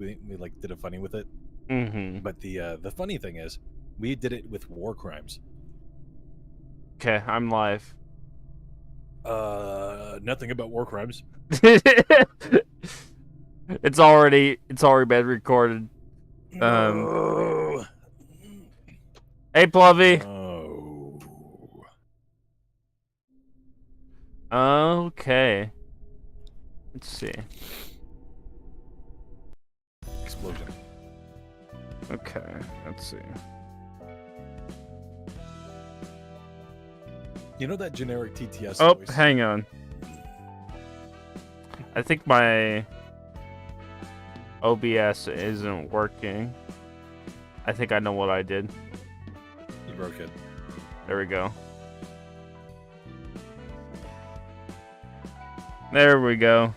we like did a funny with it. Mm-hmm. But the funny thing is, we did it with war crimes. Okay, I'm live. Nothing about war crimes. It's already been recorded. No. Hey, Plovy. Oh. Okay. Let's see. Explosion. Okay, let's see. You know that generic TTS Oh, voice? hang on. I think my OBS isn't working. I think I know what I did. You broke it. There we go. There we go.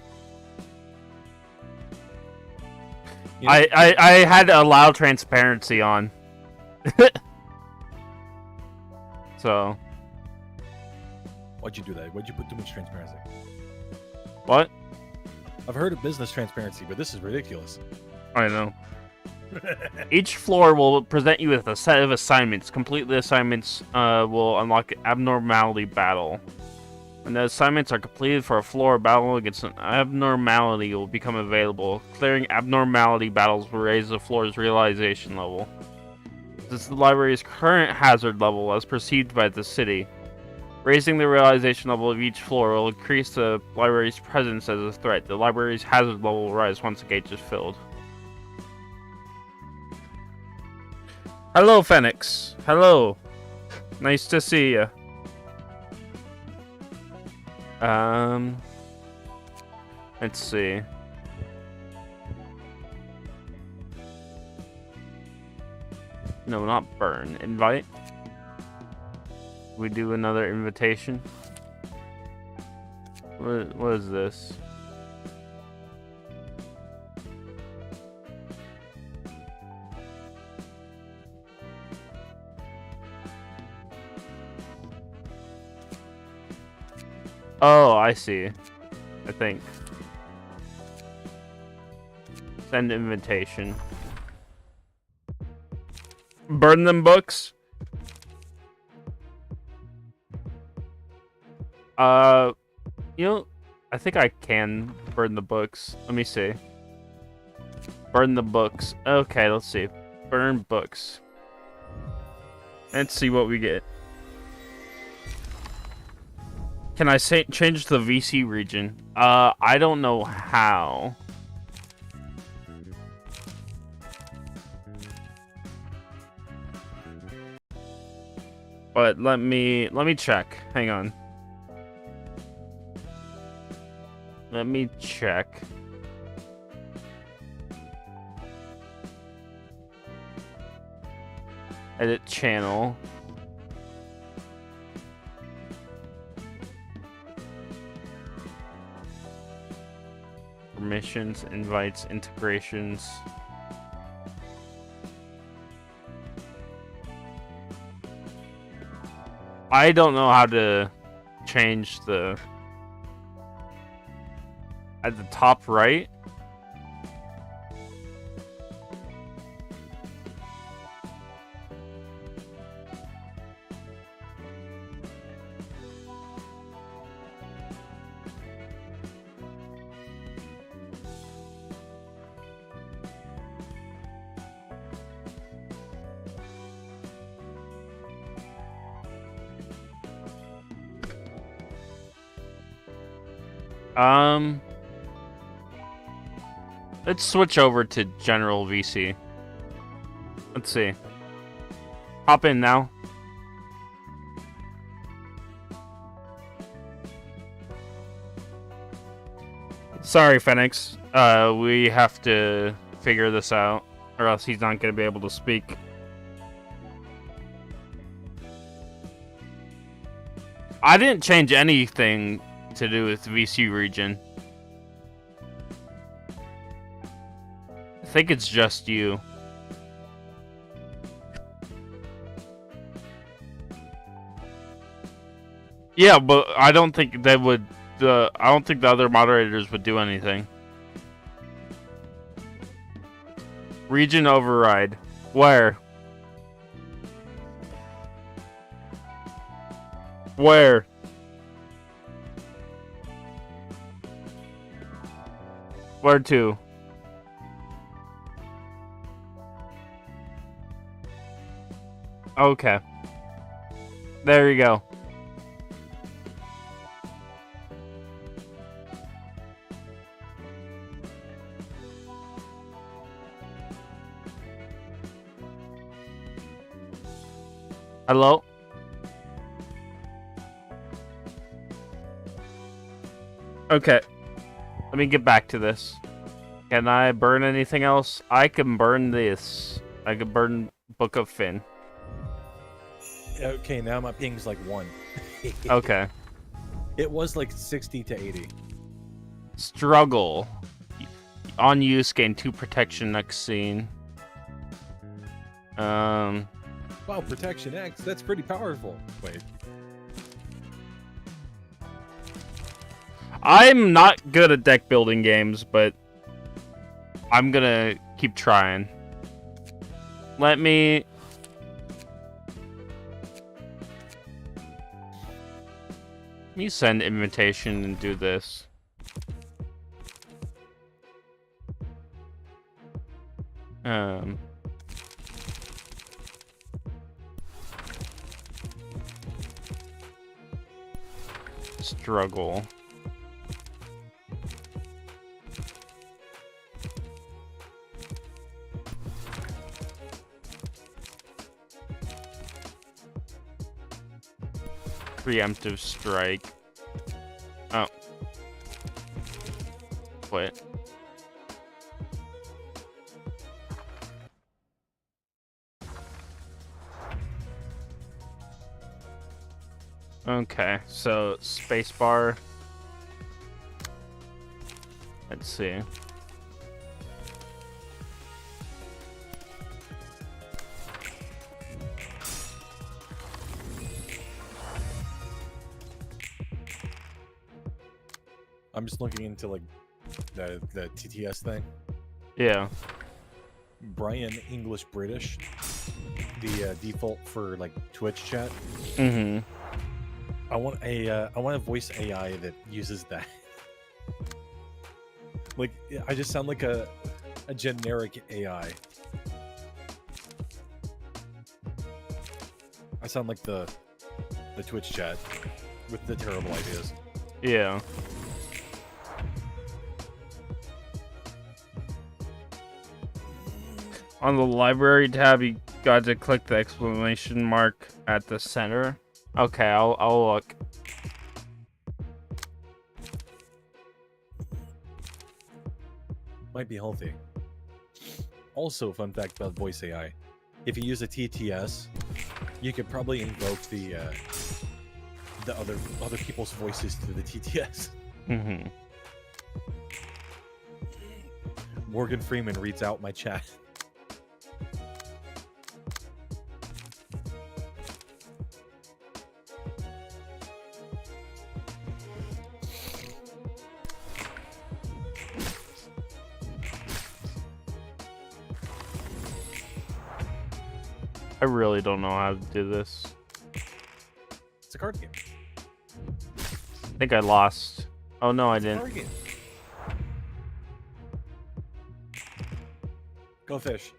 You know, I had to allow transparency on. So. Why'd you do that? Why'd you put too much transparency? What? I've heard of business transparency, but this is ridiculous. I know. Each floor will present you with a set of assignments. Complete the assignments will unlock abnormality battle. When the assignments are completed for a floor, battle against an abnormality will become available. Clearing abnormality battles will raise the floor's realization level. This is the library's current hazard level as perceived by the city. Raising the realization level of each floor will increase the library's presence as a threat. The library's hazard level will rise once the gate is filled. Hello, Phoenix. Hello. Nice to see you. Let's see. No, not burn. Invite. We do another invitation. What is this? Oh, I see. I think. Send invitation. Burn them books? You know, I think I can burn the books. Let me see. Burn the books. Okay, let's see. Burn books. Let's see what we get. Can I change the VC region? I don't know how. But let me check. Hang on. Let me check. Edit channel. Permissions, invites, integrations. I don't know how to change the at the top right. Let's switch over to general VC. Let's see. Hop in now. Sorry, Phoenix. We have to figure this out, or else he's not going to be able to speak. I didn't change anything to do with VC region. I think it's just you. Yeah, but I don't think they would. I don't think the other moderators would do anything. Region override. Where? Where? Where to? Okay. There you go. Hello? Okay. Let me get back to this. Can I burn anything else? I can burn this. I can burn Book of Finn. Okay, now my ping's like 1. Okay. It was like 60 to 80. Struggle. On use, gain 2 protection next scene. Wow, Protection X, that's pretty powerful. Wait. I'm not good at deck building games, but I'm gonna keep trying. Let me send invitation and do this. Struggle. Preemptive strike. Oh. Wait. Okay, so spacebar. Let's see. I'm just looking into like the TTS thing. Yeah. Brian English British, the default for like Twitch chat. Mm-hmm. I want a voice AI that uses that. Like I just sound like a generic AI. I sound like the Twitch chat with the terrible ideas. Yeah. On the library tab, you got to click the exclamation mark at the center. Okay, I'll look. Might be healthy. Also, fun fact about voice AI: if you use a TTS, you could probably invoke the other people's voices through the TTS. Mm-hmm. Morgan Freeman reads out my chat. I really don't know how to do this. It's a card game. I think I lost. Oh no, I didn't. Card game. Go fish.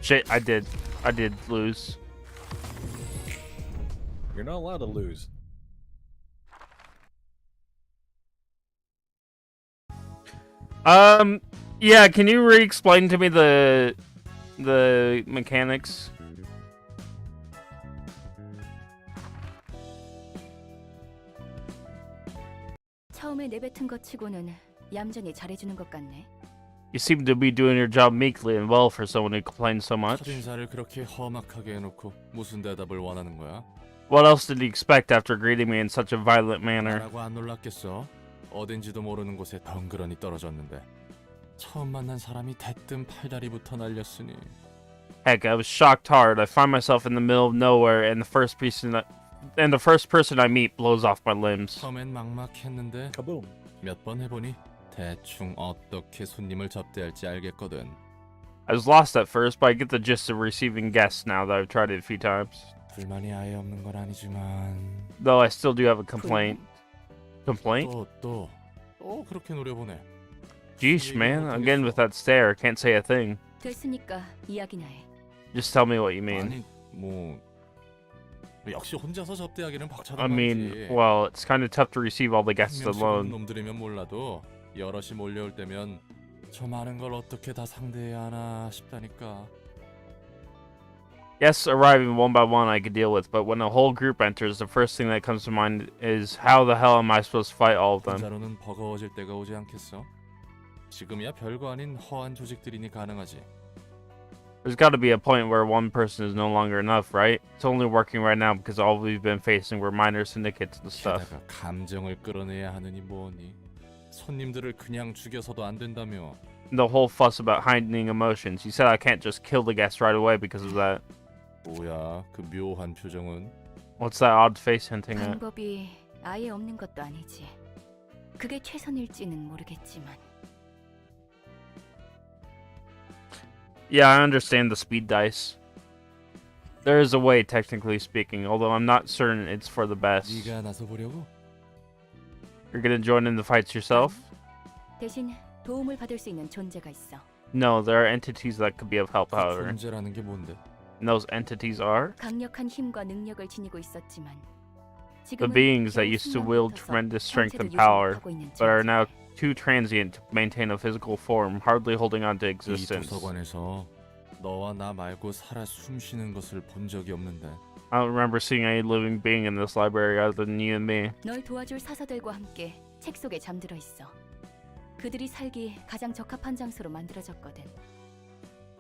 Shit, I did lose. You're not allowed to lose. Yeah, can you re-explain to me the mechanics? 처음에 내뱉은 것 치고는 얌전히 잘해주는 것 같네. You seem to be doing your job meekly and well for someone who complains so much. 첫인사를 그렇게 험악하게 해놓고 무슨 대답을 원하는 거야? What else did you expect after greeting me in such a violent manner? 나라고 안 놀랐겠어? 어딘지도 모르는 곳에 덩그러니 떨어졌는데 처음 만난 사람이 대뜸 팔다리부터 날렸으니 Heck, I was shocked hard. I find myself in the middle of nowhere, and the first and the first person I meet blows off my limbs. 처음엔 막막했는데 Kaboom. 몇 번 해보니 대충 어떻게 손님을 접대할지 알겠거든. I was lost at first, but I get the gist of receiving guests now that I've tried it a few times. 불만이 아예 없는 건 아니지만 Though I still do have a complaint. Complaint? 또 그렇게 노려보네. Jeesh, man. Again with that stare, can't say a thing. 됐으니까 이야기나 해. Just tell me what you mean. 아니 뭐 역시 혼자서 접대하기는 I 벅차단 mean, 말이지. well, it's kind of tough to receive all the guests 한 명씩 alone. 놈들이면 몰라도 여럿이 몰려올 때면 저 많은 걸 어떻게 다 상대해야 하나 싶다니까. Guests arriving one by one I could deal with, but when a whole group enters, the first thing that comes to mind is how the hell am I supposed to fight all of them? 혼자로는 버거워질 때가 오지 않겠어? 지금이야 별거 아닌 허한 조직들이니 가능하지. There's got to be a point where one person is no longer enough, right? It's only working right now because all we've been facing were minor syndicates and stuff. 게다가 감정을 끌어내야 하느니 뭐니? 손님들을 그냥 죽여서도 안 된다며. The whole fuss about heightening emotions. You said I can't just kill the guests right away because of that. 뭐야 그 묘한 표정은? What's that odd face hinting at? 방법이 아예 없는 것도 아니지. 그게 최선일지는 모르겠지만. Yeah, I understand the speed dice. There is a way, technically speaking, although I'm not certain it's for the best. 네가 나서 보려고? You're gonna join in the fights yourself? 대신 도움을 받을 수 있는 존재가 있어. No, there are entities that could be of help, 그 however. 존재라는 게 뭔데? And those entities are 강력한 힘과 능력을 지니고 있었지만 the 지금은 beings that 겨우 used to 숨만 wield 붙어서 tremendous strength 형체를 and power, 유지하고 있는 but are 존재. now too transient to maintain a physical form, hardly holding on to 이 existence. 도서관에서 너와 나 말고 살아 숨쉬는 것을 본 적이 없는데. I don't remember seeing any living being in this library other than you and me. 널 도와줄 사서들과 함께 책 속에 잠들어 있어. 그들이 살기 가장 적합한 장소로 만들어졌거든.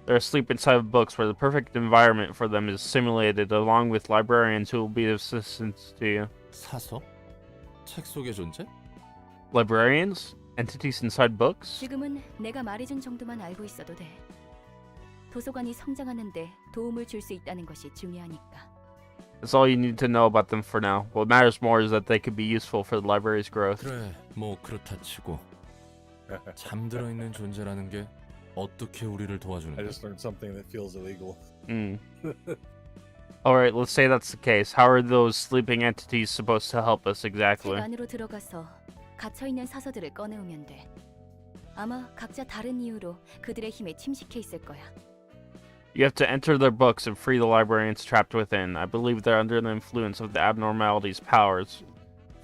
They're asleep inside of books where the perfect environment for them is simulated, along with librarians who will be of assistance to you. 사서? 책 속의 존재? Librarians? Entities inside books? 지금은 내가 말해준 정도만 알고 있어도 돼. 도서관이 성장하는데 도움을 줄 수 있다는 것이 중요하니까. That's all you need to know about them for now. What matters more is that they could be useful for the library's growth. 그래, 뭐 그렇다 치고 잠들어 있는 존재라는 게 어떻게 우리를 I 도와주는데? just learned something that feels illegal. Alright, let's say that's the case. How are those sleeping entities supposed to help us 책 exactly? 안으로 들어가서 갇혀 있는 사서들을 꺼내오면 돼. 아마 각자 다른 이유로 그들의 힘에 침식해 있을 거야. You have to enter their books and free the librarians trapped within. I believe they're under the influence of the abnormality's powers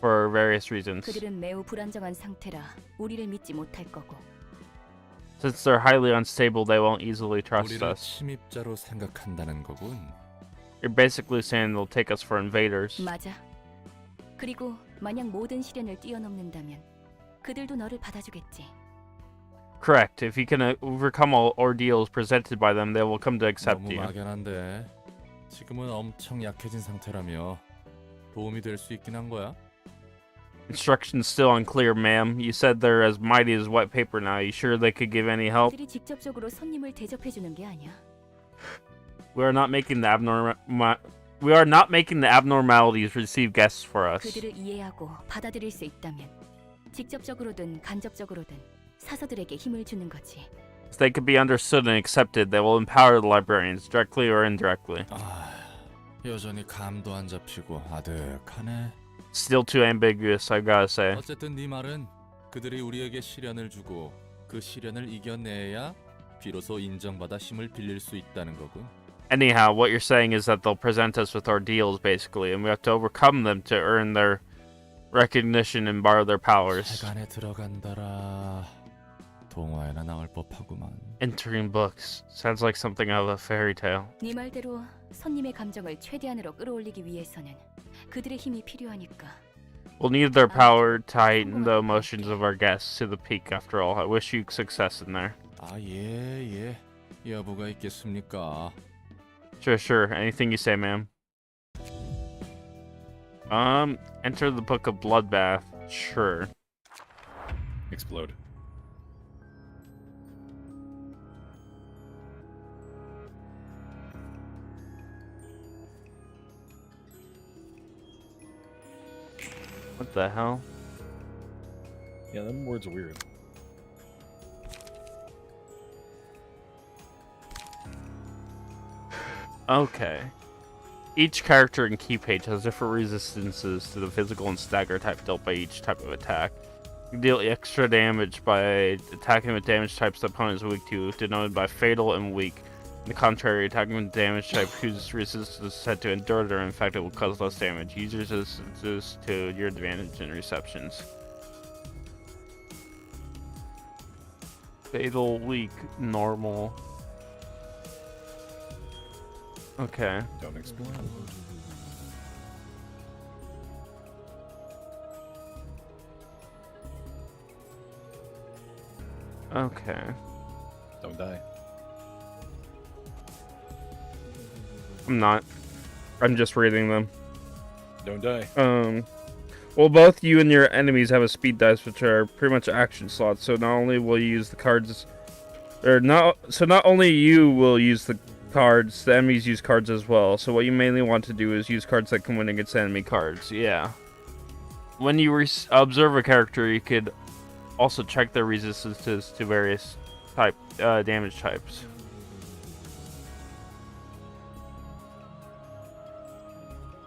for various reasons. 그들은 매우 불안정한 상태라 우리를 믿지 못할 거고. Since they're highly unstable, they won't easily trust 우리를 us. 침입자로 생각한다는 거군. You're basically saying they'll take us for invaders. 맞아. 그리고 만약 모든 시련을 뛰어넘는다면 그들도 너를 받아주겠지. Correct. If you can overcome all ordeals presented by them, they will come to accept 너무 you. 막연한데 지금은 엄청 약해진 상태라며 도움이 될 수 있긴 한 거야? Instructions still unclear, ma'am. You said they're as mighty as wet paper now. You sure they could give any help? 그들이 직접적으로 손님을 대접해 주는 게 아니야. We are not making the abnormalities receive guests for us. 그들을 이해하고 받아들일 수 있다면 직접적으로든 간접적으로든 사서들에게 힘을 주는 거지. If they could be understood and accepted, they will empower the librarians, directly or indirectly. 아, 여전히 감도 안 잡히고 아득하네. Still too ambiguous, I gotta say. 어쨌든 네 말은 그들이 우리에게 시련을 주고 그 시련을 이겨내야 비로소 인정받아 힘을 빌릴 수 있다는 거군. Anyhow, what you're saying is that they'll present us with ordeals, basically, and we have to overcome them to earn their recognition and borrow their powers. 책 안에 들어간다라. 동화에나 나올 법하구만. Entering books. Sounds like something out of a fairy tale. 네 말대로 손님의 감정을 최대한으로 끌어올리기 위해서는 그들의 힘이 필요하니까. We'll need their power to heighten the emotions of our guests to the peak, after all. I wish you success in there. 아, 예. 여부가 있겠습니까? Sure. Anything you say, ma'am. Enter the Book of Bloodbath. Sure. Explode. What the hell? Yeah, them words are weird. Okay. Each character in key page has different resistances to the physical and stagger type dealt by each type of attack. You deal extra damage by attacking with damage types the opponent is weak to, denoted by fatal and weak. On the contrary, attacking with damage type whose resistance is set to endure or infected will cause less damage. Use resistances to your advantage in receptions. Fatal, weak, normal. Okay. Don't explain. Okay. Don't die. I'm not. I'm just reading them. Don't die. Well, both you and your enemies have a speed dice, which are pretty much action slots. So not only will you use the cards, not only you will use the cards, the enemies use cards as well. So what you mainly want to do is use cards that can win against enemy cards. Yeah. When you observe a character, you could also check their resistances to various damage types.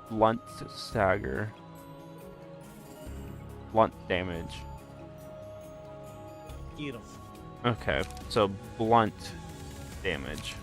Blunt stagger. Blunt damage. Eat 'em. Okay, so blunt damage.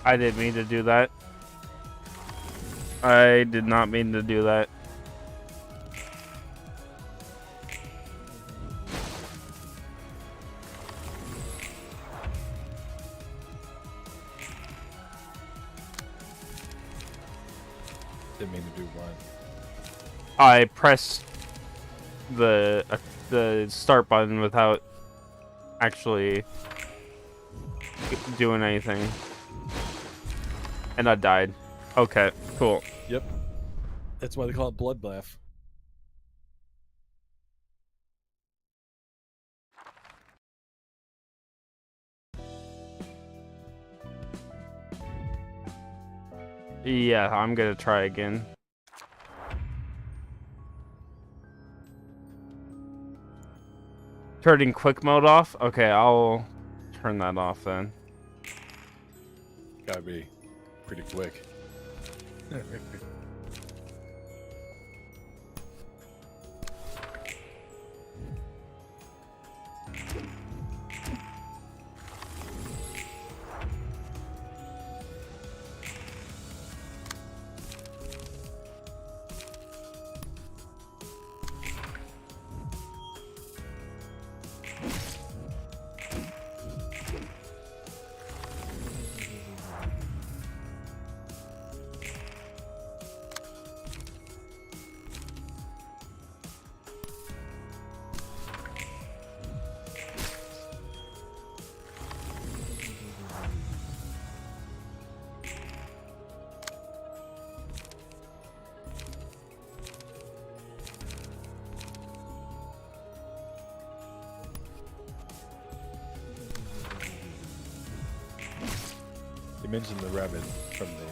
I didn't mean to do that. I did not mean to do that. Didn't mean to do what? I pressed the start button without actually doing anything. And I died. Okay, cool. Yep. That's why they call it bloodbath. Yeah, I'm gonna try again. Turning quick mode off? Okay, I'll turn that off then. Gotta be pretty quick. You mentioned the rabbit from the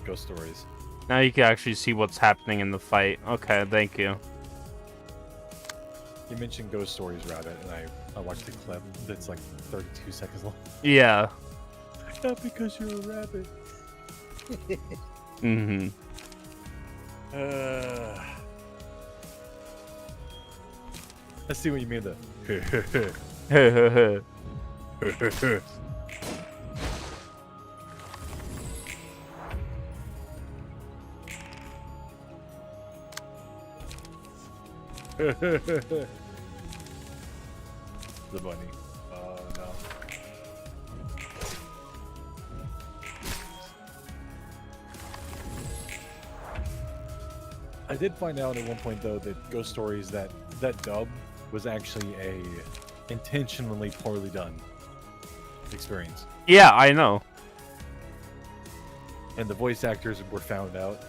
ghost stories. Now you can actually see what's happening in the fight. Okay, thank you. You mentioned ghost stories rabbit, and I watched the clip that's like 32 seconds long. Yeah. Not because you're a rabbit. Mm-hmm. I see what you mean though. The bunny. Oh no. I did find out at one point though that Ghost Stories that dub was actually a intentionally poorly done experience, Yeah, I know. and the voice actors were found out.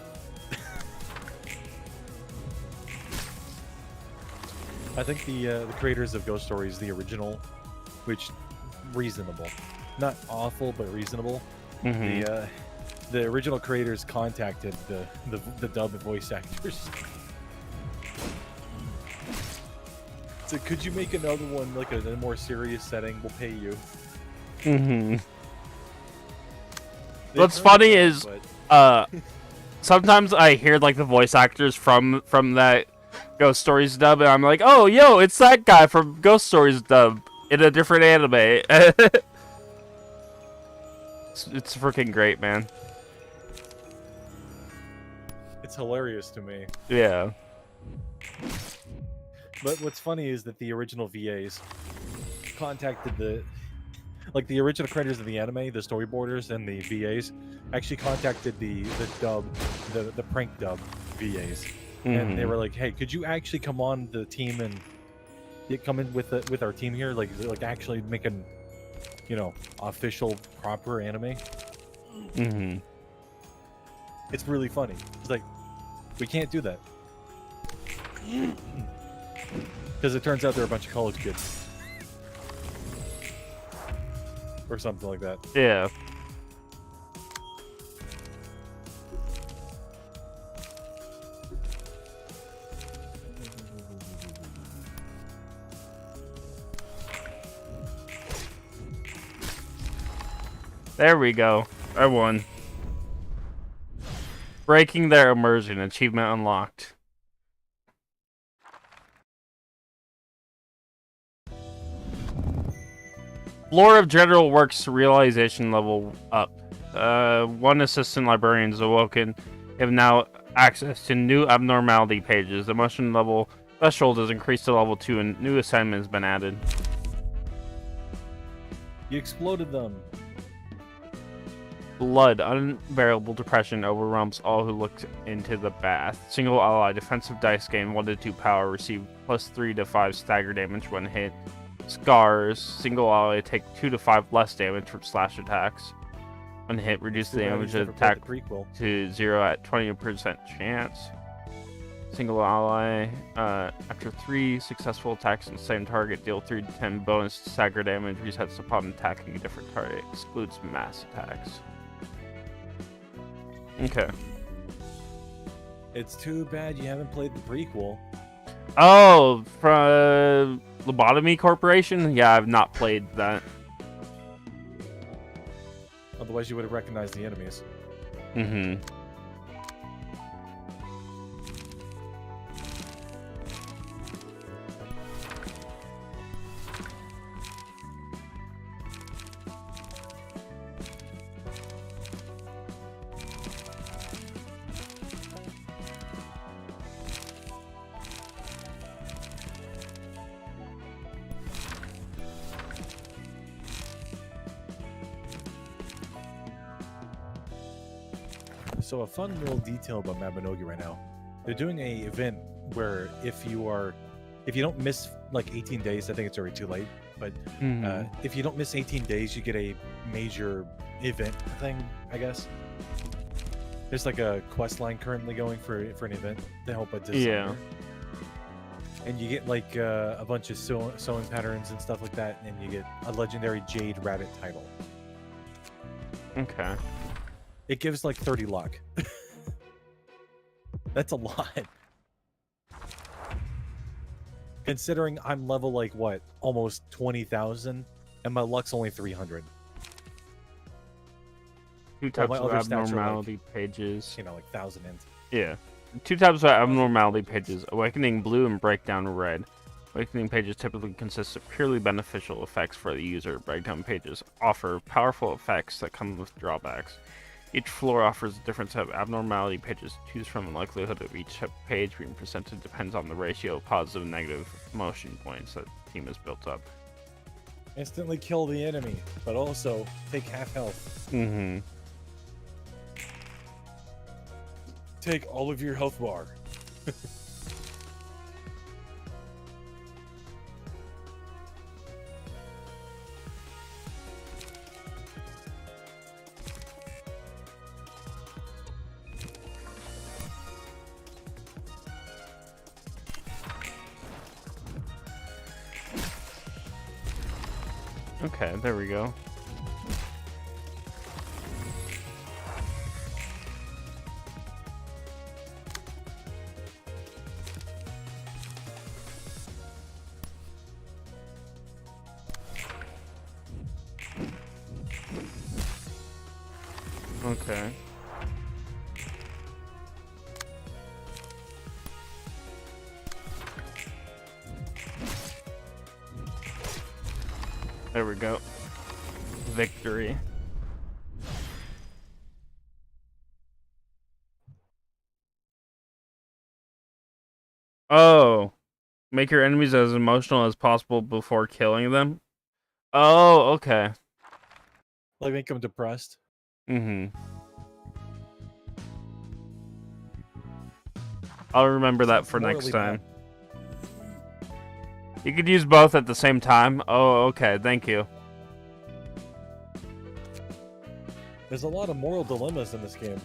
I think the creators of Ghost Stories, the original, which reasonable, not awful but reasonable. Mhm. The original creators contacted the dub and voice actors. So could you make another one like in a more serious setting? We'll pay you. Mhm. They What's turned funny it down, is, but sometimes I hear like the voice actors from that Ghost Stories dub, and I'm like, oh, yo, it's that guy from Ghost Stories dub in a different anime. It's freaking great, man. it's hilarious to me. Yeah. But what's funny is that the original VAs contacted the original creators of the anime, the storyboarders and the VAs actually contacted the dub, the prank dub VAs, and they Mhm. were like, "Hey, could you actually come on the team and come in with our team here, like actually make an official proper anime?" Mhm. It's really funny. It's like we can't do that because it turns out they're a bunch of college kids or something like that. Yeah. There we go. I won. Breaking their immersion. Achievement unlocked. Floor of General Works realization level up. One assistant librarian is awoken. You have now access to new abnormality pages. The emotion level threshold is increased to level 2 and new assignment has been added. You exploded them. Blood, unbearable depression overwhelms all who look into the bath. Single ally, defensive dice gain 1 to 2 power, receive plus 3 to 5 stagger damage when hit. Scars, single ally take 2 to 5 less damage from slash attacks. When hit, reduce the damage of attack to 0 at 20% chance. Single ally, after 3 successful attacks on the same target, deal 3 to 10 bonus stagger damage, resets upon attacking a different target, excludes mass attacks. Okay. It's too bad you haven't played the prequel. Oh, from Lobotomy Corporation? Yeah, I've not played that. Otherwise, you would have recognized the enemies. Mm-hmm. So a fun little detail about Mabinogi right now, they're doing a event where if you don't miss like 18 days, I think it's already too late, but if you don't miss 18 days, you get a major event thing, I guess. There's like a quest line currently going for an event to help a designer. Yeah. And you get like a bunch of sewing patterns and stuff like that, and you get a legendary Jade Rabbit title. Okay. It gives like 30 luck. That's a lot. Considering I'm level like what, almost 20,000, and my luck's only 300. 2 types my of other stats are, like, abnormality pages. You know, like 1,000 int. Yeah. 2 types of abnormality pages: Awakening Blue and Breakdown Red. Awakening pages typically consist of purely beneficial effects for the user. Breakdown pages offer powerful effects that come with drawbacks. Each floor offers a different set of abnormality pages to choose from, and the likelihood of each page being presented depends on the ratio of positive and negative emotion points that the team has built up. Instantly kill the enemy, but also take half health. Mm-hmm. Take all of your health bar. Okay, there we go. Okay. There we go. Victory. Oh. Make your enemies as emotional as possible before killing them? Oh, okay. Like make them depressed. Mm-hmm. I'll remember that for next Morally time. bad. You could use both at the same time. Oh, okay. Thank you. There's a lot of moral dilemmas in this game.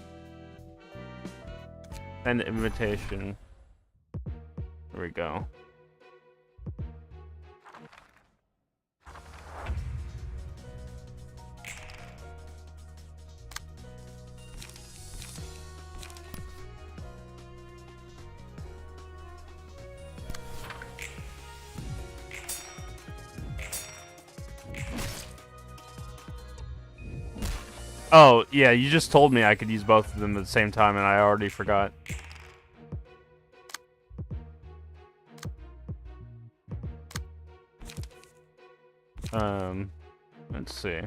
And invitation. There we go. Oh, yeah, you just told me I could use both of them at the same time, and I already forgot. Let's see.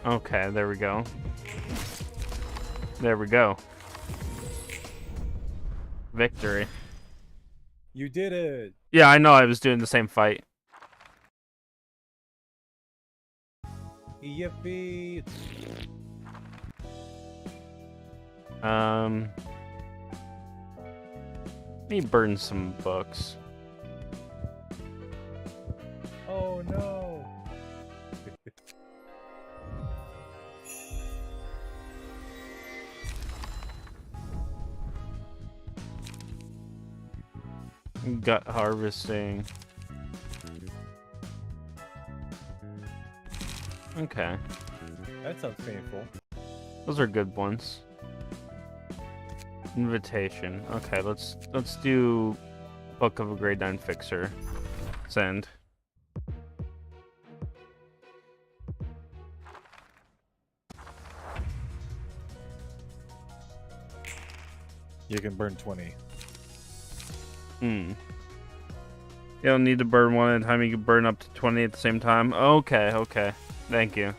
Okay, there we go. There we go. Victory. You did it. Yeah, I know I was doing the same fight. Yippee. Let me burn some books. Oh no. Gut harvesting. Okay. That sounds painful. Those are good ones. Invitation. Okay, let's do Book of a Grade 9 Fixer. Send. You can burn 20. You don't need to burn one at a time, you can burn up to 20 at the same time. Okay, okay. Thank you.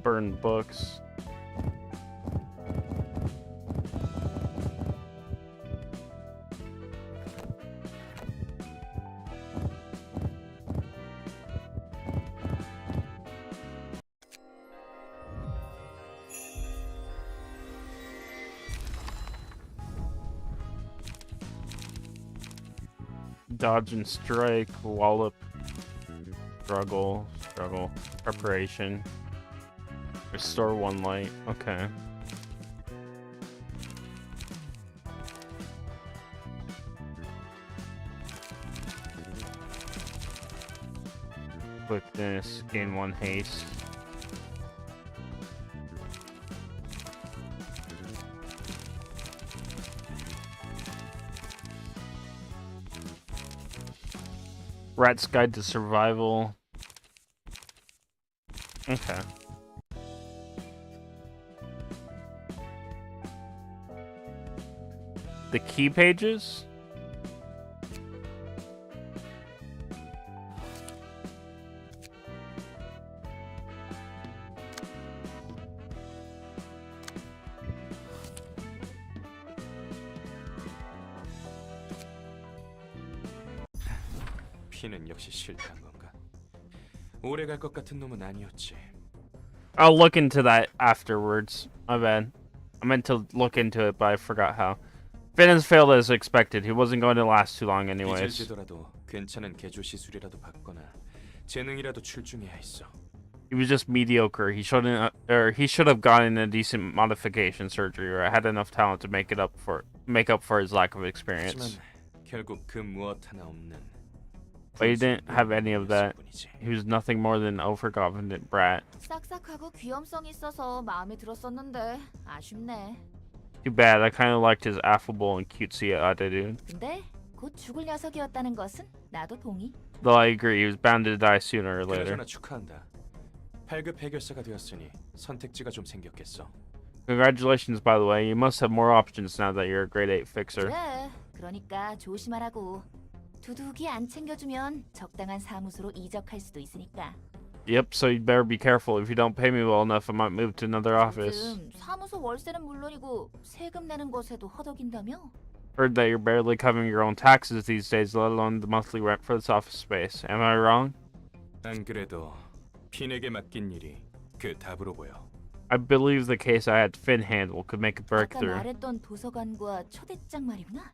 Burn books. Dodge and strike, wallop, struggle, preparation, restore 1 light. Okay. Quickness, gain 1 haste. Rat's Guide to Survival. Okay. The key pages? 피는 역시 실패한 건가? 오래 갈 것 같은 놈은 아니었지. I'll look into that afterwards. My bad. I meant to look into it, but I forgot how. Finn has failed as expected. He wasn't going to last too long anyways. 잊을지더라도 괜찮은 개조 시술이라도 받거나 재능이라도 출중해야 했어. He was just mediocre. He shouldn't, or he should have gotten a decent modification surgery, or had enough talent to make up for his lack of experience. 하지만 결국 그 무엇 하나 없는. But he didn't have any of that. He was nothing more than an overconfident brat. 싹싹하고 귀염성 있어서 마음에 들었었는데 아쉽네. Too bad. I kind of liked his affable and cutesy attitude. 근데 곧 죽을 녀석이었다는 것은 나도 동의. Though I agree, he was bound to die sooner or later. 그러나 축하한다. 8급 해결사가 되었으니 선택지가 좀 생겼겠어. Congratulations, by the way. You must have more options now that you're a grade 8 fixer. 그래. 그러니까 조심하라고. 두둑이 안 챙겨주면 적당한 사무소로 이적할 수도 있으니까. Yep, so you'd better be careful. If you don't pay me well enough, I might move to another office. 요즘 사무소 월세는 물론이고 세금 내는 것에도 허덕인다며? Heard that you're barely covering your own taxes these days, let alone the monthly rent for this office space. Am I wrong? 안 그래도 핀에게 맡긴 일이 그 답으로 보여. I believe the case I had Finn handle could make a 아까 breakthrough. 말했던 도서관과 초대장 말이구나.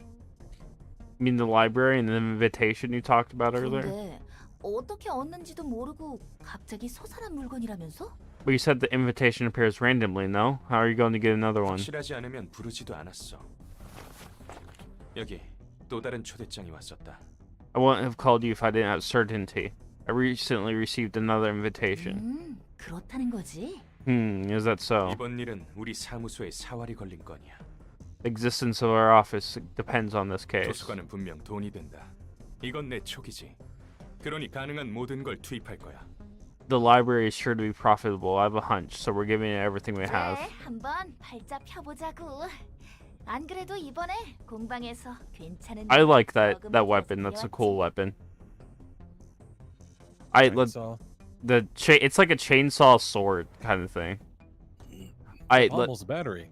You mean the library and the invitation you talked about earlier? 근데 어떻게 얻는지도 모르고 갑자기 솟아난 물건이라면서? But you said the invitation appears randomly, no? How are you going to get another one? 확실하지 않으면 부르지도 않았어. 여기 또 다른 초대장이 왔었다. I wouldn't have called you if I didn't have certainty. I recently received another invitation. 그렇다는 거지. Is that so? 이번 일은 우리 사무소에 사활이 걸린 건이야. The existence of our office depends on this case. 도서관은 분명 돈이 된다. 이건 내 촉이지. 그러니 가능한 모든 걸 투입할 거야. The library is sure to be profitable. I have a hunch, so we're giving it everything we have. 그래, 한번 팔자 펴보자고. 안 그래도 이번에 공방에서 괜찮은. I like that weapon. That's a cool weapon. Chainsaw. It's like a chainsaw sword kind of thing. Almost a battery.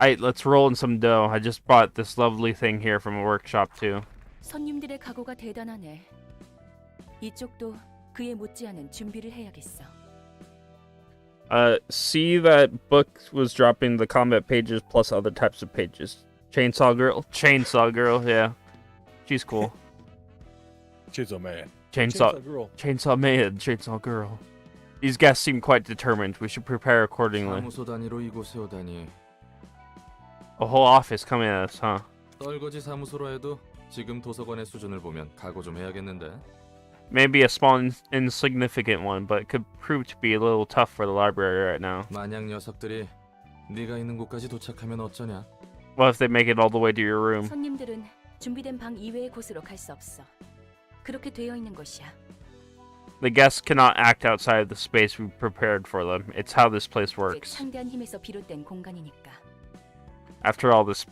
Let's roll in some dough. I just bought this lovely thing here from a workshop too. 손님들의 각오가 대단하네. 이쪽도 그에 못지않은 준비를 해야겠어. See that book was dropping the combat pages plus other types of pages. Chainsaw girl, yeah. She's cool. Chainsaw man. Chainsaw girl. Chainsaw man, chainsaw girl. These guests seem quite determined. We should prepare accordingly. 사무소 단위로 이곳에 오다니. A whole office coming at us, huh? 떨거지 사무소로 해도 지금 도서관의 수준을 보면 각오 좀 해야겠는데. Maybe a small insignificant one, but it could prove to be a little tough for the library right now. 만약 녀석들이 네가 있는 곳까지 도착하면 어쩌냐? What if they make it all the way to your room? 손님들은 준비된 방 이외의 곳으로 갈 수 없어. 그렇게 되어 있는 것이야. The guests cannot act outside of the space we prepared for them. It's how this place works. 창대한 힘에서 비롯된 공간이니까. After all, this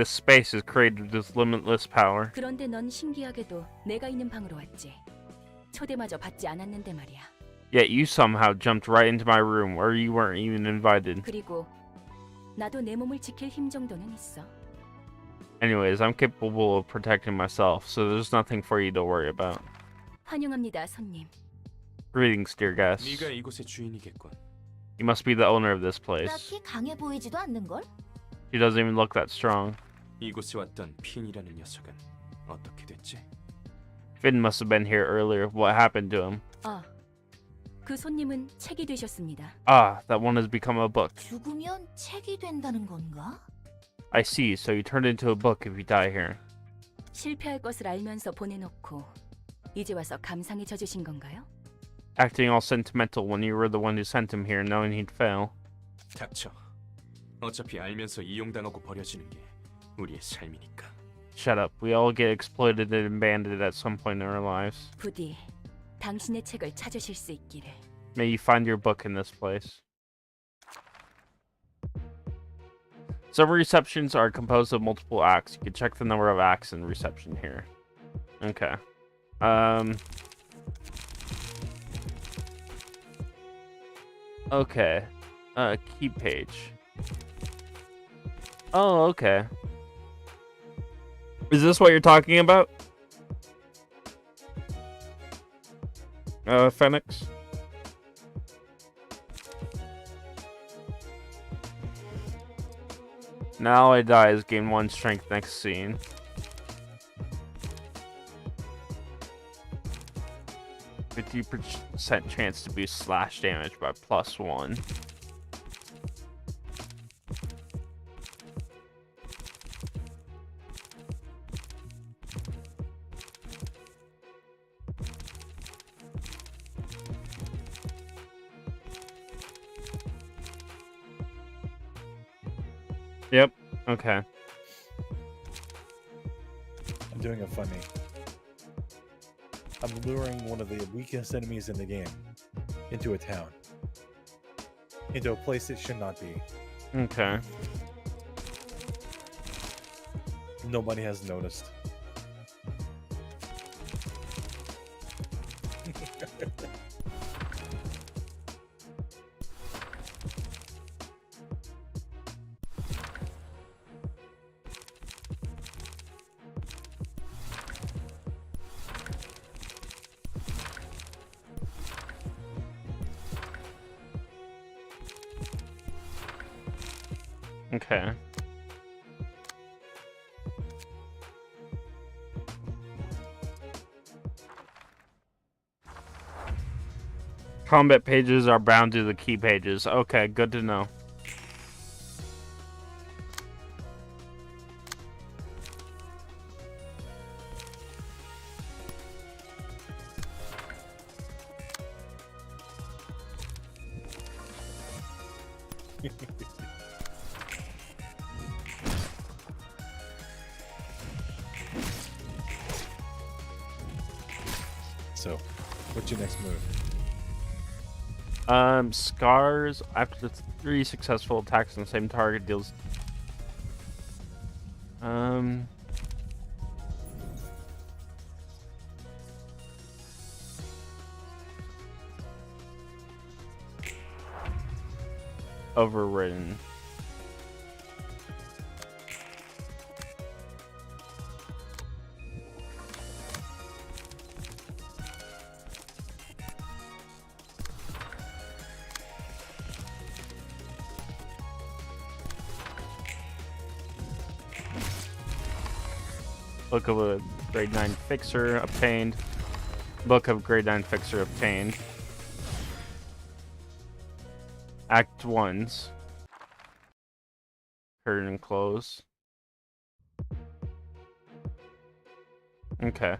space is created with limitless power. 그런데 넌 신기하게도 내가 있는 방으로 왔지. 초대마저 받지 않았는데 말이야. Yet you somehow jumped right into my room where you weren't even invited. 그리고 나도 내 몸을 지킬 힘 정도는 있어. Anyways, I'm capable of protecting myself, so there's nothing for you to worry about. 환영합니다, 손님. Greetings, dear guests. 네가 이곳의 주인이겠군. You must be the owner of this place. 딱히 강해 보이지도 않는 걸? She doesn't even look that strong. 이곳에 왔던 핀이라는 녀석은 어떻게 됐지? Finn must have been here earlier. What happened to him? 그 손님은 책이 되셨습니다. Ah, that one has become a book. 죽으면 책이 된다는 건가? I see, so you turned into a book if you die here. 실패할 것을 알면서 보내놓고 이제 와서 감상에 젖으신 건가요? Acting all sentimental when you were the one who sent him here knowing he'd fail. 닥쳐. 어차피 알면서 이용당하고 버려지는 게 우리의 삶이니까. Shut up. We all get exploited and abandoned at some point in our lives. 부디 당신의 책을 찾으실 수 있기를. May you find your book in this place. Some receptions are composed of multiple acts. You can check the number of acts in reception here. Okay. Okay. Key page. Oh, okay. Is this what you're talking about? Phoenix? Now I dies, gain 1 strength next scene. %50 chance to boost slash damage by +1. Yep. Okay. I'm doing a funny. I'm luring one of the weakest enemies in the game into a town. Into a place it should not be. Okay. Nobody has noticed. Okay. Combat pages are bound to the key pages. Okay, good to know. So, what's your next move? Scars after 3 successful attacks on the same target deals. Overridden. Book of a grade 9 fixer obtained. Book of grade 9 fixer obtained. Act 1s. Curtain close. Okay.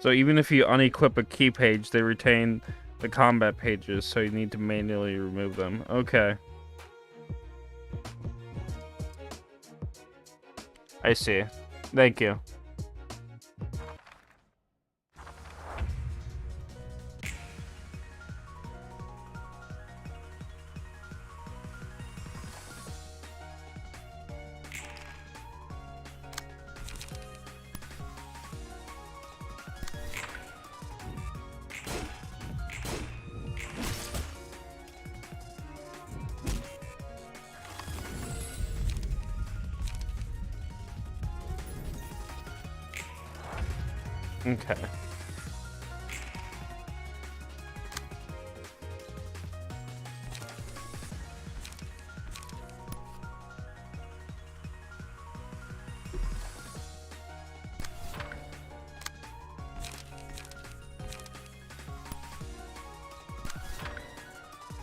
So even if you unequip a key page, they retain the combat pages, so you need to manually remove them. Okay. I see. Thank you. Okay.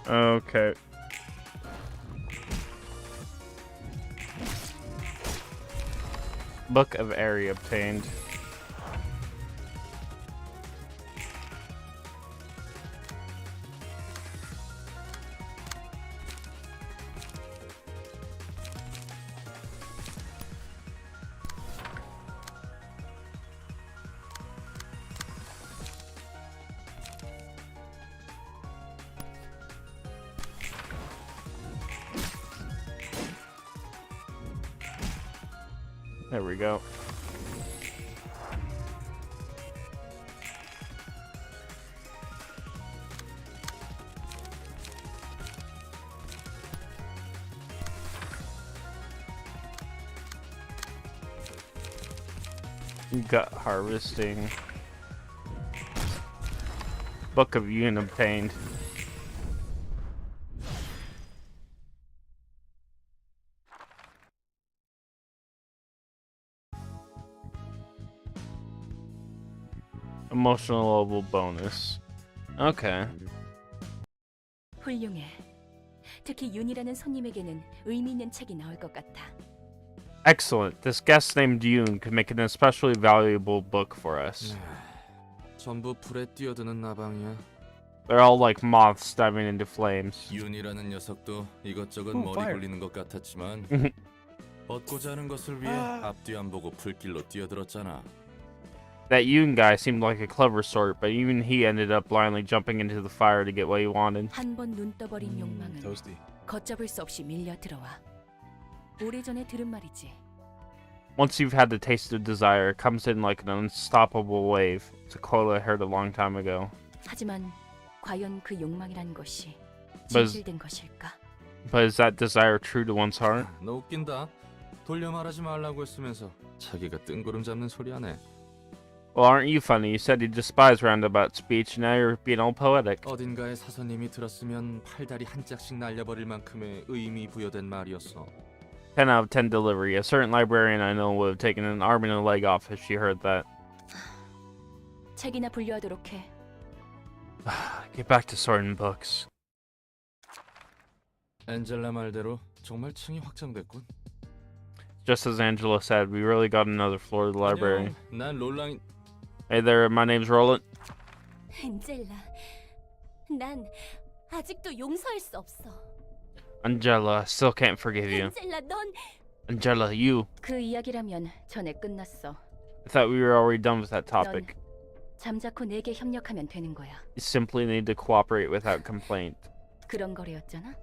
Okay. Book of Area obtained. There we go. Gut harvesting. Book of Yun obtained. Emotional level bonus. Okay. 훌륭해. 특히 윤이라는 손님에게는 의미 있는 책이 나올 것 같아. Excellent. This guest named Yoon could make an especially valuable book for us. 전부 불에 뛰어드는 나방이야. They're all like moths diving into flames. 윤이라는 녀석도 이것저것 Ooh, 머리 fire. 굴리는 것 같았지만 얻고자 하는 것을 위해 앞뒤 안 보고 불길로 뛰어들었잖아. That Yoon guy seemed like a clever sort, but even he ended up blindly jumping into the fire to get what he wanted. 한 번 눈 떠버린 욕망은 Toasty. 걷잡을 수 없이 밀려 들어와. 오래전에 들은 말이지. Once you've had the taste of desire, it comes in like an unstoppable wave. It's a quote I heard a long time ago. 하지만 과연 그 욕망이란 것이 But- 진실된 것일까? But is that desire true to one's heart? 너 웃긴다. 돌려 말하지 말라고 했으면서 자기가 뜬구름 잡는 소리 하네. Well, aren't you funny? You said you despise roundabout speech, and now you're being all poetic. 어딘가에 사서님이 들었으면 팔다리 한 짝씩 날려버릴 만큼의 의미 부여된 말이었어. 10 out of 10 delivery. A certain librarian I know would have taken an arm and a leg off if she heard that. 책이나 분류하도록 해. Get back to sorting books. 엔젤라 말대로 정말 층이 확장됐군. Just as Angela said, we really got another floor of the library. 안녕, 난 롤랑. Hey there, my name's Roland. 엔젤라, 난 아직도 용서할 수 없어. Angela, I still can't forgive you. 엔젤라, 넌... Angela, you. 그 이야기라면 전에 끝났어. I thought we were already done with that topic. 잠자코 내게 협력하면 되는 거야. You simply need to cooperate without complaint. 그런 거래였잖아.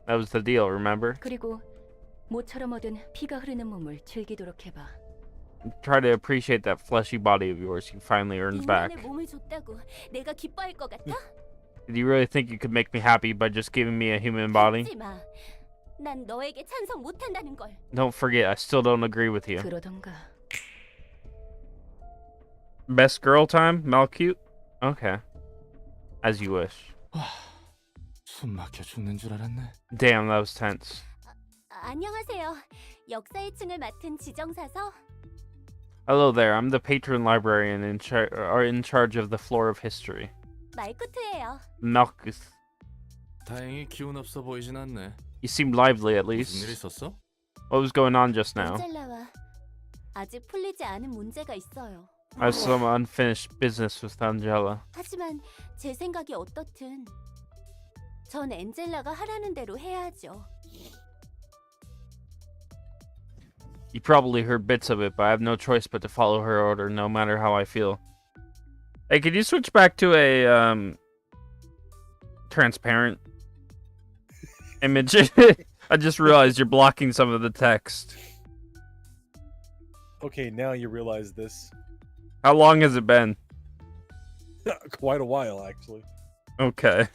That was the deal, remember? 그리고 모처럼 얻은 피가 흐르는 몸을 즐기도록 해봐. Try to appreciate that fleshy body of yours you finally earned back. 인간의 몸을 줬다고 내가 기뻐할 것 같아? Did you really think you could make me happy by just giving me a human body? 하지 마. 난 너에게 찬성 못한다는 걸. Don't forget, I still don't agree with you. 그러던가. Best girl time? Malcute? Okay. As you wish. 숨 막혀 죽는 줄 알았네. Damn, that was tense. 안녕하세요. 역사의 층을 맡은 지정사서. Hello there, I'm the patron librarian in charge of the floor of history. 말쿠트예요. Malkuth. 다행히 기운 없어 보이진 않네. You seemed lively at 무슨 일 least. 있었어? What was going on just now? 엔젤라와 아직 풀리지 않은 문제가 있어요. I have some unfinished business with Angela. 하지만 제 생각이 어떻든 전 엔젤라가 하라는 대로 해야죠. You probably heard bits of it, but I have no choice but to follow her order, no matter how I feel. Hey, could you switch back to a transparent image? I just realized you're blocking some of the text. Okay, now you realize this. How long has it been? Quite a while, actually. Okay.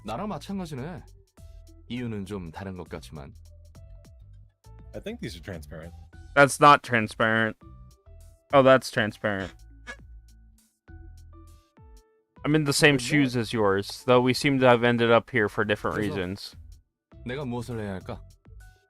나랑 마찬가지네. 이유는 좀 다른 것 같지만. I think these are transparent. That's not transparent. Oh, that's transparent. I'm in the same shoes as yours, though we seem to have ended up here for different reasons. 내가 무엇을 해야 할까?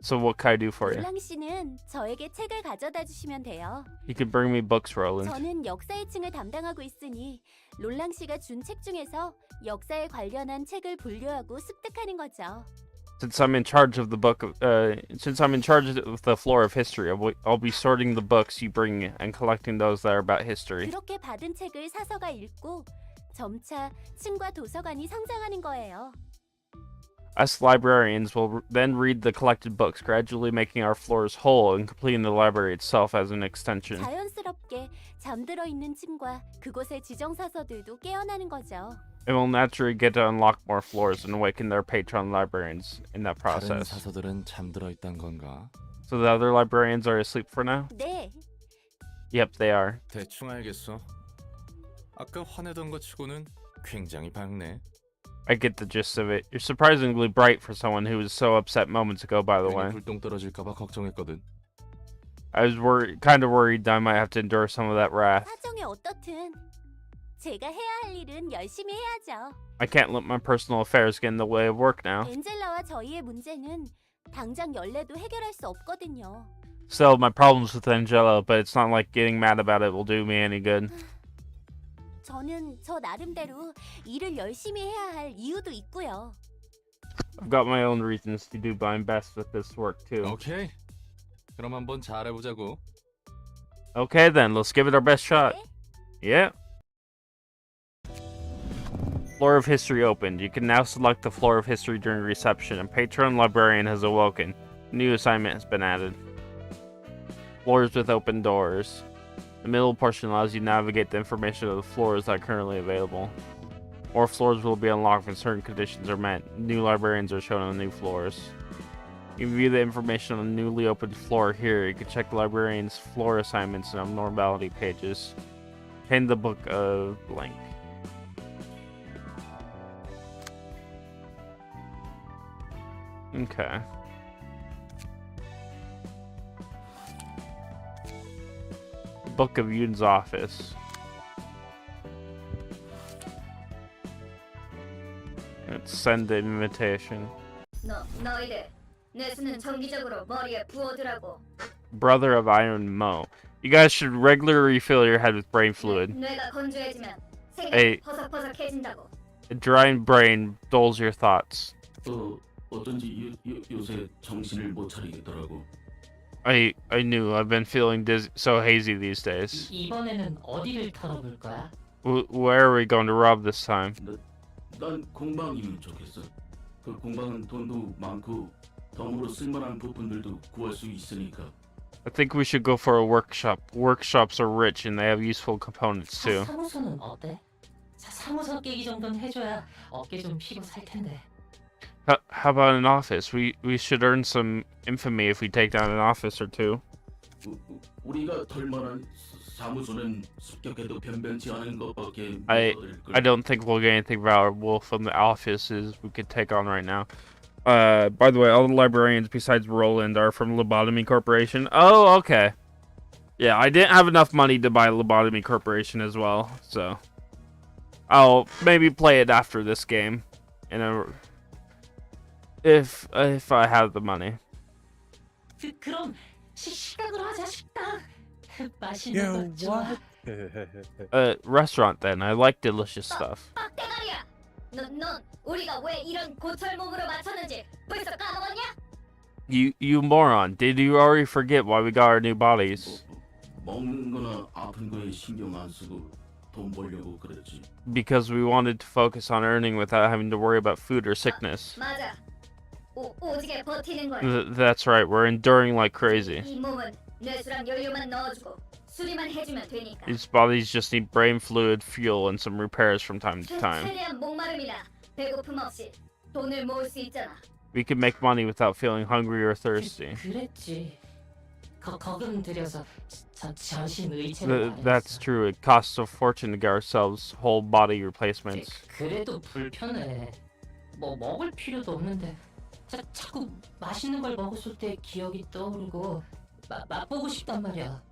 So what can I do for you? 롤랑 씨는 저에게 책을 가져다 주시면 돼요. You could bring me books, Roland. 저는 역사의 층을 담당하고 있으니 롤랑 씨가 준 책 중에서 역사에 관련한 책을 분류하고 습득하는 거죠. Since I'm in charge of the floor of history, I'll be sorting the books you bring and collecting those that are about history. 그렇게 받은 책을 사서가 읽고 점차 층과 도서관이 성장하는 거예요. Us librarians will then read the collected books, gradually making our floors whole and completing the library itself as an extension. 자연스럽게 잠들어 있는 층과 그곳의 지정사서들도 깨어나는 거죠. It will naturally get to unlock more floors and awaken their patron librarians in that 다른 process. 사서들은 잠들어 있단 건가? So the other librarians are asleep for now? 네, Yep, they are. 대충 알겠어. 아까 화내던 것 치고는 굉장히 밝네. I get the gist of it. You're surprisingly bright for someone who was so upset moments ago, by the 괜히 way. 불똥 떨어질까봐 걱정했거든. I was kind of worried that I might have to endure some of that wrath. 사정이 어떻든 제가 해야 할 일은 열심히 해야죠. I can't let my personal affairs get in the way of work now. 엔젤라와 저희의 문제는 당장 연례도 해결할 수 없거든요. Still, my problems with Angela, but it's not like getting mad about it will do me any good. 저는 저 나름대로 일을 열심히 해야 할 이유도 있고요. I've got my own reasons to do my best with this work too. 오케이. 그럼 한번 잘해보자고. Okay then, let's give it our best shot. Yeah. Floor of History opened. You can now select the Floor of History during reception, and Patron Librarian has awoken. A new assignment has been added. Floors with open doors. The middle portion allows you to navigate the information of the floors that are currently available. More floors will be unlocked when certain conditions are met. New librarians are shown on the new floors. You can view the information on the newly opened floor here. You can check the librarian's floor assignments and abnormality pages. Pin the book of blank. Okay. Book of Yun's office. Let's send the invitation. 너희들 뇌수는 정기적으로 머리에 부어두라고. Brother of Iron Mo. You guys should regularly refill your head with brain fluid. 뇌가 건조해지면 에이. 퍼석퍼석해진다고. A drying brain dulls your thoughts. 어쩐지 요새 정신을 못 차리겠더라고. I knew. I've been feeling so hazy these days. 이번에는 어디를 털어볼 거야? Where are we going to rob this time? 난 공방이면 좋겠어. 그 공방은 돈도 많고 덤으로 쓸만한 부품들도 구할 수 있으니까. I think we should go for a workshop. Workshops are rich and they have useful components too. 사무소는 어때? 사무소 깨기 정도는 해줘야 어깨 좀 피고 살 텐데. How about an office? We should earn some infamy if we take down an office or two. 우리가 털 만한 사무소는 습격해도 변변치 않은 것밖에 I don't think we'll get anything valuable from the offices we could take on right now. By the way, all the librarians besides Roland are from Lobotomy Corporation. Oh, okay. Yeah, I didn't have enough money to buy Lobotomy Corporation as well, so I'll maybe play it after this game, if I have the money. 그럼 식당으로 하자 식당. 맛있는 거 좋아. Restaurant then. I like delicious stuff. 빡대가리야. 넌 우리가 왜 이런 고철 몸으로 맞췄는지 벌써 까먹었냐? You moron! Did you already forget why we got our new bodies? 먹는 거나 아픈 거에 신경 안 쓰고 돈 벌려고 그랬지. Because we wanted to focus on earning without having to worry about food or sickness. 맞아. 오지게 버티는 거야. That's right, we're enduring like crazy. 이 몸은 뇌수랑 연료만 넣어주고 수리만 해주면 되니까. These bodies just need brain fluid, fuel, and some repairs from time to time. 최대한 목마름이나 배고픔 없이 돈을 모을 수 있잖아. We can make money without feeling hungry or thirsty. 그랬지. 거금 들여서 전신 의체를 That's true. It costs a fortune to get ourselves whole body replacements. 그래도 불편해. 뭐 먹을 필요도 없는데. 자꾸 맛있는 걸 먹었을 때 기억이 떠오르고 맛보고 싶단 말이야.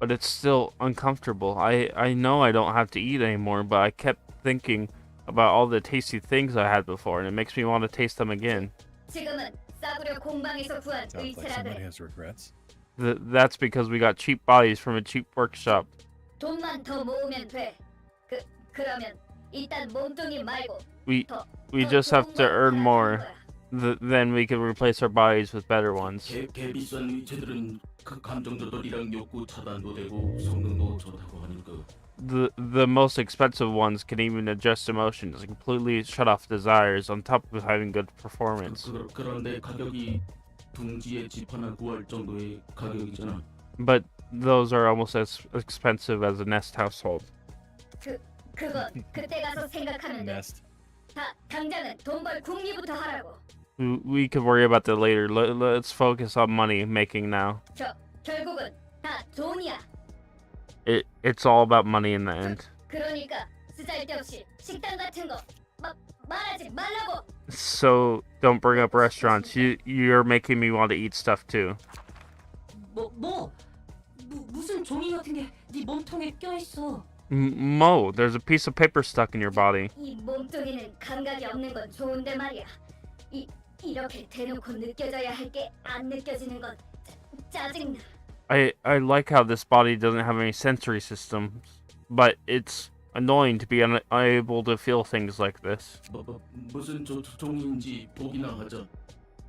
But it's still uncomfortable. I know I don't have to eat anymore, but I kept thinking about all the tasty things I had before, and it makes me want to taste them again. 지금은 싸구려 공방에서 구한 Sounds like somebody 의체라들. has regrets. That's because we got cheap bodies from a cheap workshop. 돈만 더 모으면 돼. 그러면 일단 몸뚱이 말고 We just have to earn more. Then we can replace our bodies with better ones. 개 비싼 의체들은 감정 조절이랑 욕구 차단도 되고 성능도 좋다고 하니까 the most expensive ones can even adjust emotions and completely shut off desires on top of having good performance. 그런데 가격이 둥지에 집 하나 구할 정도의 가격이잖아. But those are almost as expensive as a nest household. 그거 그때 가서 생각하면 돼. Nest. 당장은 돈 벌 궁리부터 하라고. We could worry about that later. Let's focus on money making now. 결국은 다 돈이야. It's all about money in the end. 그러니까 쓰잘데없이 식당 같은 거 말하지 말라고. So don't bring up restaurants. You're making me want to eat stuff too. 무슨 종이 같은 게 네 몸통에 껴있어. Mo, there's a piece of paper stuck in your body. 이 몸뚱이는 감각이 없는 건 좋은데 말이야. 이렇게 대놓고 느껴져야 할 게 안 느껴지는 건 짜증나. I like how this body doesn't have any sensory systems, but it's annoying to be unable to feel things like this. 무슨 종인지 보기나 하자.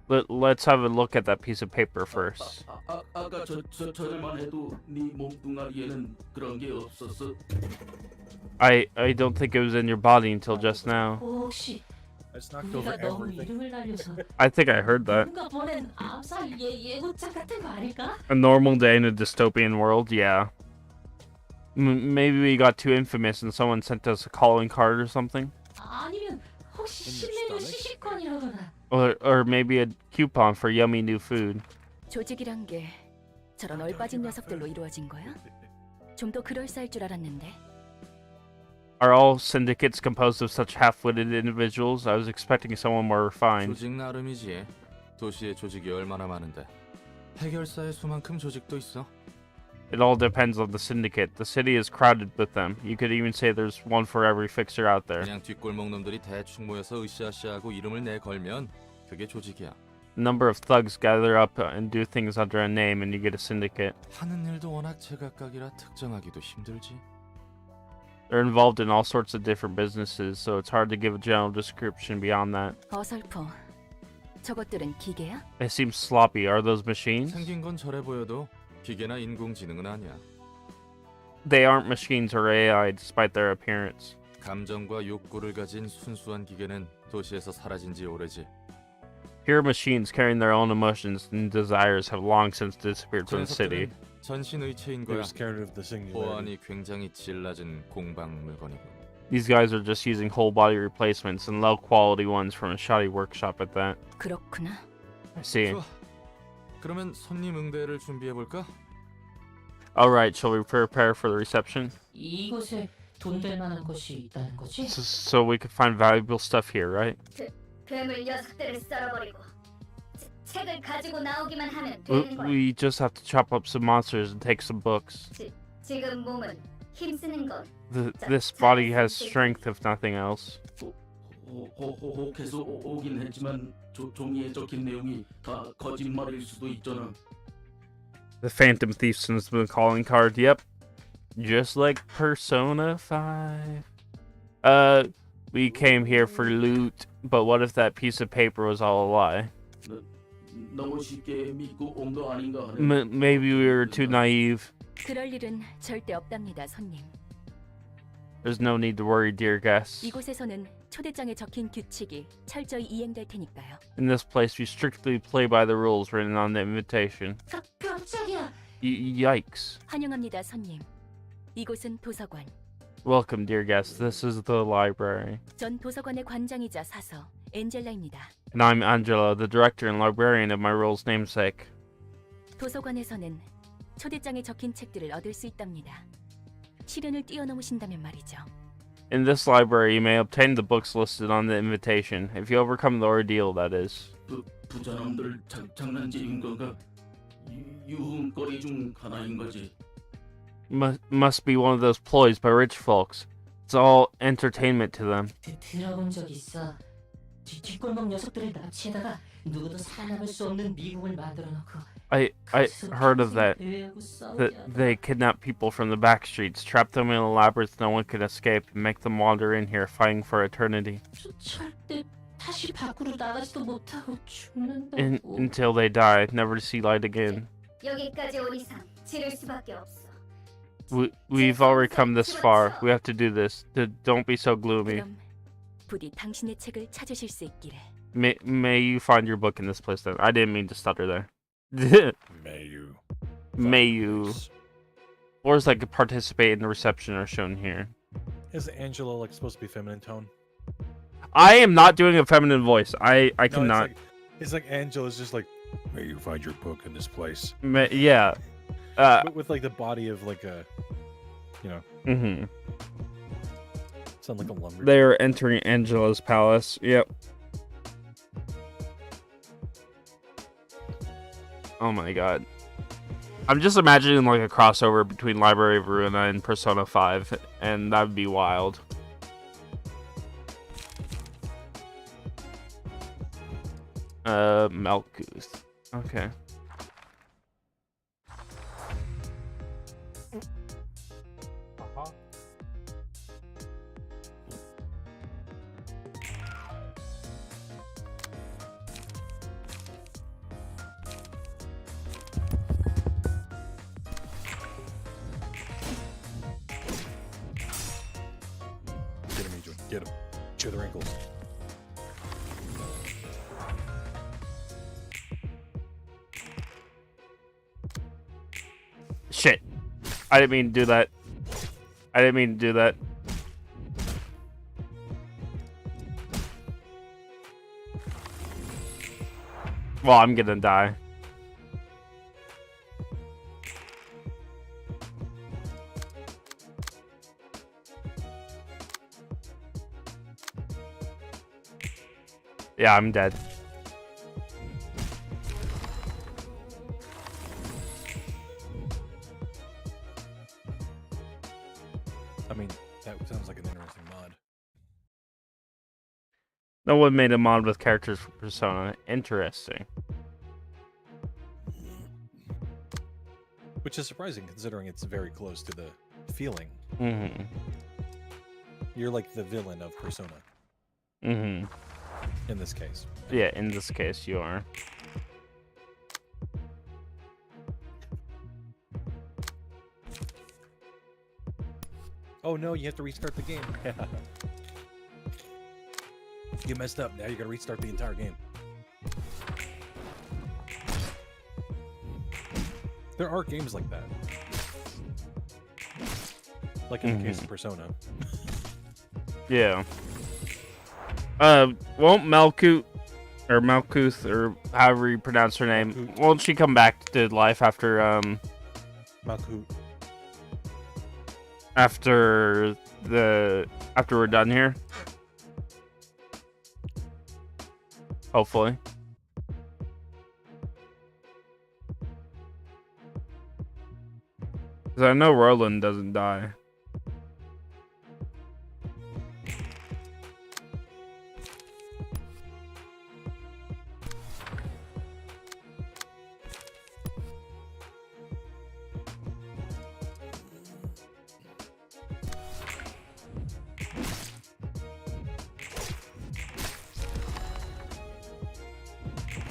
Let's have a look at that piece of paper first. 아까 전에만 해도 네 몸뚱아리에는 그런 게 없었어. I don't think it was in your body until just now. 혹시 It's knocked over 우리가 너무 everything. 이름을 날려서 I think I heard that. 누가 보낸 암살 예고장 같은 거 아닐까? A normal day in a dystopian world, yeah. Maybe we got too infamous and someone sent us a calling card or something. 아니면 혹시 In your 신메뉴 stomach? 시식권이라거나. Or maybe a coupon for yummy new food. 조직이란 게 저런 얼빠진 녀석들로 이루어진 거야? 좀 더 그럴싸할 줄 알았는데. Are all syndicates composed of such half-witted individuals? I was expecting someone more refined. 조직 나름이지. 도시에 조직이 얼마나 많은데. 해결사의 수만큼 조직도 있어. It all depends on the syndicate. The city is crowded with them. You could even say there's one for every fixer out there. 그냥 뒷골목 놈들이 대충 모여서 으쌰으쌰하고 이름을 내걸면 그게 조직이야. A number of thugs gather up and do things under a name and you get a syndicate. 하는 일도 워낙 제각각이라 특정하기도 힘들지. They're involved in all sorts of different businesses, so it's hard to give a general description beyond that. 어설퍼. 저것들은 기계야? They seem sloppy. Are those machines? 생긴 건 저래 보여도 기계나 인공지능은 아니야. They aren't machines or AI despite their appearance. 감정과 욕구를 가진 순수한 기계는 도시에서 사라진 지 오래지. Here machines carrying their own emotions and desires have long since disappeared from the city. 녀석들은 전신의체인 They 거야. were scared of the singularity. 보안이 굉장히 질 낮은 공방 물건이고. These guys are just using whole body replacements and low quality ones from a shoddy workshop at that. 그렇구나. I see. 좋아. 그러면 손님 응대를 준비해 볼까? Alright, shall we prepare for the reception? 이곳에 돈 될 만한 것이 있다는 거지? So we could find valuable stuff here, right? 괴물 녀석들을 썰어버리고 책을 가지고 나오기만 하면 되는 거야. We just have to chop up some monsters and take some books. 지금 몸은 힘쓰는 건 This body has strength if nothing else. 혹해서 오긴 했지만 종이에 적힌 내용이 다 거짓말일 수도 있잖아. The Phantom Thief sends the calling card, yep. Just like Persona 5. We came here for loot, but what if that piece of paper was all a lie? 너무 쉽게 믿고 온 거 아닌가 하네. Maybe we were too naive. 그럴 일은 절대 없답니다, 손님. There's no need to worry, dear guests. 이곳에서는 초대장에 적힌 규칙이 철저히 이행될 테니까요. In this place, we strictly play by the rules written on the invitation. 깜짝이야. Yikes. 환영합니다, 손님. 이곳은 도서관. Welcome, dear guests. This is the library. 전 도서관의 관장이자 사서 엔젤라입니다. And I'm Angela, the director and librarian of my role's namesake. 도서관에서는 초대장에 적힌 책들을 얻을 수 있답니다. 시련을 뛰어넘으신다면 말이죠. In this library, you may obtain the books listed on the invitation, if you overcome the ordeal, that is. 부자놈들 장난질인 건가? 유흥거리 중 하나인 거지. Must be one of those ploys by rich folks. It's all entertainment to them. 들어본 적 있어. 뒷골목 녀석들을 납치해다가 누구도 살아남을 수 없는 미국을 만들어놓고 I heard of that. They kidnap people from the back streets, trap them in a labyrinth no one can escape, and make them wander in here fighting for eternity. 절대 다시 밖으로 나가지도 못하고 죽는다고. Until they die, never to see light again. 여기까지 온 이상 지를 수밖에 없어. We've already come this far. We have to do this. Don't be so gloomy. 그럼 부디 당신의 책을 찾으실 수 있기를. May you find your book in this place then. I didn't mean to stutter there. May you. May you. Or like participate in the reception are shown here. Is Angela like supposed to be feminine tone? I am not doing a feminine voice. I No, cannot. It's like Angela's just like, may you find your book in this place. Yeah. But with like the body of like a, you know, Mm-hmm. sound like a lumber. They are entering Angela's palace. Yep. Oh my god. I'm just imagining like a crossover between Library of Ruina and Persona 5, and that would be wild. Malkuth. Okay. Get him, Angel. Get him. Cheer their ankles. Shit. I didn't mean to do that. I didn't mean to do that. Well, I'm gonna die. Yeah, I'm dead. I mean, that sounds like an interesting mod. No one made a mod with characters for Persona. Interesting. Which is surprising considering it's very close to the feeling. Mm-hmm. You're like the villain of Persona Mm-hmm. in this case. Yeah, in this case, you are. Oh no, you have to restart the game. You messed up. Now you gotta restart the entire game. There are games like that. Like in the case of Persona. Yeah. Won't Malkuth or however you pronounce her name, Malkuth. won't she come back to life after Malkuth. after we're done here? Hopefully. Cause I know Roland doesn't die.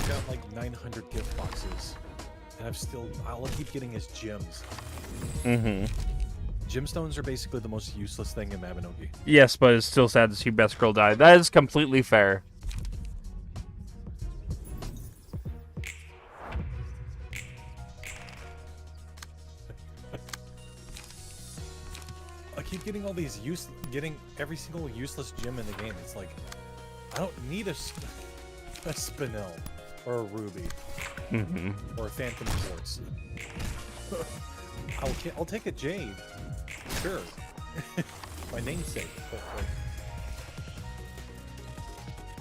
Got like 900 gift boxes. And I'll keep getting his gems. Mm-hmm. Gemstones are basically the most useless thing in Mabinogi. Yes, but it's still sad to see Best Girl die. That is completely fair. I keep getting all these getting every single useless gem in the game. It's like, I don't need a Spinel or a Ruby Mm-hmm. or a Phantom Quartz. I'll take a Jade, sure. My namesake, but like,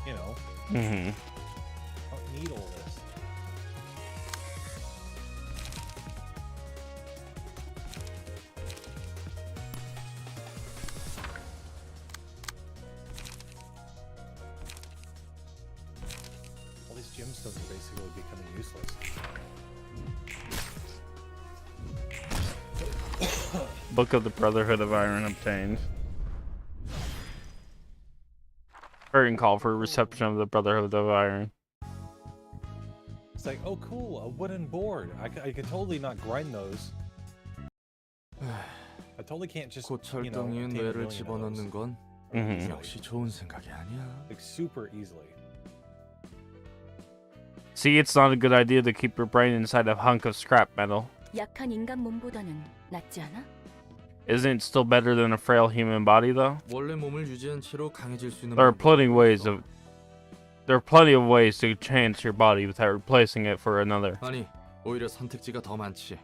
you know, Mm-hmm. I don't need all this. All these gemstones are basically becoming useless. Book of the Brotherhood of Iron obtained. Curtain call for reception of the Brotherhood of Iron. It's like, oh cool, a wooden board. I can totally not grind those. totally can't just 고철덩이에 obtain a 뇌를 million of 집어넣는 those, 건 역시 좋은 생각이 아니야. like super easily. See, it's not a good idea to keep your brain inside a hunk of scrap metal. 약한 인간 몸보다는 낫지 않아? Isn't it still better than a frail human body, though? 원래 몸을 유지한 채로 강해질 수 있는 There are plenty of 방법이 ways to change your body without replacing it for another. 아니, 오히려 선택지가 더 많지.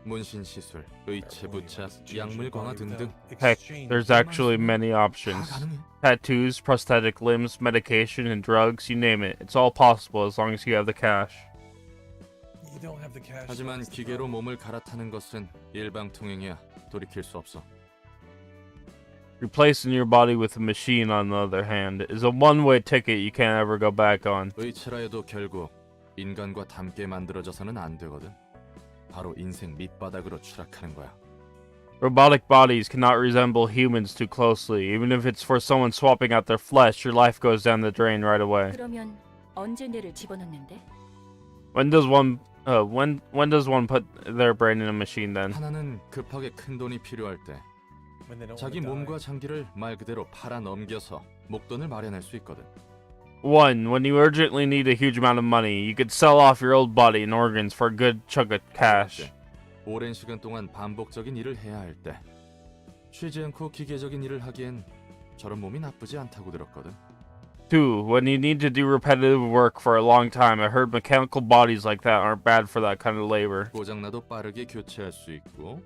문신 시술, 의체 부착, 약물 강화 등등. Heck, there's actually many 다 options. 가능해. Tattoos, prosthetic limbs, medication, and drugs, you name it. It's all possible as long as you have the cash. You don't have the cash. 하지만 that's the 기계로 problem. 몸을 갈아타는 것은 일방통행이야. 돌이킬 수 없어. Replacing your body with a machine, on the other hand, is a one-way ticket you can't ever go back on. 의체라 해도 결국 인간과 닮게 만들어져서는 안 되거든. 바로 인생 밑바닥으로 추락하는 거야. Robotic bodies cannot resemble humans too closely. Even if it's for someone swapping out their flesh, your life goes down the drain right away. 그러면 언제 뇌를 집어넣는데? When does one put their brain in a machine then? 하나는 급하게 큰 돈이 필요할 때 When they don't 자기 wanna die. 몸과 장기를 말 그대로 팔아 넘겨서 목돈을 마련할 수 있거든. One, when you urgently need a huge amount of money, you could sell off your old body and organs for a good chunk of cash. 오랜 시간 동안 반복적인 일을 해야 할 때 쉬지 않고 기계적인 일을 하기엔 저런 몸이 나쁘지 않다고 들었거든. Two, when you need to do repetitive work for a long time, I heard mechanical bodies like that aren't bad for that kind of labor. 고장나도 빠르게 교체할 수 있고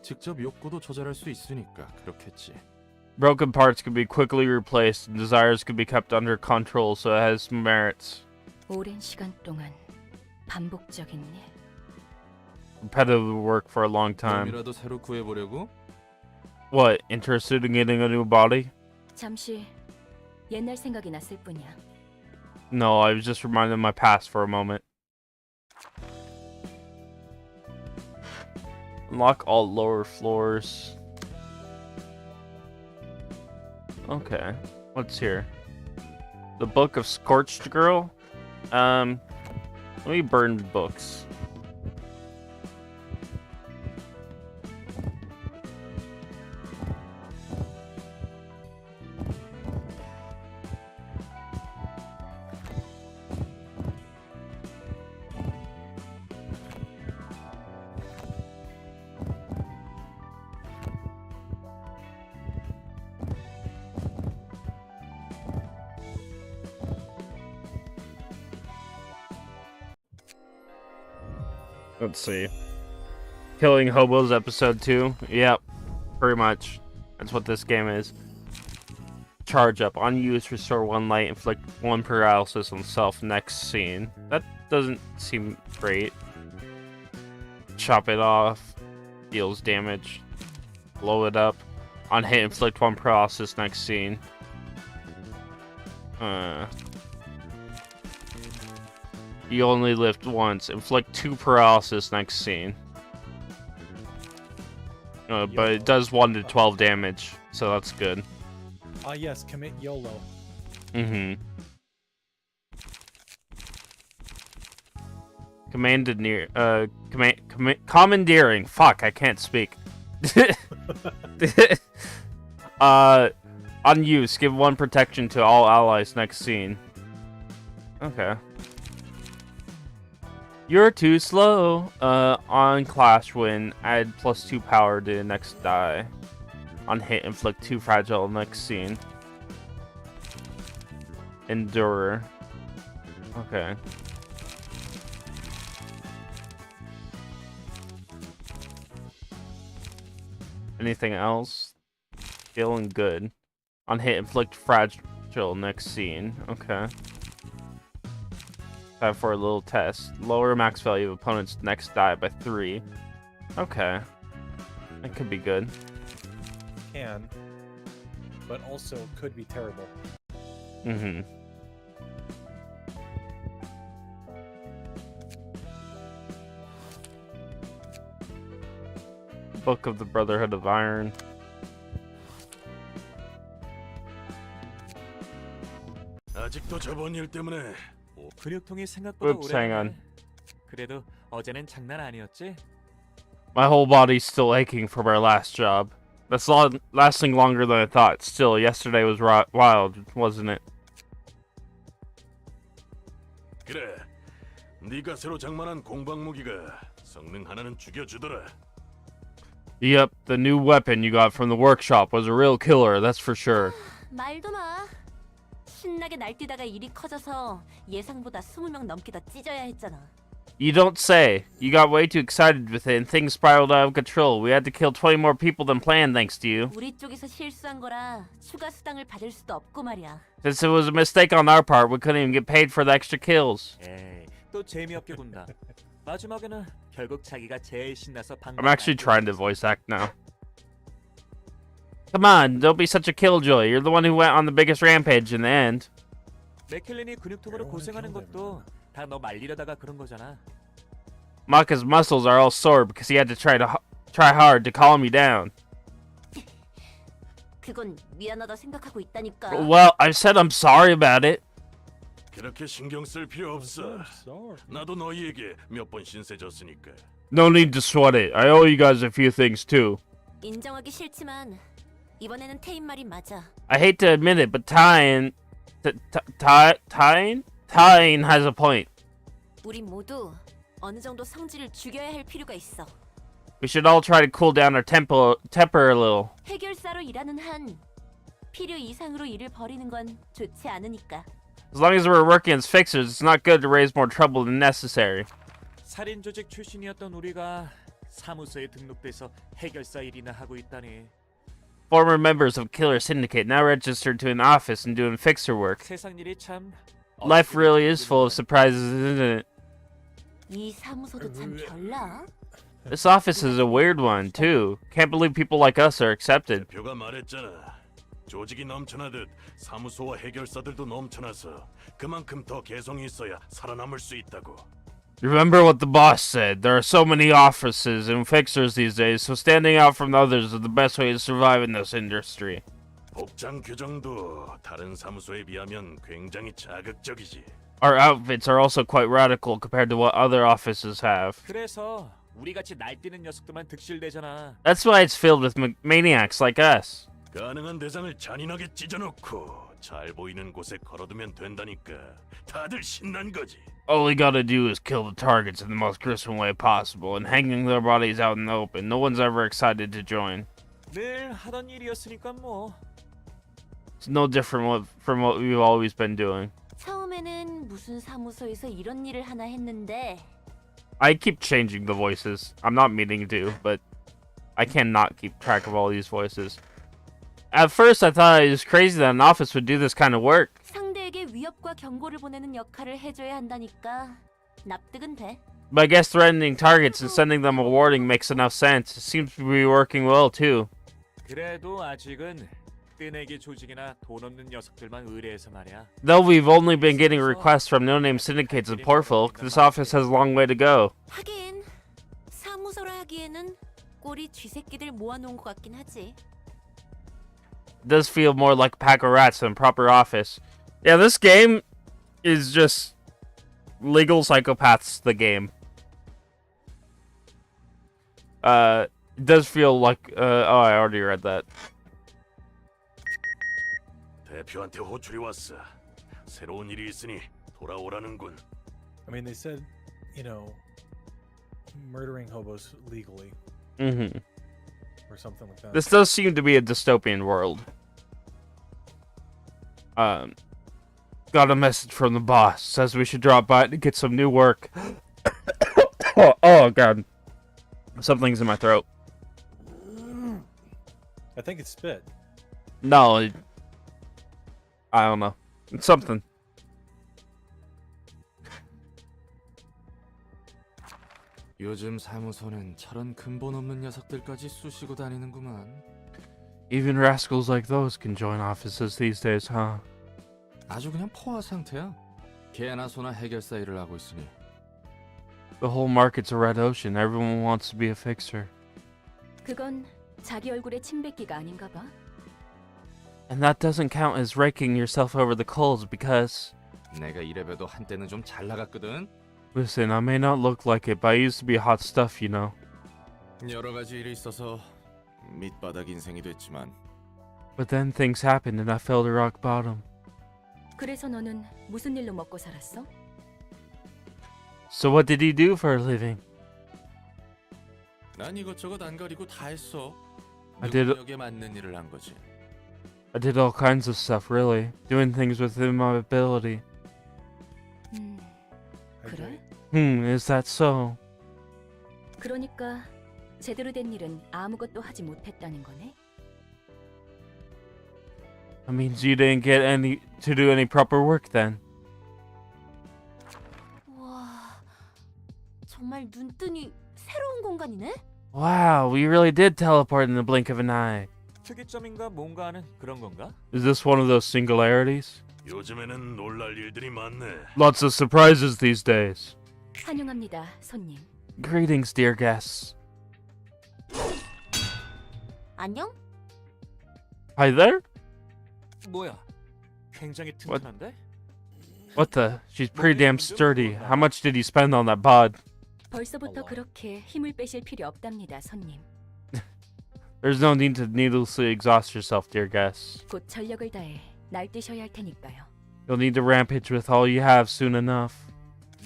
직접 욕구도 조절할 수 있으니까 그렇겠지. Broken parts could be quickly replaced, and desires could be kept under control, so it has some merits. 오랜 시간 동안 반복적인 일. Repetitive work for a long time. 몸이라도 새로 구해보려고? What, interested in getting a new body? 잠시 옛날 생각이 났을 뿐이야. No, I was just reminded of my past for a moment. Unlock all lower floors. Okay, what's here? The Book of Scorched Girl? Let me burn books. Let's see. Killing Hobos episode 2. Yep, pretty much. That's what this game is. Charge up. On use, restore 1 light, inflict 1 paralysis on self. Next scene. That doesn't seem great. Chop it off. Deals damage. Blow it up. On hit, inflict 1 paralysis. Next scene. You only lift once. Inflict 2 paralysis next scene. But it does 1 to 12 damage, so that's good. Yes, commit YOLO. Mm-hmm. Commandeering. Fuck, I can't speak. On use, give 1 protection to all allies next scene. Okay. You're too slow. On clash win, add +2 power to the next die. On hit, inflict 2 fragile next scene. Endure. Okay. Anything else? Feeling good. On hit, inflict fragile next scene. Okay. Time for a little test. Lower max value of opponent's next die by 3. Okay. That could be good. Can, but also could be terrible. Mm-hmm. Book of the Brotherhood of Iron. 아직도 저번 일 때문에 근육통이 생각보다 Oops, hang on. 오래. 그래도 어제는 장난 아니었지? My whole body's still aching from our last job. That's lasting longer than I thought. Still, yesterday was wild, wasn't it? 그래, 네가 새로 장만한 공방 무기가 성능 하나는 죽여주더라. Yep, the new weapon you got from the workshop was a real killer, that's for sure. 말도 마. 신나게 날뛰다가 일이 커져서 예상보다 20명 넘게 더 찢어야 했잖아. You don't say. You got way too excited with it and things spiraled out of control. We had to kill 20 more people than planned thanks to you. 우리 쪽에서 실수한 거라 추가 수당을 받을 수도 없고 말이야. Since it was a mistake on our part, we couldn't even get paid for the extra kills. 에이, 또 재미없게 군다. 마지막에는 결국 자기가 제일 신나서 방금. I'm actually trying to voice act now. Come on, don't be such a killjoy. You're the one who went on the biggest rampage in the end. 맥켈린이 근육통으로 고생하는 것도 다 너 말리려다가 그런 거잖아. Maka's muscles are all sore because he had to try hard to calm you down. 그건 미안하다 생각하고 있다니까. Well, I said I'm sorry about it. 그렇게 신경 쓸 필요 없어. 나도 너희에게 몇 번 신세 졌으니까. No need to sweat it. I owe you guys a few things too. 인정하기 싫지만 이번에는 테인 말이 맞아. I hate to admit it, but Tyne has a point. 우리 모두 어느 정도 성질을 죽여야 할 필요가 있어. We should all try to cool down our temper a little. 해결사로 일하는 한 필요 이상으로 일을 벌이는 건 좋지 않으니까. As long as we're working as fixers, it's not good to raise more trouble than necessary. 살인 조직 출신이었던 우리가 사무소에 등록돼서 해결사 일이나 하고 있다니. Former members of Killer Syndicate now registered to an office and doing fixer work. 세상 일이 참. Life really is full of surprises, isn't it? 이 사무소도 참 별나. This office is a weird one, too. Can't believe people like us are accepted. 대표가 말했잖아. 조직이 넘쳐나듯 사무소와 해결사들도 넘쳐나서 그만큼 더 개성이 있어야 살아남을 수 있다고. Remember what the boss said. There are so many offices and fixers these days, so standing out from the others is the best way to survive in this industry. 복장 규정도 다른 사무소에 비하면 굉장히 자극적이지. Our outfits are also quite radical compared to what other offices have. 그래서 우리같이 날뛰는 녀석들만 득실대잖아. That's why it's filled with maniacs like us. 가능한 대상을 잔인하게 찢어놓고 잘 보이는 곳에 걸어두면 된다니까. 다들 신난 거지. All we gotta do is kill the targets in the most gruesome way possible, and hanging their bodies out in the open. No one's ever excited to join. 늘 하던 일이었으니까 뭐. It's no different from what we've always been doing. 처음에는 무슨 사무소에서 이런 일을 하나 했는데. I keep changing the voices. I'm not meaning to, but I cannot keep track of all these voices. At first, I thought it was crazy that an office would do this kind of work. 상대에게 위협과 경고를 보내는 역할을 해줘야 한다니까. 납득은 돼. But I guess threatening targets and sending them a warning makes enough sense. It seems to be working well, too. 그래도 아직은 뜨내기 조직이나 돈 없는 녀석들만 의뢰해서 말이야. Though we've only been getting requests from no-name syndicates and poor folk, this office has a long way to go. 하긴 사무소라 하기에는 꼴이 쥐새끼들 모아놓은 것 같긴 하지. It does feel more like a pack of rats than a proper office. Yeah, this game is just legal psychopaths, the game. It does feel like, oh, I already read that. 대표한테 호출이 왔어. 새로운 일이 있으니 돌아오라는군. I mean, they said, you know, murdering hobos legally Mm-hmm. or something like that. This does seem to be a dystopian world. Got a message from the boss. Says we should drop by to get some new work. Oh god. Something's in my throat. I think it's spit. No, I don't know. It's something. 요즘 사무소는 저런 근본 없는 녀석들까지 쑤시고 다니는구만. Even rascals like those can join offices these days, huh? 아주 그냥 포화 상태야. 개나 소나 해결사 일을 하고 있으니. The whole market's a red ocean. Everyone wants to be a fixer. 그건 자기 얼굴에 침 뱉기가 아닌가 봐. And that doesn't count as raking yourself over the coals because... 내가 이래봬도 한때는 좀 잘 나갔거든. Listen, I may not look like it, but I used to be hot stuff, you know. 여러 가지 일이 있어서 밑바닥 인생이 됐지만 But then things happened and I fell to rock bottom. 그래서 너는 무슨 일로 먹고 살았어? So what did he do for a living? 난 이것저것 안 가리고 다 했어. I did- 능력에 맞는 일을 한 거지. I did all kinds of stuff, really. Doing things within my ability. 그래? Is that so? 그러니까 제대로 된 일은 아무것도 하지 못했다는 거네? That means you didn't get to do any proper work then. 와, 정말 눈뜨니 새로운 공간이네? Wow, we really did teleport in the blink of an eye. 특이점인가 뭔가 하는 그런 건가? Is this one of those singularities? 요즘에는 놀랄 일들이 많네. Lots of surprises these days. 환영합니다, 손님. Greetings, dear guests. 안녕? Hi there? 뭐야? 굉장히 튼튼한데? What the? She's pretty damn sturdy. How much did you spend on that bod? 벌써부터 그렇게 힘을 빼실 필요 없답니다, 손님. There's no need to needlessly exhaust yourself, dear guests. 곧 전력을 다해 날뛰셔야 할 테니까요. You'll need to rampage with all you have soon enough.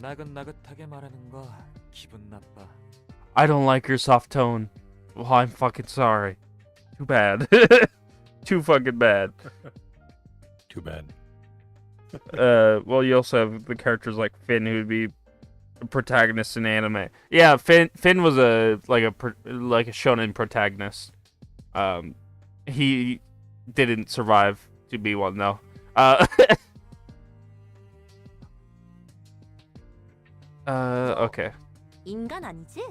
나긋나긋하게 말하는 거 기분 나빠. I don't like your soft tone. Well, I'm fucking sorry. Too bad. Too fucking bad. Too bad. Well, you also have the characters like Finn, who would be a protagonist in anime. Yeah, Finn was a shonen protagonist. He didn't survive to be one though. Okay. 인간 아니지?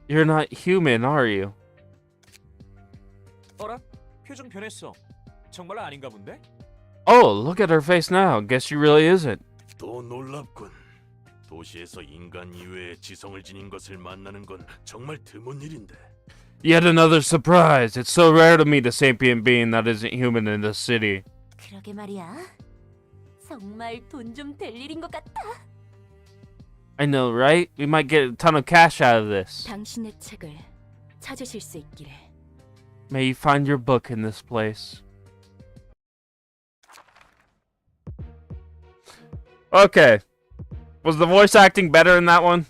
You're not human, are you? 어라? 표정 변했어. 정말 아닌가 본데? Oh, look at her face now. Guess she really isn't. 또 놀랍군. 도시에서 인간 이외의 지성을 지닌 것을 만나는 건 정말 드문 일인데. Yet another surprise. It's so rare to meet a sapient being that isn't human in this city. 그러게 말이야. 정말 돈 좀 될 일인 것 같아. I know, right? We might get a ton of cash out of this. 당신의 책을 찾으실 수 있기를. May you find your book in this place. Okay. Was the voice acting better in that one?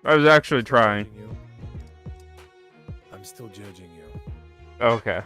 I was actually trying. I'm still judging you. Okay.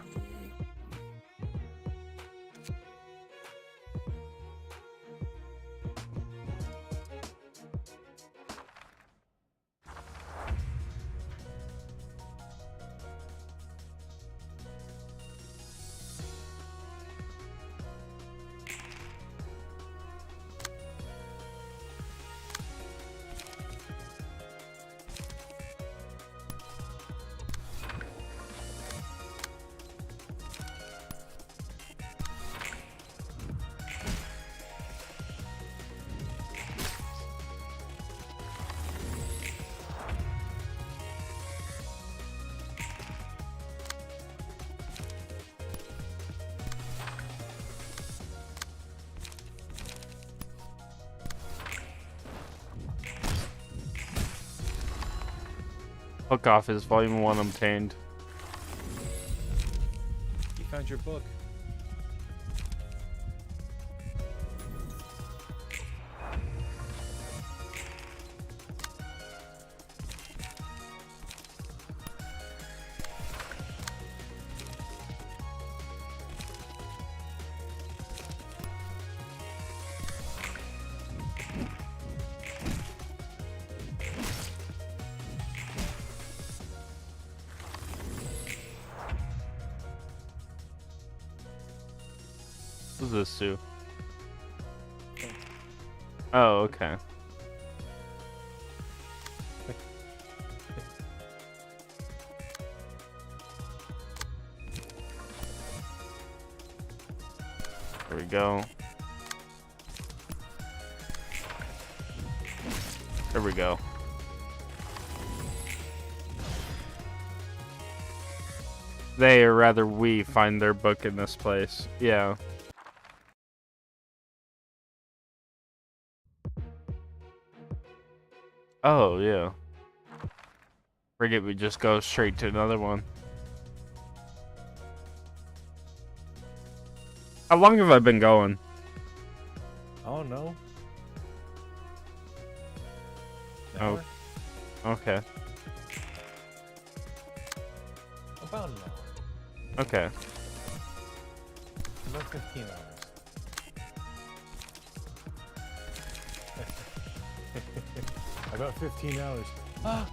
Hook off is volume 1 obtained. You found your book. What's this, Sue? Oh, okay. There we go. There we go. They, or rather we, find their book in this place. Yeah. Oh, yeah. Forget we just go straight to another one. How long have I been going? Oh no. Oh. Okay. About an hour. Okay. About 15 hours. About 15 hours. Ah!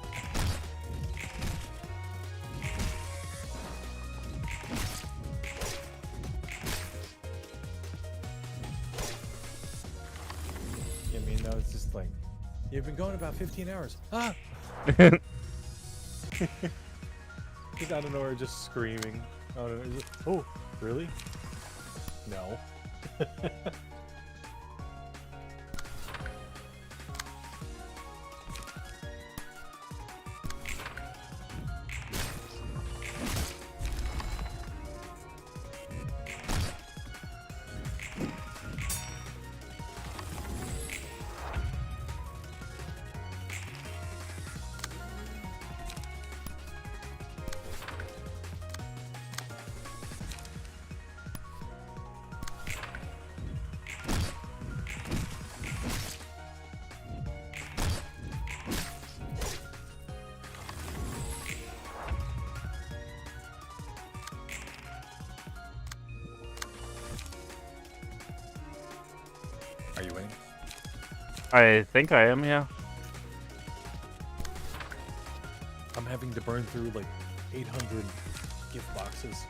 I mean, no, it's just like, you've been going about 15 hours. Ah! Just out of nowhere, just screaming. Oh, really? No. Are you winning? I think I am, yeah. I'm having to burn through like 800 gift boxes,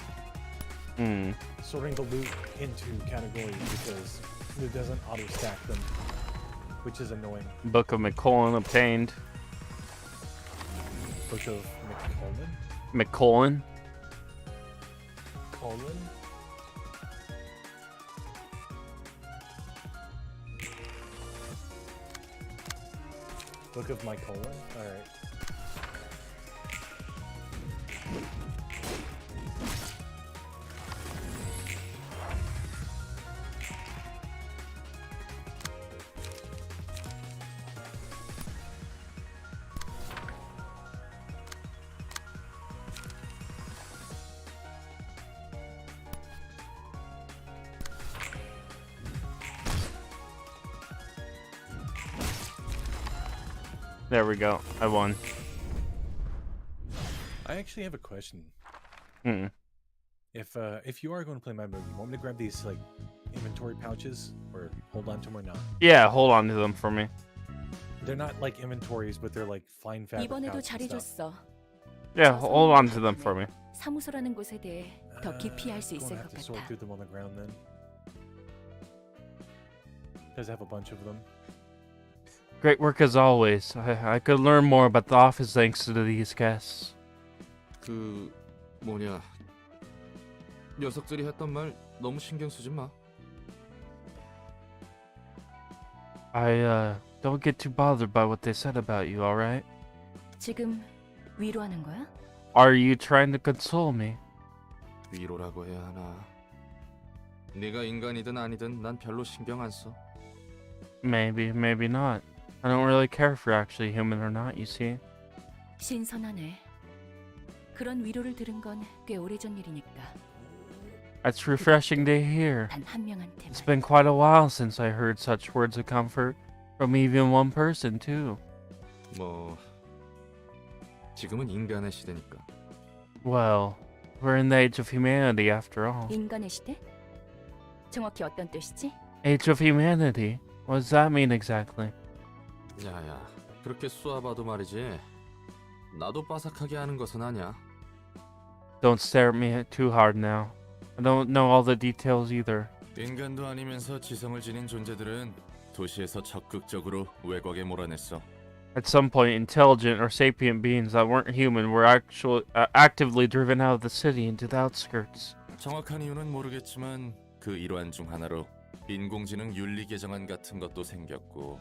Hmm. sorting the loot into categories because it doesn't auto stack them, which is annoying. Book of McCollin obtained. Book of McCollin? McCollin? Colon? Book of my colon? Alright. There we go. I won. I actually have a question. Hmm. If you are going to play my mode, you want me to grab these like inventory pouches or hold on to them or not? Yeah, hold on to them for me. They're not like inventories, but they're like fine fabric 이번에도 pouches and stuff. 잘해줬어. Yeah, hold on to them for me. 사무소라는 곳에 대해 더 깊이 알 수 Gonna 있을 have 것 to sort 같아. through them on the ground then. Does have a bunch of them. Great work as always. I could learn more about the office thanks to these guests. 그 뭐냐 녀석들이 했던 말 너무 신경 쓰지 마. I don't get too bothered by what they said about you, alright? 지금 위로하는 거야? Are you trying to console me? 위로라고 해야 하나. 네가 인간이든 아니든 난 별로 신경 안 써. Maybe, maybe not. I don't really care if you're actually human or not, you see. 신선하네. 그런 위로를 들은 건 꽤 오래전 일이니까. It's refreshing to hear. 단 한 명한테만. It's been quite a while since I heard such words of comfort from even one person, too. 뭐 지금은 인간의 시대니까. Well, we're in the age of humanity after all. 인간의 시대? 정확히 어떤 뜻이지? Age of humanity? What does that mean exactly? 야야, 그렇게 쏘아봐도 말이지. 나도 빠삭하게 하는 것은 아니야. Don't stare at me too hard now. I don't know all the details either. 인간도 아니면서 지성을 지닌 존재들은 도시에서 적극적으로 외곽에 몰아냈어. At some point, intelligent or sapient beings that weren't human were actively driven out of the city into the outskirts. 정확한 이유는 모르겠지만 그 일환 중 하나로 인공지능 윤리 개정안 같은 것도 생겼고.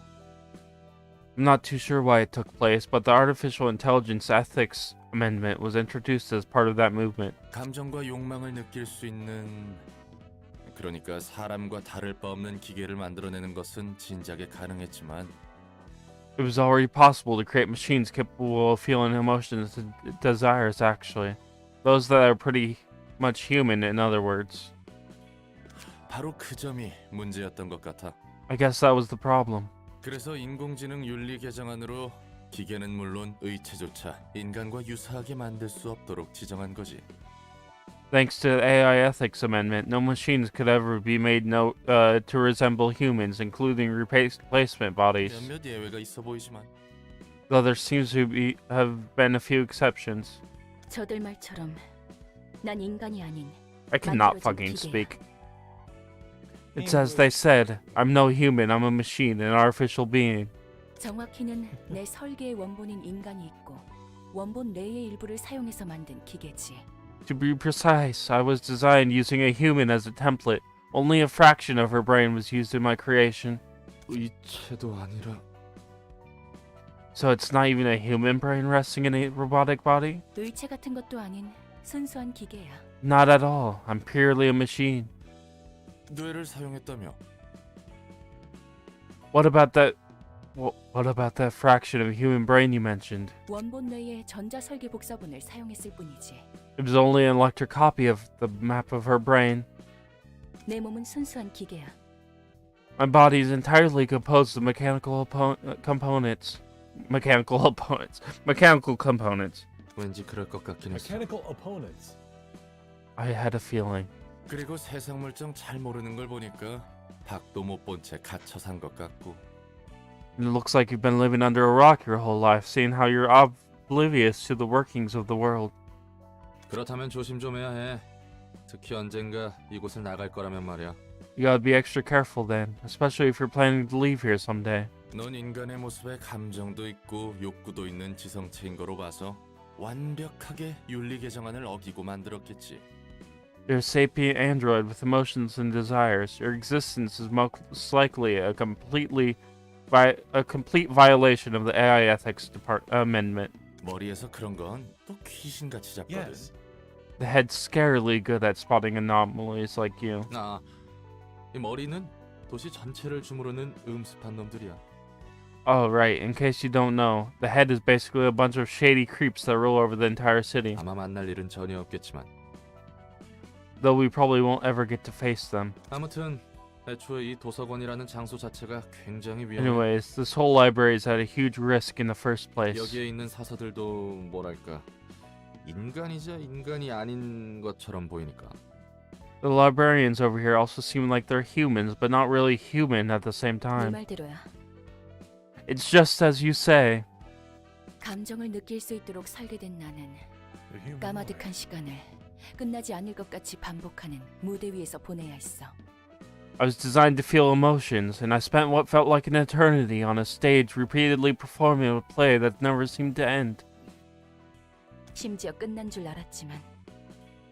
I'm not too sure why it took place, but the Artificial Intelligence Ethics Amendment was introduced as part of that movement. 감정과 욕망을 느낄 수 있는, 그러니까 사람과 다를 바 없는 기계를 만들어내는 것은 진작에 가능했지만 It was already possible to create machines capable of feeling emotions and desires, actually. Those that are pretty much human, in other words. 바로 그 점이 문제였던 것 같아. I guess that was the problem. 그래서 인공지능 윤리 개정안으로 기계는 물론 의체조차 인간과 유사하게 만들 수 없도록 지정한 거지. Thanks to the AI ethics amendment, no machines could ever be made to resemble humans, including replacement bodies. 몇몇 예외가 있어 보이지만. Though there seems to have been a few exceptions. 저들 말처럼 난 인간이 아닌 I cannot fucking speak. It's as they said, I'm no human, I'm a machine, an artificial being. 정확히는 내 설계의 원본인 인간이 있고 원본 내의 일부를 사용해서 만든 기계지. To be precise, I was designed using a human as a template. Only a fraction of her brain was used in my creation. 의체도 아니라. So it's not even a human brain resting in a robotic body? 의체 같은 것도 아닌 순수한 기계야. Not at all. I'm purely a machine. 뇌를 사용했다며. What about that fraction of human brain you mentioned? 원본 내의 전자 설계 복사본을 사용했을 뿐이지. It was only an electric copy of the map of her brain. 내 몸은 순수한 기계야. My body is entirely composed of mechanical components. Mechanical components. 왠지 그럴 것 같긴 했어. Mechanical opponents. I had a feeling. 그리고 세상 물정 잘 모르는 걸 보니까 밖도 못 본 채 갇혀 산 것 같고. It looks like you've been living under a rock your whole life, seeing how you're oblivious to the workings of the world. 그렇다면 조심 좀 해야 해. 특히 언젠가 이곳을 나갈 거라면 말이야. You gotta be extra careful then, especially if you're planning to leave here someday. 넌 인간의 모습에 감정도 있고 욕구도 있는 지성체인 거로 봐서 완벽하게 윤리 개정안을 어기고 만들었겠지. You're a sapient android with emotions and desires. Your existence is most likely a complete violation of the AI ethics amendment. 머리에서 그런 건 또 귀신같이 잡거든. Yes. The head's scarily good at spotting anomalies like you. 이 머리는 도시 전체를 주무르는 음습한 놈들이야. Oh, right. In case you don't know, the head is basically a bunch of shady creeps that rule over the entire city. 아마 만날 일은 전혀 없겠지만. Though we probably won't ever get to face them. 아무튼 애초에 이 도서관이라는 장소 자체가 굉장히 위험해. Anyways, this whole library is at a huge risk in the first place. 여기에 있는 사서들도 뭐랄까 인간이자 인간이 아닌 것처럼 보이니까. 네 The librarians over here also seem like they're humans, but not really human at the same 네 time. 말대로야. It's just as you say. 감정을 느낄 수 있도록 설계된 나는 까마득한 시간을 끝나지 않을 것 같이 반복하는 무대 위에서 보내야 했어. I was designed to feel emotions, and I spent what felt like an eternity on a stage repeatedly performing a play that never seemed to end. 심지어 끝난 줄 알았지만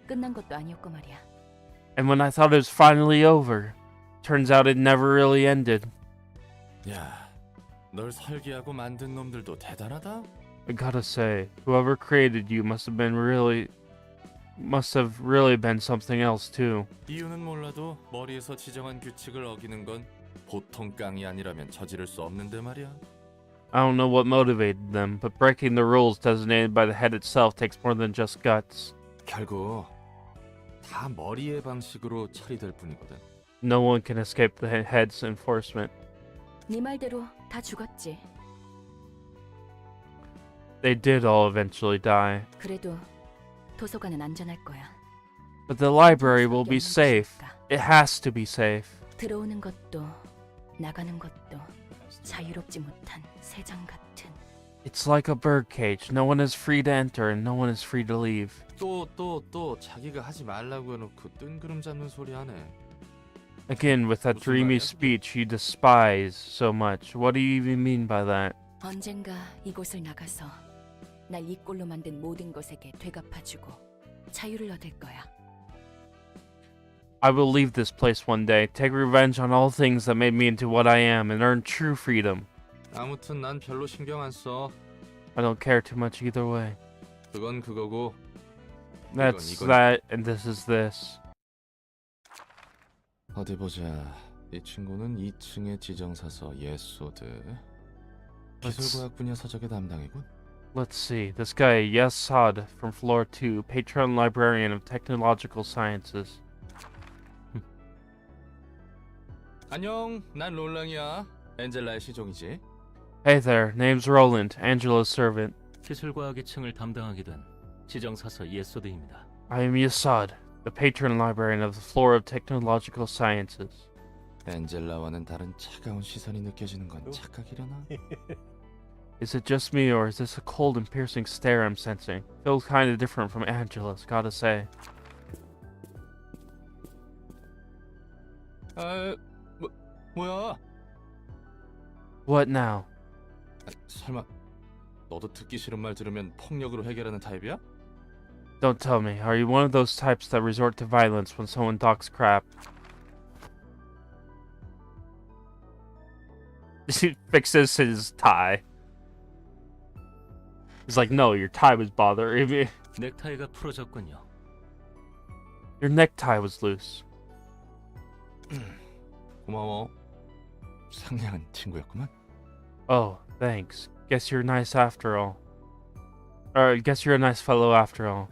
끝난 것도 아니었고 말이야. And when I thought it was finally over, turns out it never really ended. 야, 널 설계하고 만든 놈들도 대단하다. I gotta say, whoever created you must have really been something else too. 이유는 몰라도 머리에서 지정한 규칙을 어기는 건 보통 깡이 아니라면 저지를 수 없는데 말이야. I don't know what motivated them, but breaking the rules designated by the head itself takes more than just guts. 결국 다 머리의 방식으로 처리될 뿐이거든. No one can escape the head's enforcement. 네 말대로 다 죽었지. They did all eventually die. 그래도 도서관은 안전할 거야. But the library will be safe. It has to be safe. 들어오는 것도 나가는 것도 자유롭지 못한 새장 같은. It's like a birdcage. No one is free to enter and no one is free to leave. 또 자기가 하지 말라고 해놓고 뜬구름 잡는 소리 하네. Again, with that dreamy speech you despise so much. What do you even mean by that? 언젠가 이곳을 나가서 날 이 꼴로 만든 모든 것에게 되갚아주고 자유를 얻을 거야. I will leave this place one day, take revenge on all things that made me into what I am, and earn true freedom. 아무튼 난 별로 신경 안 써. I don't care too much either way. 그건 그거고. That's 이건. that, and this is this. 어디 보자. 이 친구는 2층의 지정사서 예소드. 기술과학 분야 서적의 담당이군. Let's see. This guy, Yesad, from floor 2, patron librarian of technological sciences. 안녕, 난 롤랑이야. 엔젤라의 시종이지. Hey there, name's Roland, Angela's servant. 기술과학의 층을 담당하게 된 지정사서 예소드입니다. I am Yesad, the patron librarian of the floor of technological sciences. 엔젤라와는 다른 차가운 시선이 느껴지는 건 착각이려나? Is it just me, or is this a cold and piercing stare I'm sensing? Feels kinda different from Angela's, gotta say. 뭐야? What now? 설마 너도 듣기 싫은 말 들으면 폭력으로 해결하는 타입이야? Don't tell me, are you one of those types that resort to violence when someone talks crap? He fixes his tie. He's like, no, your tie was bothering me. 넥타이가 풀어졌군요. Your necktie was loose. 고마워. 상냥한 친구였구만. Oh, thanks. Guess you're nice after all. Or, guess you're a nice fellow after all.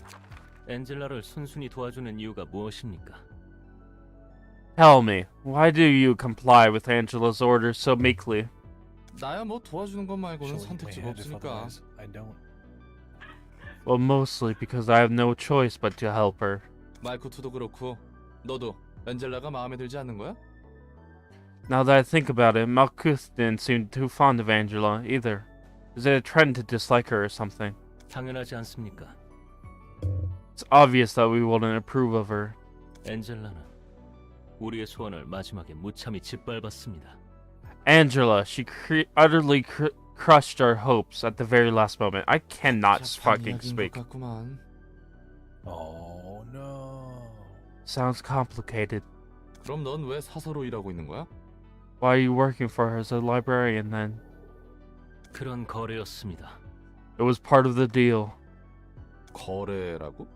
엔젤라를 순순히 도와주는 이유가 무엇입니까? Tell me, why do you comply with Angela's orders so meekly? 나야 뭐 도와주는 것 말고는 Showing my 선택지가 hand if 없으니까. otherwise I don't. Well, mostly because I have no choice but to help her. 마이코트도 그렇고 너도 엔젤라가 마음에 들지 않는 거야? Now that I think about it, Malkuth didn't seem too fond of Angela, either. Is it a trend to dislike her or something? 당연하지 않습니까? It's obvious that we wouldn't approve of her. 엔젤라는 우리의 소원을 마지막에 무참히 짓밟았습니다. Angela, she utterly crushed our hopes at the very last moment. I cannot fucking speak. Oh no. Sounds complicated. 그럼 넌 왜 사서로 일하고 있는 거야? Why are you working for her as a librarian then? 그런 거래였습니다. It was part of the deal. 거래라고?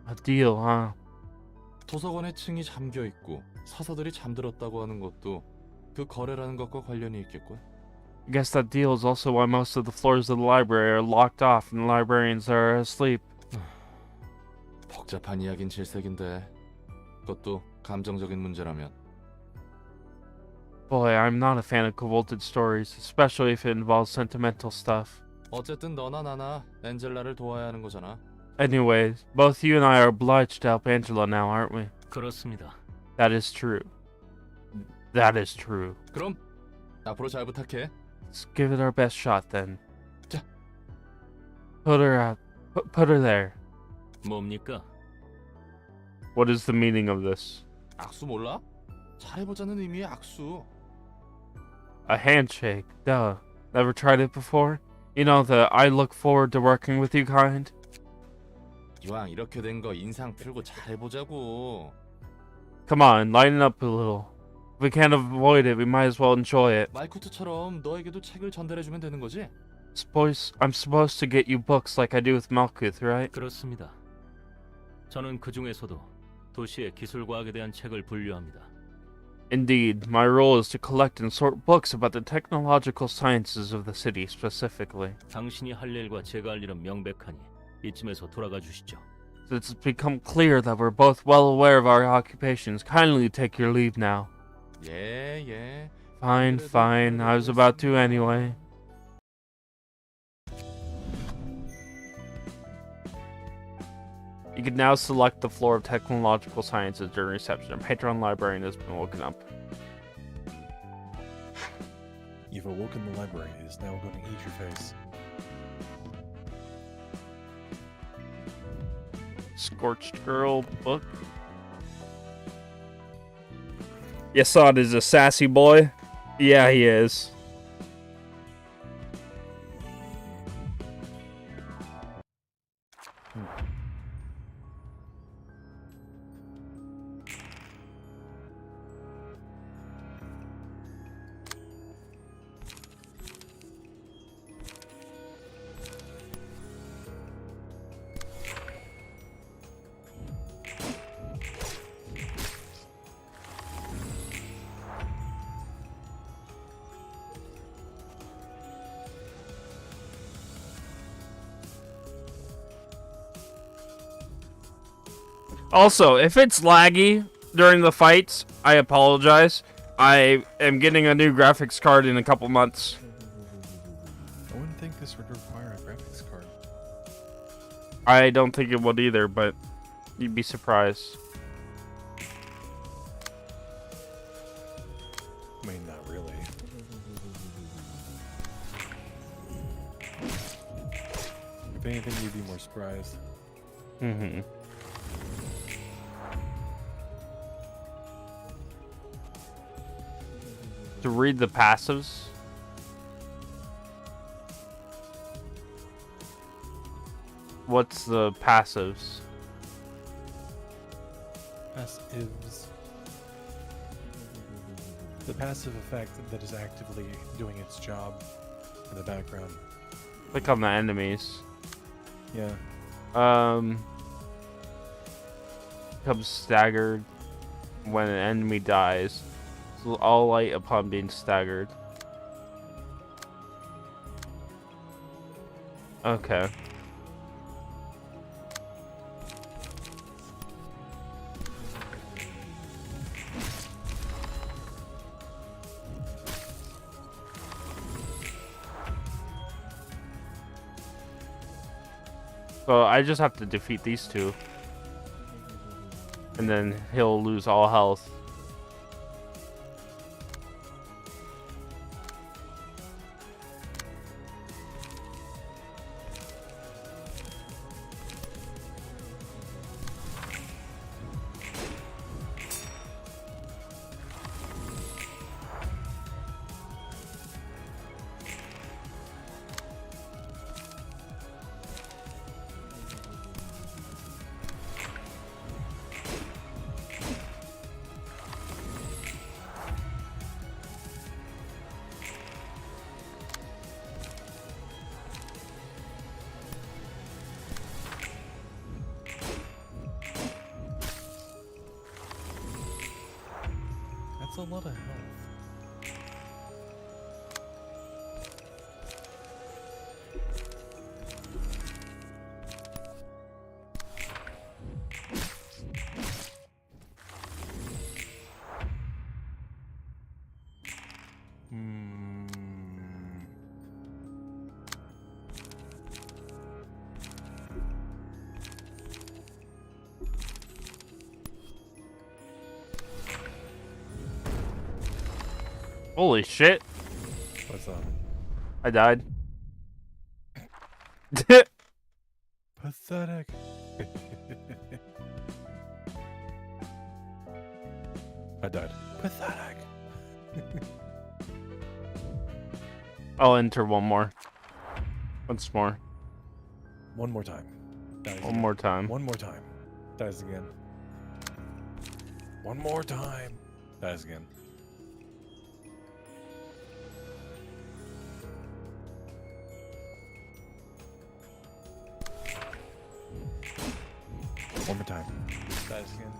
A deal, huh? 도서관의 층이 잠겨 있고 사서들이 잠들었다고 하는 것도 그 거래라는 것과 관련이 있겠군. I guess that deal is also why most of the floors of the library are locked off and the librarians are asleep. 복잡한 이야긴 질색인데 그것도 감정적인 문제라면. Boy, I'm not a fan of convoluted stories, especially if it involves sentimental stuff. 어쨌든 너나 나나 엔젤라를 도와야 하는 거잖아. Anyways, both you and I are obliged to help Angela now, aren't we? 그렇습니다. That is true. That is true. 그럼 앞으로 잘 부탁해. Let's give it our best shot then. 자. Put her out. Put her there. 뭡니까? What is the meaning of this? 악수 몰라? 잘해보자는 의미의 악수. A handshake. Duh. Never tried it before? You know the I look forward to working with you kind? 이왕 이렇게 된 거 인상 풀고 잘해보자고. Come on, lighten up a little. If we can't avoid it, we might as well enjoy it. 마이코트처럼 너에게도 책을 전달해주면 되는 거지? I'm supposed to get you books like I do with Malkuth, right? 그렇습니다. 저는 그 중에서도 도시의 기술과학에 대한 책을 분류합니다. Indeed, my role is to collect and sort books about the technological sciences of the city specifically. 당신이 할 일과 제가 할 일은 명백하니 이쯤에서 돌아가 주시죠. It's become clear that we're both well aware of our occupations. Kindly take your leave now. 예. Fine, fine. I was about to anyway. You can now select the floor of technological sciences during reception. Our patron librarian has been woken up. You've awoken the library. It is now going to eat your face. Scorched Girl book. Yesod is a sassy boy. Yeah, he is. Also, if it's laggy during the fights, I apologize. I am getting a new graphics card in a couple months. I wouldn't think this would require a graphics card. I don't think it would either, but you'd be surprised. I mean, not really. If anything, you'd be more surprised. Mm-hmm. To read the passives. What's the passives? Passives. The passive effect that is actively doing its job in the background. Click on the enemies. Yeah. Becomes staggered when an enemy dies. So all light upon being staggered. Okay. So I just have to defeat these two. And then he'll lose all health. That's a lot of health. Holy shit. What's up? I died. Pathetic. I died. Pathetic. I'll enter one more. Once more. One more time. Dies One again. more time. One more time. Dies again. One more time. Dies again. One more time. Dies again.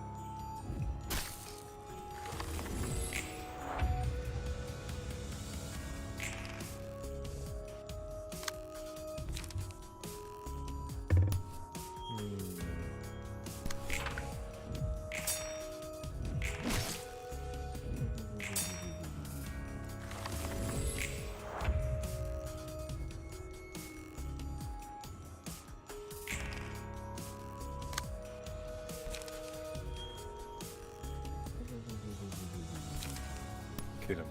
Get him.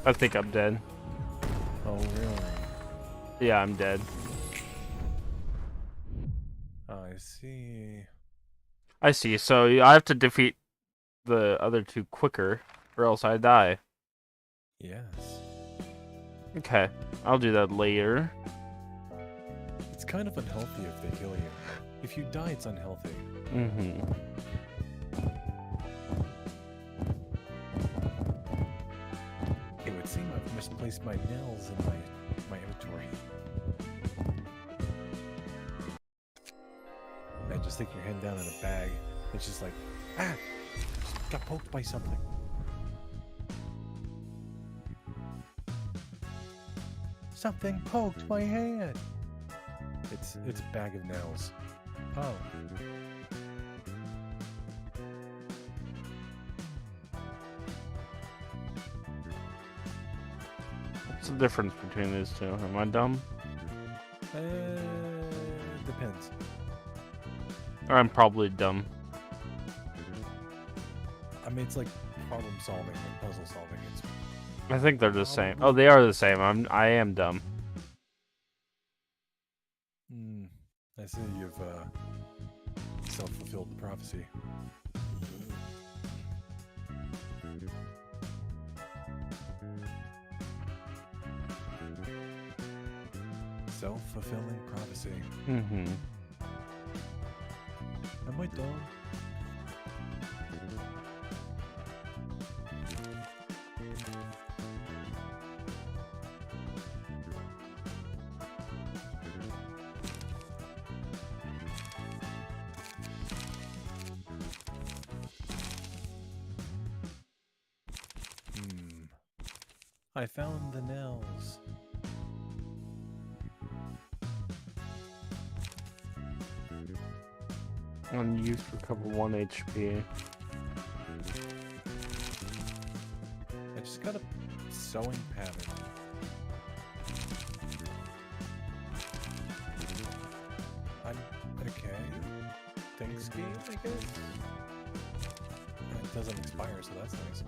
I think I'm dead. Oh, really? Yeah, I'm dead. I see. I see. So I have to defeat the other two quicker, or else I die. Yes. Okay, I'll do that later. It's kind of unhealthy if they kill you. If you die, it's unhealthy. Mm-hmm. It would seem I've misplaced my nails in my inventory. Man, just stick your hand down in a bag. It's just like, ah! Just got poked by something. Something poked my hand! It's a bag of nails. Oh. What's the difference between these two? Am I dumb? Depends. Or I'm probably dumb. I mean, it's like problem solving, like puzzle solving. I think they're the same. Oh, they are the same. I am dumb. I see you've self-fulfilled prophecy. Self-fulfilling prophecy. Mm-hmm. Am I dumb? I found the nails. Unused, recover 1 HP. I just got a sewing pattern. I'm okay. Things game, I guess. It doesn't expire, so that's nice.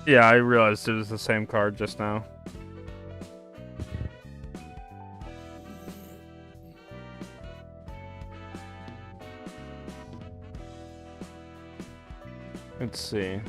Yeah, I realized it was the same card just now. Let's see.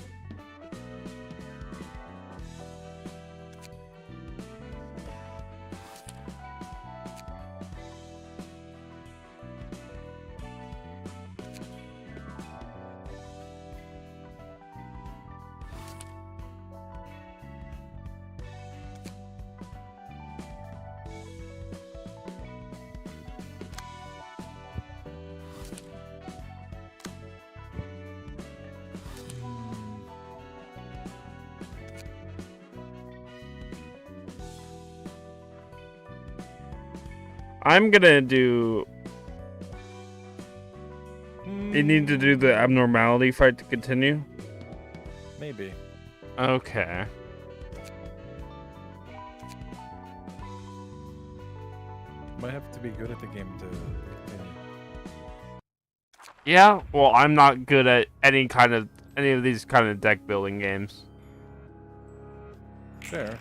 I'm gonna do... You need to do the abnormality fight to continue? Maybe. Okay. Might have to be good at the game to continue. Yeah, well, I'm not good at any of these kind of deck building games. Fair.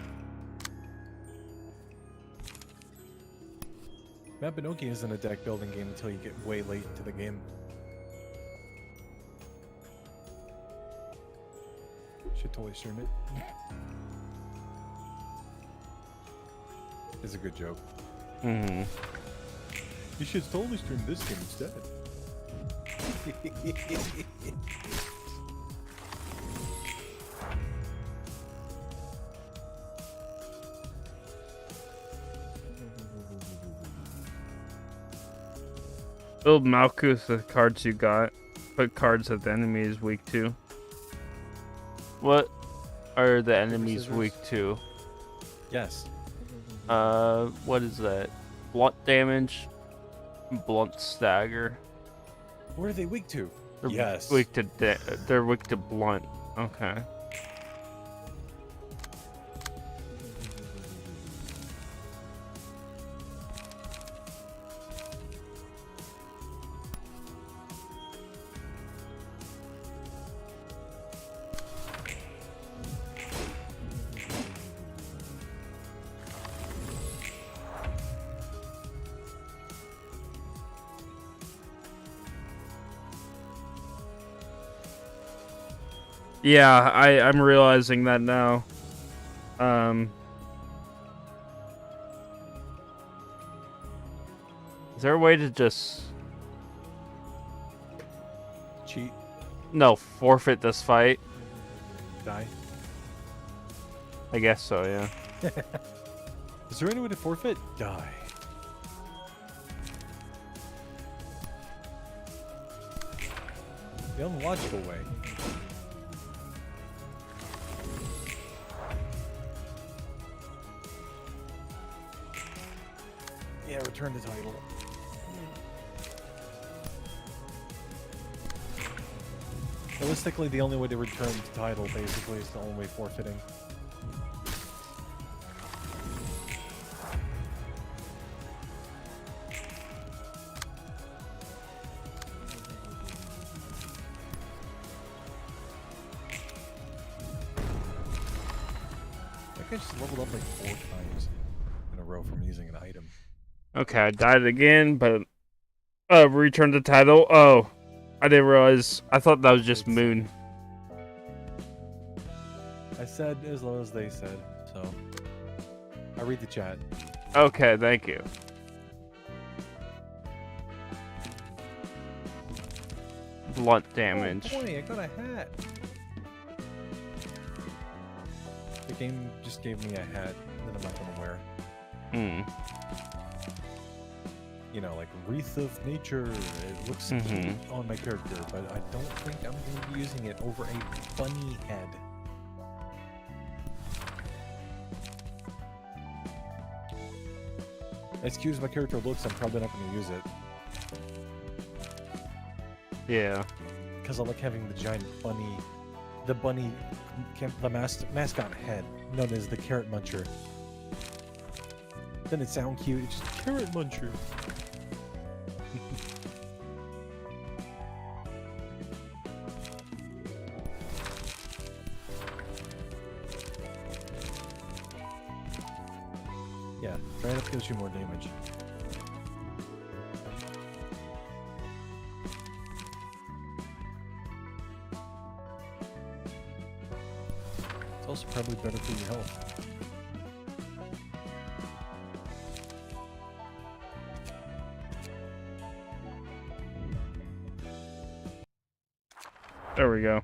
Mabinogi isn't a deck building game until you get way late into the game. Should totally stream it. It's a good joke. Mm-hmm. You should totally stream this game instead. Build Malkuth with cards you got. Put cards that the enemy is weak to. What are the enemies weak to? Yes. What is that? Blunt damage, blunt stagger. What are they weak to? They're yes. Weak to they're weak to blunt. Okay. Yeah, I'm realizing that now. Is there a way to just cheat? No, forfeit this fight. Die. I guess so, yeah. Is there any way to forfeit? Die. The unlogical way. Yeah, return the title. Realistically, the only way to return the title basically is the only way forfeiting. I just leveled up like 4 times in a row from using an item. Okay, I died again, but returned the title. Oh, I didn't realize. I thought that was just Moon. I said as low as they said, so I read the chat. Okay, thank you. Blunt damage. Oh boy, I got a hat. The game just gave me a hat that I'm not gonna wear. You know, like Wreath of Nature. It looks cute on my character, but I don't think I'm going to be using it over a bunny head. As cute as my character looks, I'm probably not going to use it. Yeah. Because I like having the giant bunny, the mascot head, known as the Carrot Muncher. Doesn't it sound cute? It's just Carrot Muncher. Yeah, right up gives you more damage. It's also probably better for your health. There we go.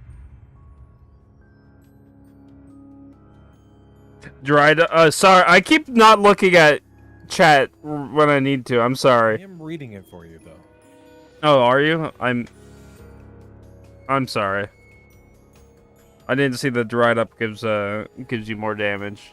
Dried. Sorry, I keep not looking at chat when I need to. I'm sorry. I am reading it for you, though. Oh, are you? I'm sorry. I didn't see the dried up gives you more damage.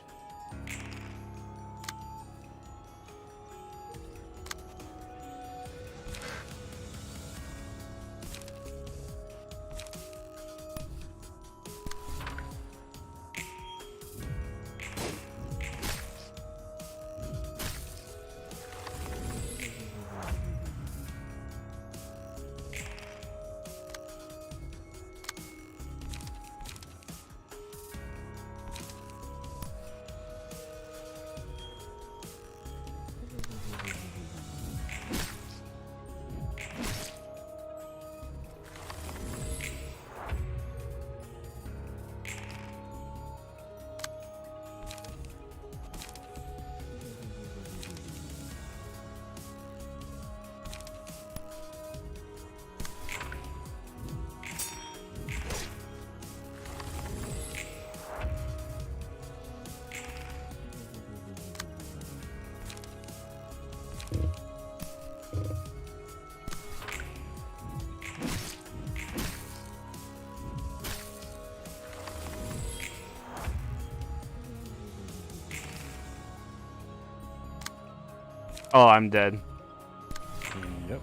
Oh, I'm dead. Yep.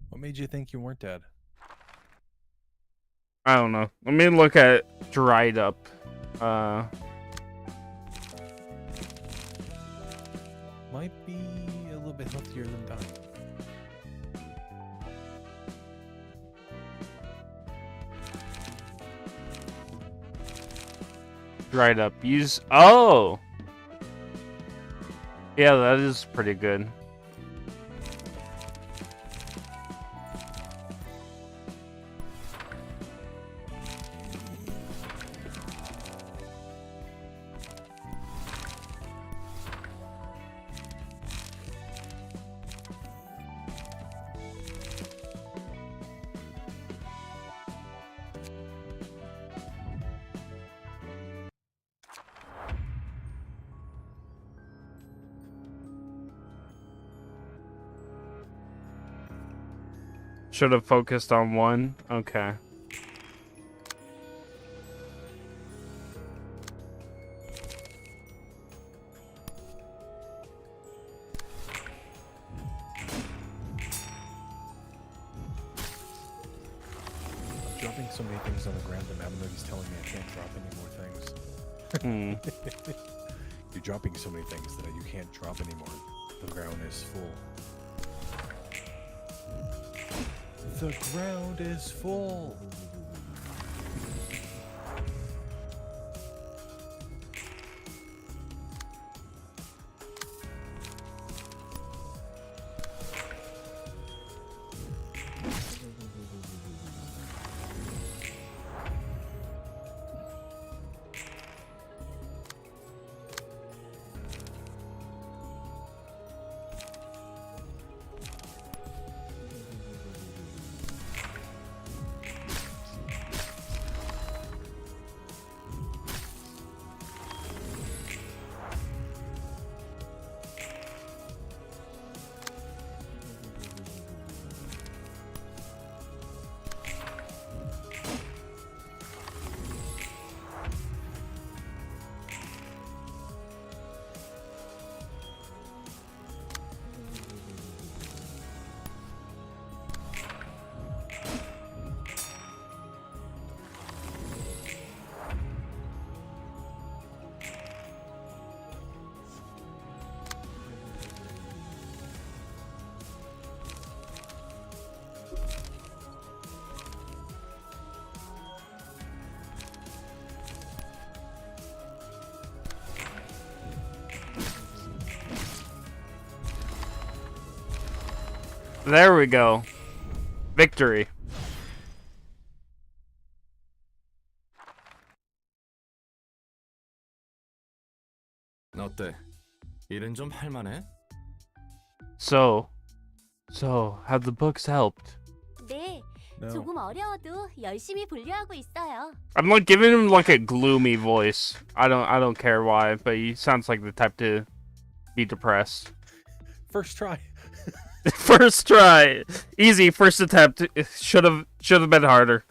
What made you think you weren't dead? I don't know. Let me look at dried up. Might be a little bit healthier than dying. Dried up. Use. Oh! Yeah, that is pretty good. Should have focused on one. Okay. Dropping so many things on the ground that Mabinogi's telling me I can't drop any more things. You're dropping so many things that you can't drop anymore. The ground is full. The ground is full. There we go. Victory. 어때? 일은 좀 할만해? So, have the books helped? 네, No. 조금 어려워도 열심히 분류하고 있어요. I'm like giving him like a gloomy voice. I don't care why, but he sounds like the type to be depressed. First try. First try, easy. First attempt. Should have been harder.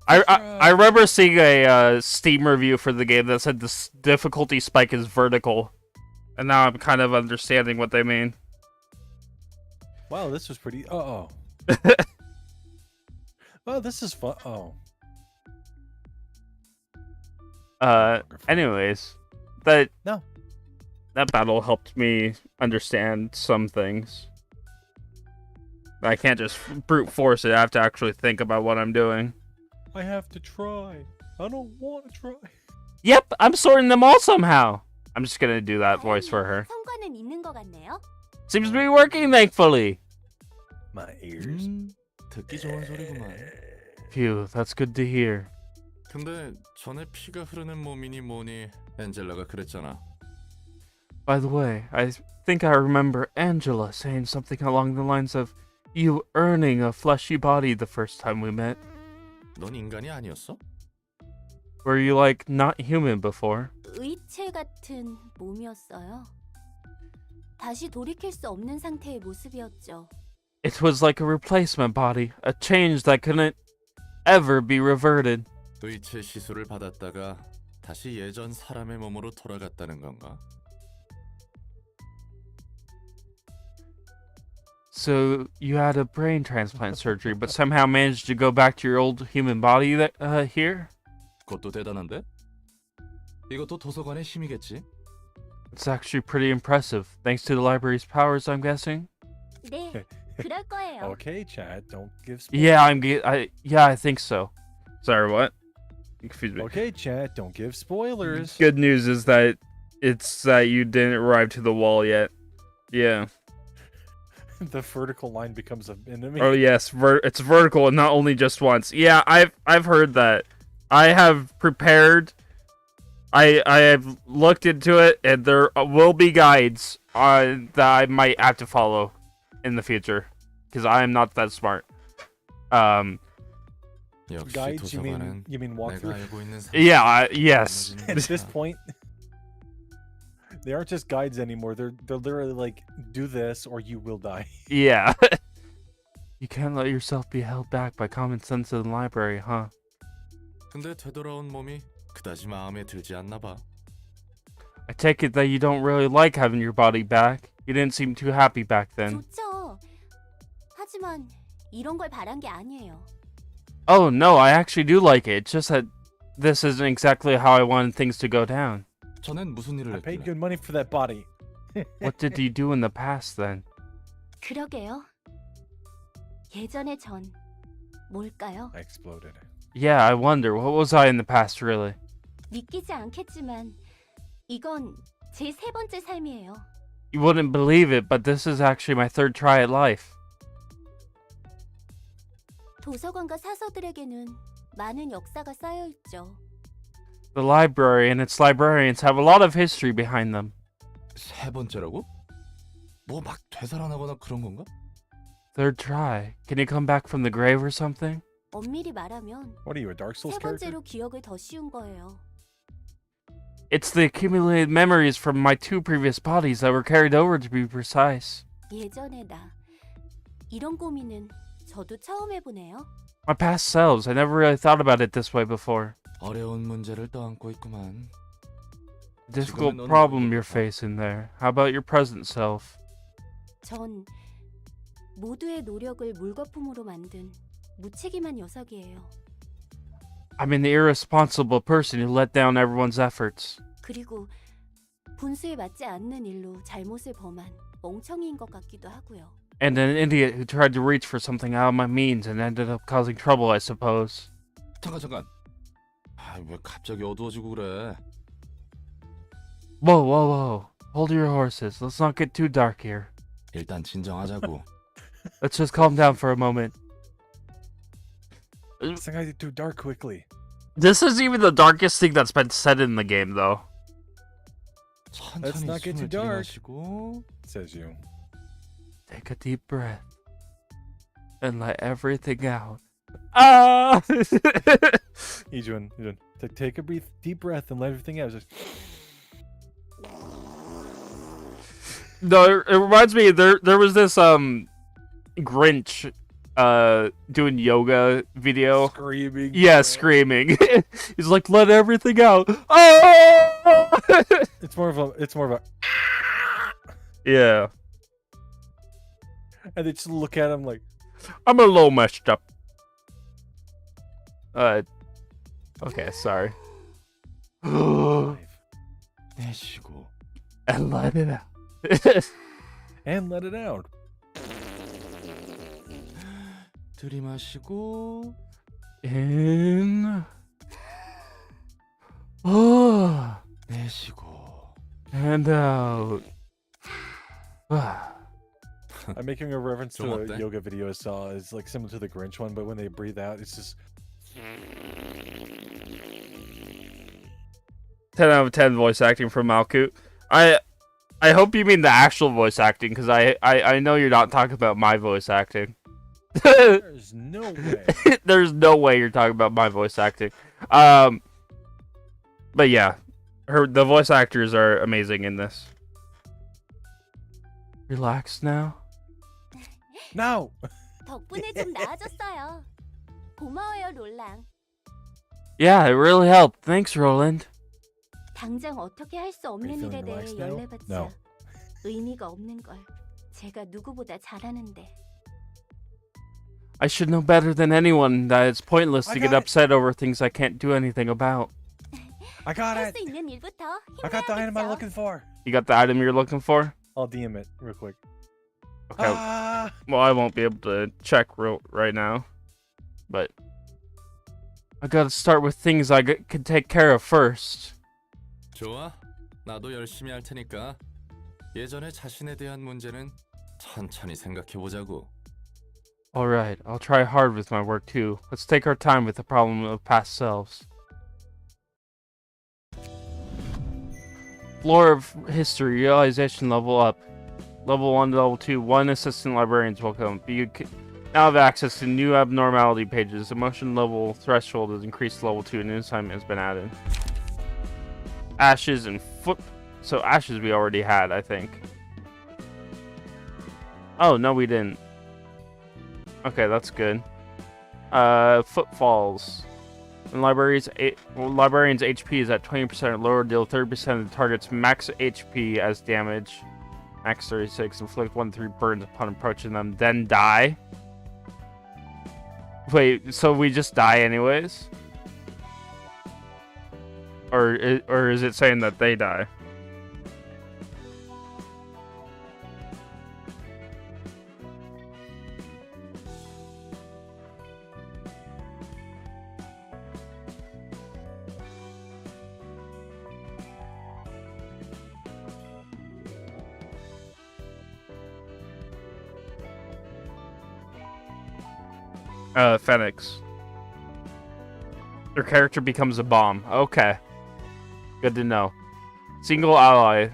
I remember seeing a Steam review for the game that said the difficulty spike is vertical, and now I'm kind of understanding what they mean. Wow, this was pretty. Oh. Oh, this is fun. Oh. Anyways, that battle helped me understand some things. I can't just brute force it. I have to actually think about what I'm doing. I have to try. I don't want to try. Yep, I'm sorting them all somehow. I'm just gonna do that voice for her. 성과는 있는 것 같네요. Seems to be working, thankfully. My ears. 듣기 좋은 소리구만. Phew, that's good to hear. 근데 전에 피가 흐르는 몸이니 뭐니 엔젤라가 그랬잖아. By the way, I think I remember Angela saying something along the lines of you earning a fleshy body the first time we met. 넌 인간이 아니었어? Were you like not human before? 의체 같은 몸이었어요. 다시 돌이킬 수 없는 상태의 모습이었죠. It was like a replacement body, a change that couldn't ever be reverted. 의체 시술을 받았다가 다시 예전 사람의 몸으로 돌아갔다는 건가? So you had a brain transplant surgery, but somehow managed to go back to your old human body here? 그것도 대단한데? 이것도 도서관의 힘이겠지? It's actually pretty impressive, thanks to the library's powers, I'm guessing. 네, 그럴 거예요. Okay, Chad, don't give. Yeah, I think so. Sorry, what? Excuse me. Okay, Chad, don't give spoilers. Good news is that it's that you didn't arrive to the wall yet. Yeah. The vertical line becomes an enemy. Oh yes, it's vertical and not only just once. Yeah, I've heard that. I have prepared. I have looked into it, and there will be guides that I might have to follow in the future, because I am not that smart. Guides? You mean walkthrough? Yeah. Yes. At this point, they aren't just guides anymore. They're literally like, do this or you will die. Yeah. You can't let yourself be held back by common sense in the library, huh? 근데 되돌아온 몸이 그다지 마음에 들지 않나 봐. I take it that you don't really like having your body back. You didn't seem too happy back then. 좋죠. 하지만 이런 걸 바란 게 아니에요. Oh, no, I actually do like it. It's just that this isn't exactly how I wanted things to go down. 전엔 무슨 일을 I paid 했길래? good money for that body. What did you do in the past then? 그러게요. 예전의 전 뭘까요? I exploded. Yeah, I wonder. What was I in the past, really? 믿기지 않겠지만 이건 제 세 번째 삶이에요. You wouldn't believe it, but this is actually my third try at life. 도서관과 사서들에게는 많은 역사가 쌓여 있죠. The library and its librarians have a lot of history behind them. 세 번째라고? 뭐 막 되살아나거나 그런 건가? Third try. Can you come back from the grave or something? 엄밀히 말하면 What are you, a Dark Souls 세 character? 번째로 기억을 더 씌운 거예요. It's the accumulated memories from my two previous bodies that were carried over, to be precise. 예전의 나 이런 고민은 저도 처음 해보네요. My past selves. I never really thought about it this way before. 어려운 문제를 떠안고 있구만. Difficult 지금은 problem you're facing there. How about your present self? 전 모두의 노력을 물거품으로 만든 무책임한 녀석이에요. I'm an irresponsible person who let down everyone's efforts. 그리고 분수에 맞지 않는 일로 잘못을 범한 멍청이인 것 같기도 하고요. And an idiot who tried to reach for something out of my means and ended up causing trouble, I suppose. 잠깐. 왜 갑자기 어두워지고 그래? Whoa. Hold your horses. Let's not get too dark here. 일단 진정하자고. Let's just calm down for a moment. This thing got too dark quickly. This is even the darkest thing that's been said in the game, though. Let's 천천히 not get too 숨을 dark. 들이마시고. Says you. Take a deep breath and let everything out. Ah! Ijuan. Take a deep breath and let everything out. Just... No, it reminds me there was this Grinch doing yoga video. Screaming. Yeah, screaming. He's like, let everything out. Oh! It's more of a Yeah. and they just look at him like, I'm a little messed up. Okay, sorry. 내쉬고. And let it out. and let it out. 들이마시고. In. Oh. 내쉬고. And out. I'm making a reference to 좀 a 어때? yoga video I saw. It's like similar to the Grinch one, but when they breathe out, it's just 10 out of 10 voice acting from Malkut. I hope you mean the actual voice acting, because I know you're not talking about my voice acting. there's no way. There's no way you're talking about my voice acting. But yeah, the voice actors are amazing in this. Relax now. No. 덕분에 좀 나아졌어요. 고마워요, 롤랑. Yeah, it really helped. Thanks, Roland. 당장 어떻게 할 수 없는 feeling 일에 대해 relaxed now? 연락받자 No. 의미가 없는 걸 제가 누구보다 잘하는데. I should know better than anyone that it's pointless I to get got it. upset over things I can't do anything about. I got 할 it. 수 있는 일부터 I got the item I'm 힘내야겠죠. looking for. You got the item you're looking for? I'll DM it real quick. Okay. Ah! Well, I won't be able to check right now, but I gotta start with things I can take care of first. 좋아. 나도 열심히 할 테니까. 예전에 자신에 대한 문제는 천천히 생각해 보자고. Alright, I'll try hard with my work too. Let's take our time with the problem of past selves. Floor of History, realization level up. Level 1 to level 2, 1 assistant librarians welcome. You now have access to new abnormality pages. Emotion level threshold is increased to level 2 and new assignment has been added. Ashes and foot... So ashes we already had, I think. Oh, no we didn't. Okay, that's good. Footfalls. When librarians' HP is at 20% lower, deal 30% of the target's max HP as damage. Max 36. Inflict 1-3 burns upon approaching them, then die. Wait, so we just die anyways? Or is it saying that they die? Phoenix. Their character becomes a bomb. Okay. Good to know. Single ally,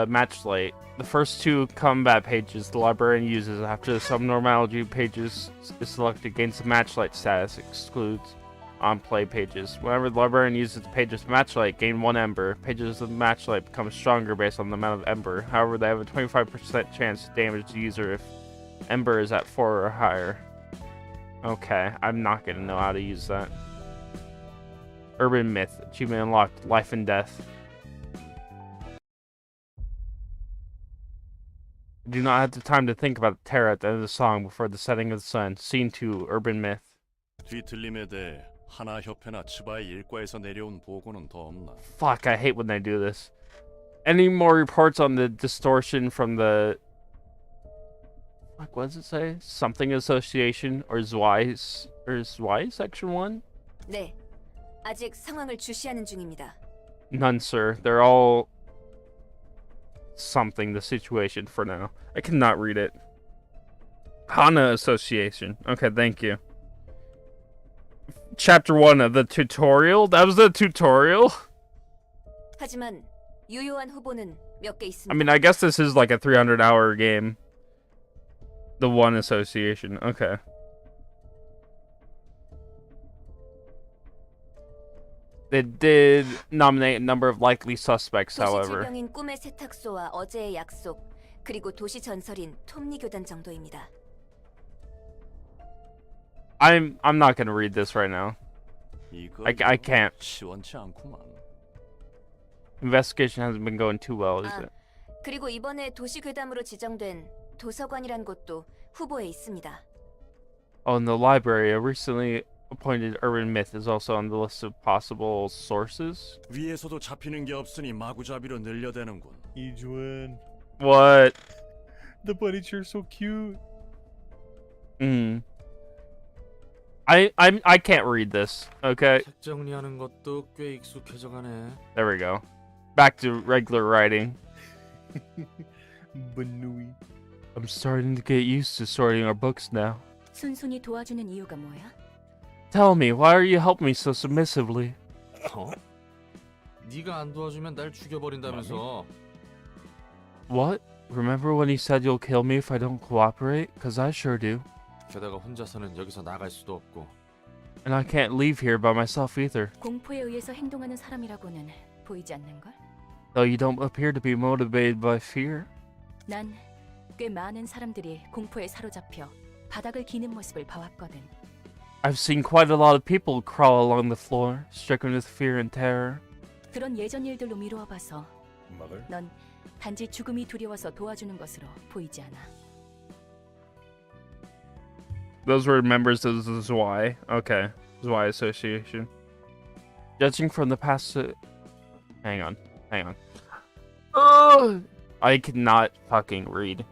match light. The first 2 combat pages the librarian uses after the subnormality pages is selected gains the matchlight status, excludes on play pages. Whenever the librarian uses the pages of matchlight, gain 1 ember. Pages of matchlight become stronger based on the amount of ember. However, they have a 25% chance to damage the user if ember is at 4 or higher. Okay, I'm not gonna know how to use that. Urban Myth. Achievement unlocked. Life and Death. I do not have the time to think about the terror at the end of the song before the setting of the sun. Scene 2. Urban Myth. 뒤틀림에 대해 하나협회나 치바의 일과에서 내려온 보고는 더 없나? Fuck, I hate when they do this. Any more reports on the distortion from the... Fuck, what does it say? Something Association or Zwei Section 1? 네, 아직 상황을 주시하는 중입니다. None, sir. They're all... something, the situation for now. I cannot read it. Hana Association. Okay, thank you. Chapter 1 of the tutorial? That was the tutorial? 하지만 유효한 후보는 몇 개 있습니다. I mean, I guess this is like a 300-hour game. The one association. Okay. They did nominate a number of likely suspects, however. 도시 질병인 꿈의 세탁소와 어제의 약속, 그리고 도시 전설인 톱니 교단 정도입니다. I'm not gonna read this right now. I can't. 시원치 않구만. Investigation hasn't been going too well, is it? 그리고 이번에 도시 괴담으로 지정된 도서관이란 곳도 후보에 있습니다. Oh, and the library, a recently appointed urban myth, is also on the list of possible sources. 위에서도 잡히는 게 없으니 마구잡이로 늘려대는군. 이주은. What? The bunny chair's so cute. I can't read this. Okay. 책 정리하는 것도 꽤 익숙해져가네. There we go. Back to regular writing. Banui. I'm starting to get used to sorting our books now. 순순히 도와주는 이유가 뭐야? Tell me, why are you helping me so submissively? 어? 네가 안 도와주면 날 죽여버린다면서. What? Remember when you said you'll kill me if I don't cooperate? Cause I sure do. 게다가 혼자서는 여기서 나갈 수도 없고. And I can't leave here by myself either. 공포에 의해서 행동하는 사람이라고는 보이지 않는 걸? Though you don't appear to be motivated by fear. 난 꽤 많은 사람들이 공포에 사로잡혀 바닥을 기는 모습을 봐왔거든. I've seen quite a lot of people crawl along the floor, stricken with fear and terror. 그런 예전 일들로 미루어 봐서 Mother. 넌 단지 죽음이 두려워서 도와주는 것으로 보이지 않아. Those were members of the Zwei. Okay. Zwei Association. Judging from the past... Hang on. I cannot fucking read.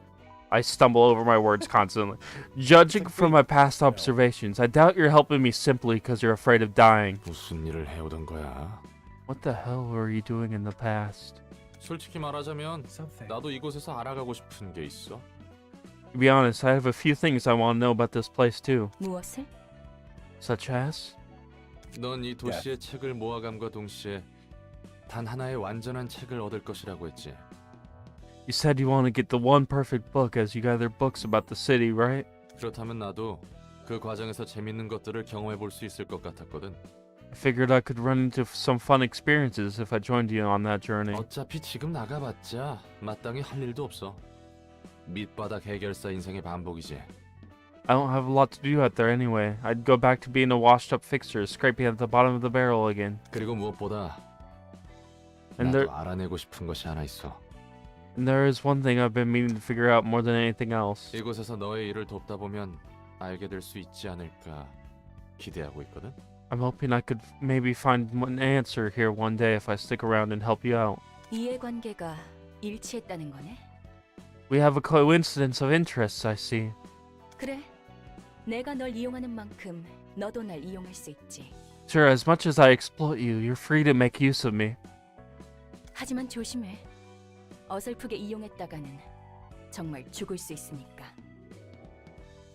I stumble over my words constantly. Judging from my past observations, I doubt you're helping me simply because you're afraid of dying. 무슨 일을 해오던 거야? What the hell were you doing in the past? 솔직히 말하자면 나도 이곳에서 알아가고 싶은 게 있어. To be honest, I have a few things I want to know about this place too. 무엇을? Such as? 넌 이 도시의 책을 모아감과 동시에 단 하나의 완전한 책을 얻을 것이라고 했지. You said you want to get the one perfect book as you gather books about the city, right? 그렇다면 나도 그 과정에서 재밌는 것들을 경험해 볼 수 있을 것 같았거든. I figured I could run into some fun experiences if I joined you on that journey. 어차피 지금 나가봤자 마땅히 할 일도 없어. 밑바닥 해결사 인생의 반복이지. I don't have a lot to do out there anyway. I'd go back to being a washed-up fixture, scraping at the bottom of the barrel again. 그리고 무엇보다 And 나도 알아내고 싶은 것이 하나 있어. And there is one thing I've been meaning to figure out more than anything else. 이곳에서 너의 일을 돕다 보면 알게 될 수 있지 않을까 기대하고 있거든. I'm hoping I could maybe find an answer here one day if I stick around and help you out. 이해관계가 일치했다는 거네. We have a coincidence of interests, I see. 그래. 내가 널 이용하는 만큼 너도 날 이용할 수 있지. Sure, as much as I exploit you, you're free to make use of me. 하지만 조심해. 어설프게 이용했다가는 정말 죽을 수 있으니까.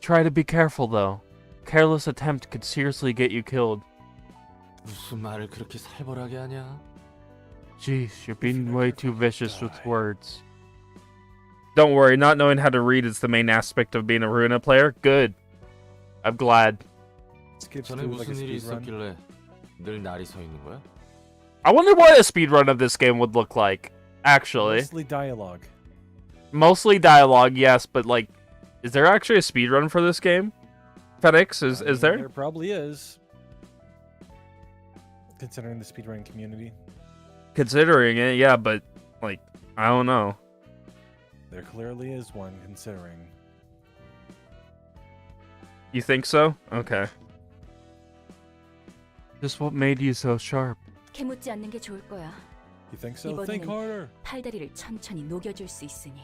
Try to be careful, though. Careless attempt could seriously get you killed. 무슨 말을 그렇게 살벌하게 하냐? Jeez, you're being way too vicious with words. Don't worry, not knowing how to read is the main aspect of being a Ruina player. Good. I'm glad. 전에 무슨 일이 있었길래 늘 날이 서 있는 거야? I wonder what a speedrun of this game would look like, actually. Mostly dialogue. Mostly dialogue, yes, but like, is there actually a speedrun for this game? FedEx, is there? There probably is. Considering the speedrunning community. Considering it, yeah, but like, I don't know. There clearly is one considering. You think so? Okay. Just what made you so sharp? 캐묻지 않는 게 좋을 거야. You think so? Think harder. 팔다리를 천천히 녹여줄 수 있으니.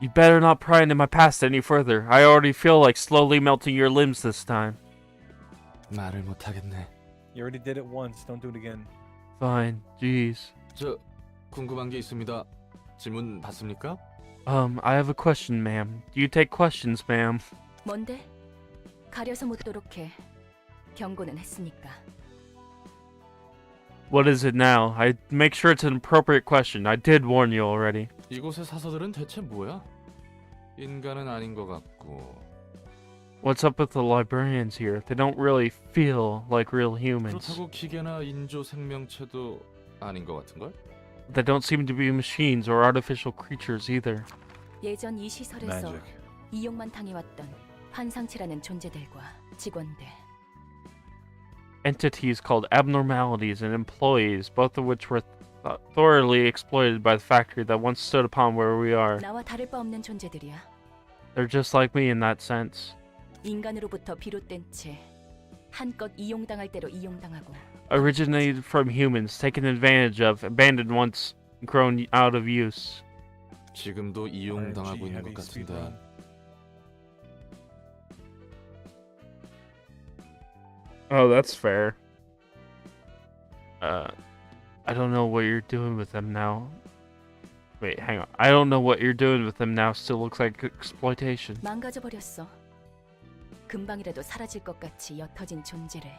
You better not pry into my past any further. I already feel like slowly melting your limbs this time. 말을 못 하겠네. You already did it once. Don't do it again. Fine. Jeez. 저 궁금한 게 있습니다. 질문 받습니까? I have a question, ma'am. Do you take questions, ma'am? 뭔데? 가려서 묻도록 해. 경고는 했으니까. What is it now? I make sure it's an appropriate question. I did warn you already. 이곳의 사서들은 대체 뭐야? 인간은 아닌 것 같고. What's up with the librarians here? They don't really feel like real humans. 그렇다고 기계나 인조 생명체도 아닌 것 같은걸? They don't seem to be machines or artificial creatures either. 예전 이 시설에서 Magic. 이용만 당해왔던 환상체라는 존재들과 직원들. Entities called abnormalities and employees, both of which were thoroughly exploited by the factory that once stood upon where we are. 나와 다를 바 없는 존재들이야. They're just like me in that sense. 인간으로부터 비롯된 채 한껏 이용당할 대로 이용당하고. Originated from humans, taken advantage of, abandoned once grown out of use. 지금도 이용당하고 있는 것 같은데. Oh, that's fair. I don't know what you're doing with them now. Wait, hang on. I don't know what you're doing with them now. Still looks like exploitation. 망가져버렸어. 금방이라도 사라질 것 같이 옅어진 존재를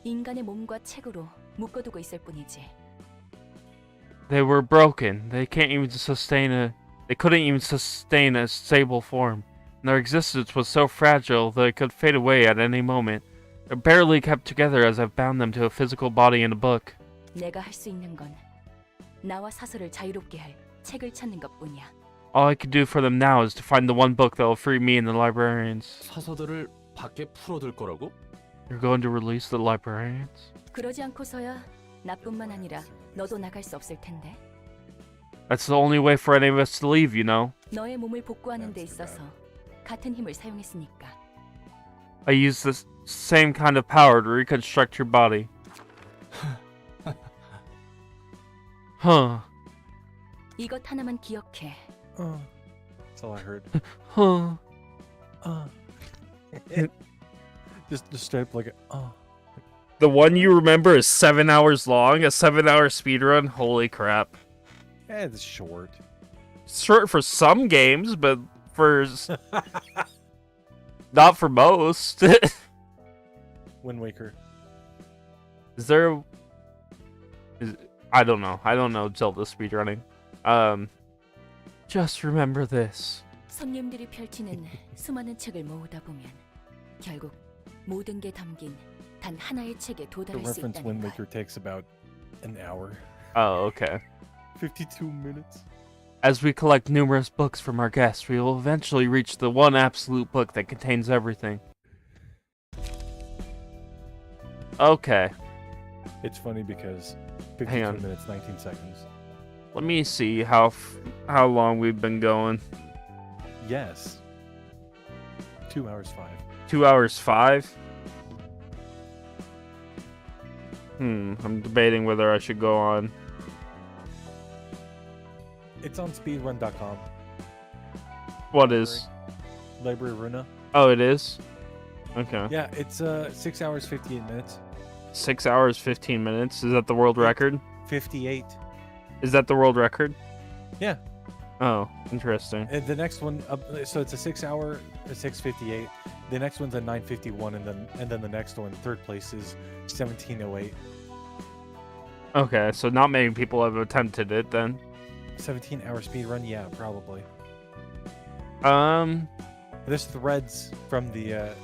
인간의 몸과 책으로 묶어두고 있을 뿐이지. They were broken. They couldn't even sustain a stable form. And their existence was so fragile that it could fade away at any moment. They're barely kept together as I've bound them to a physical body in a book. 내가 할 수 있는 건 나와 사서를 자유롭게 할 책을 찾는 것뿐이야. All I could do for them now is to find the one book that will free me and the librarians. 사서들을 밖에 풀어둘 거라고? You're going to release the librarians? 그러지 않고서야 나뿐만 아니라 너도 나갈 수 없을 텐데. That's the only way for any of us to leave, you know. 너의 몸을 복구하는 데 있어서 같은 힘을 사용했으니까. I used the same kind of power to reconstruct your body. Huh. 이것 하나만 기억해. That's all I heard. Huh. Just straight up like The one you remember is 7 hours long, a 7-hour speedrun. Holy crap. It's short. Short for some games, but for not for most. Wind Waker. I don't know. I don't know Zelda speedrunning. Just remember this. 손님들이 펼치는 수많은 책을 모으다 보면 결국 모든 게 담긴 단 하나의 책에 The 도달할 수 reference 있다는 Wind 걸. Waker takes about an hour. Oh, okay. 52 minutes. As we collect numerous books from our guests, we will eventually reach the one absolute book that contains everything. Okay. It's funny because 52 Hang on. minutes, 19 seconds. Let me see how long we've been going. Yes. 2 hours 5. 2 hours 5? I'm debating whether I should go on. It's on speedrun.com. What is? Library of Ruina. Oh, it is? Okay. Yeah, it's 6 hours 58 minutes. 6 hours 15 minutes. Is that the world record? 58. Is that the world record? Yeah. Oh, interesting. And the next one, so it's a 6 hour, a 6:58. The next one's a 9:51, and then the next one, third place, is 17:08. Okay, so not many people have attempted it then. 17-hour speed run, yeah, probably. There's threads from the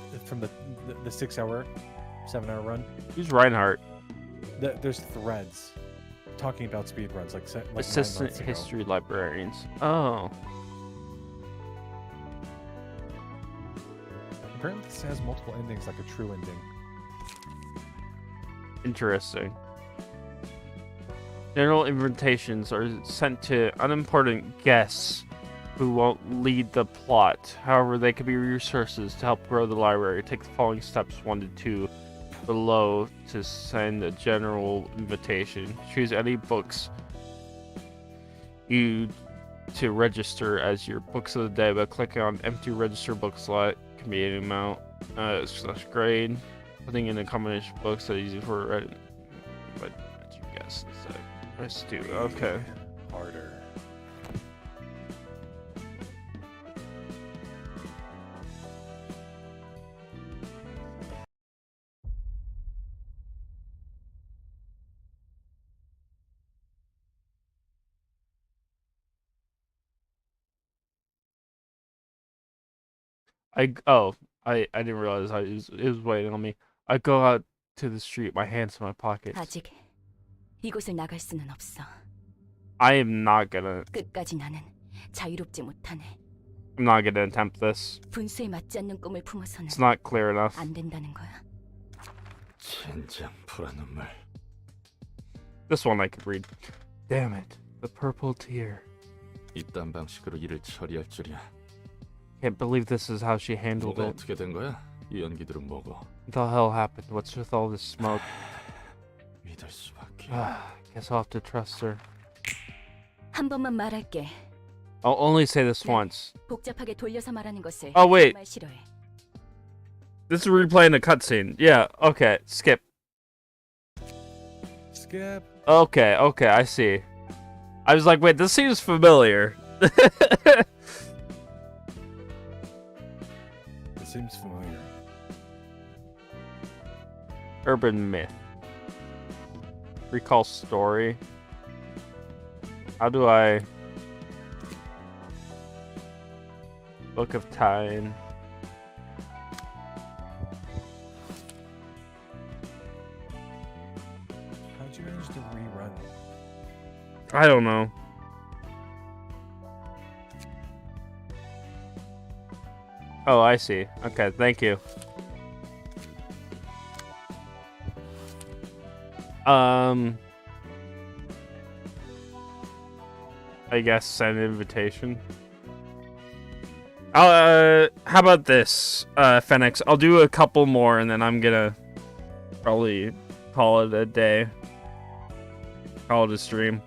6 hour, 7 hour run. Who's Reinhardt? There's threads talking about speed runs, like assistant history librarians. Oh. Apparently, this has multiple endings, like a true ending. Interesting. General invitations are sent to unimportant guests who won't lead the plot. However, they could be resources to help grow the library. Take the following steps 1 to 2 below to send a general invitation. Choose any books you to register as your books of the day by clicking on empty register book slot. Can be any amount / grade. Putting in a combination of books that is easy for read. But you guess let's do okay. Harder. I didn't realize it was waiting on me. I go out to the street, my hands in my pockets. 아직 이곳을 나갈 수는 없어. I am not gonna. 끝까지 나는 자유롭지 못하네. I'm not gonna attempt this. 분수에 맞지 않는 꿈을 품어서는 It's not clear enough. 안 된다는 거야. 젠장 불안 눈물. This one I could read. Damn it, the purple tear. 이딴 방식으로 일을 처리할 줄이야. Can't believe this is how she handled 뭐가 it. 어떻게 된 거야? 이 연기들은 뭐고? What the hell happened? What's with all this smoke? 믿을 수밖에. Guess I'll have to trust her. 한 번만 말할게. I'll only say this once. 복잡하게 돌려서 말하는 것을 Oh wait, 정말 싫어해. this is replaying a cutscene. Yeah, okay, skip. Skip. Okay, I see. I was like, wait, this seems familiar. It seems familiar. Urban myth. Recall story. How do I... Book of Time. How'd you manage to rerun? I don't know. Oh, I see. Okay, thank you. I guess send an invitation. How about this, Fenix? I'll do a couple more and then I'm gonna probably call it a day. Call it a stream.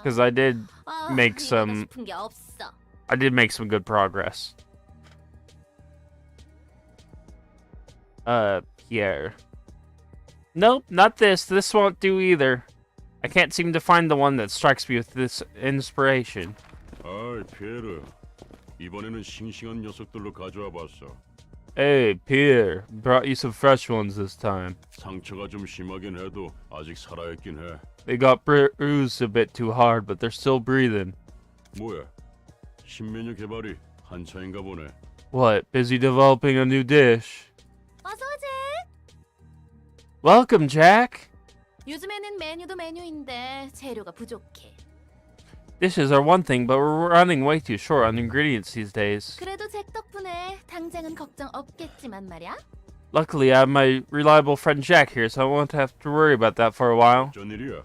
Because I did make some good progress. Pierre. Nope, not this. This won't do either. I can't seem to find the one that strikes me with this inspiration. 아이, 피에르. 이번에는 싱싱한 녀석들로 가져와 봤어. Hey, Pierre. Brought you some fresh ones this time. 상처가 좀 심하긴 해도 아직 살아있긴 해. They got bruised a bit too hard, but they're still breathing. 뭐야? 신메뉴 개발이 한창인가 보네. What? Busy developing a new dish? Welcome, Jack. 요즘에는 메뉴도 메뉴인데 재료가 부족해. Dishes are one thing, but we're running way too short on ingredients these days. 그래도 잭 덕분에 당장은 걱정 없겠지만 말이야. Luckily, I have my reliable friend Jack here, so I won't have to worry about that for a while. 어쩐 일이야?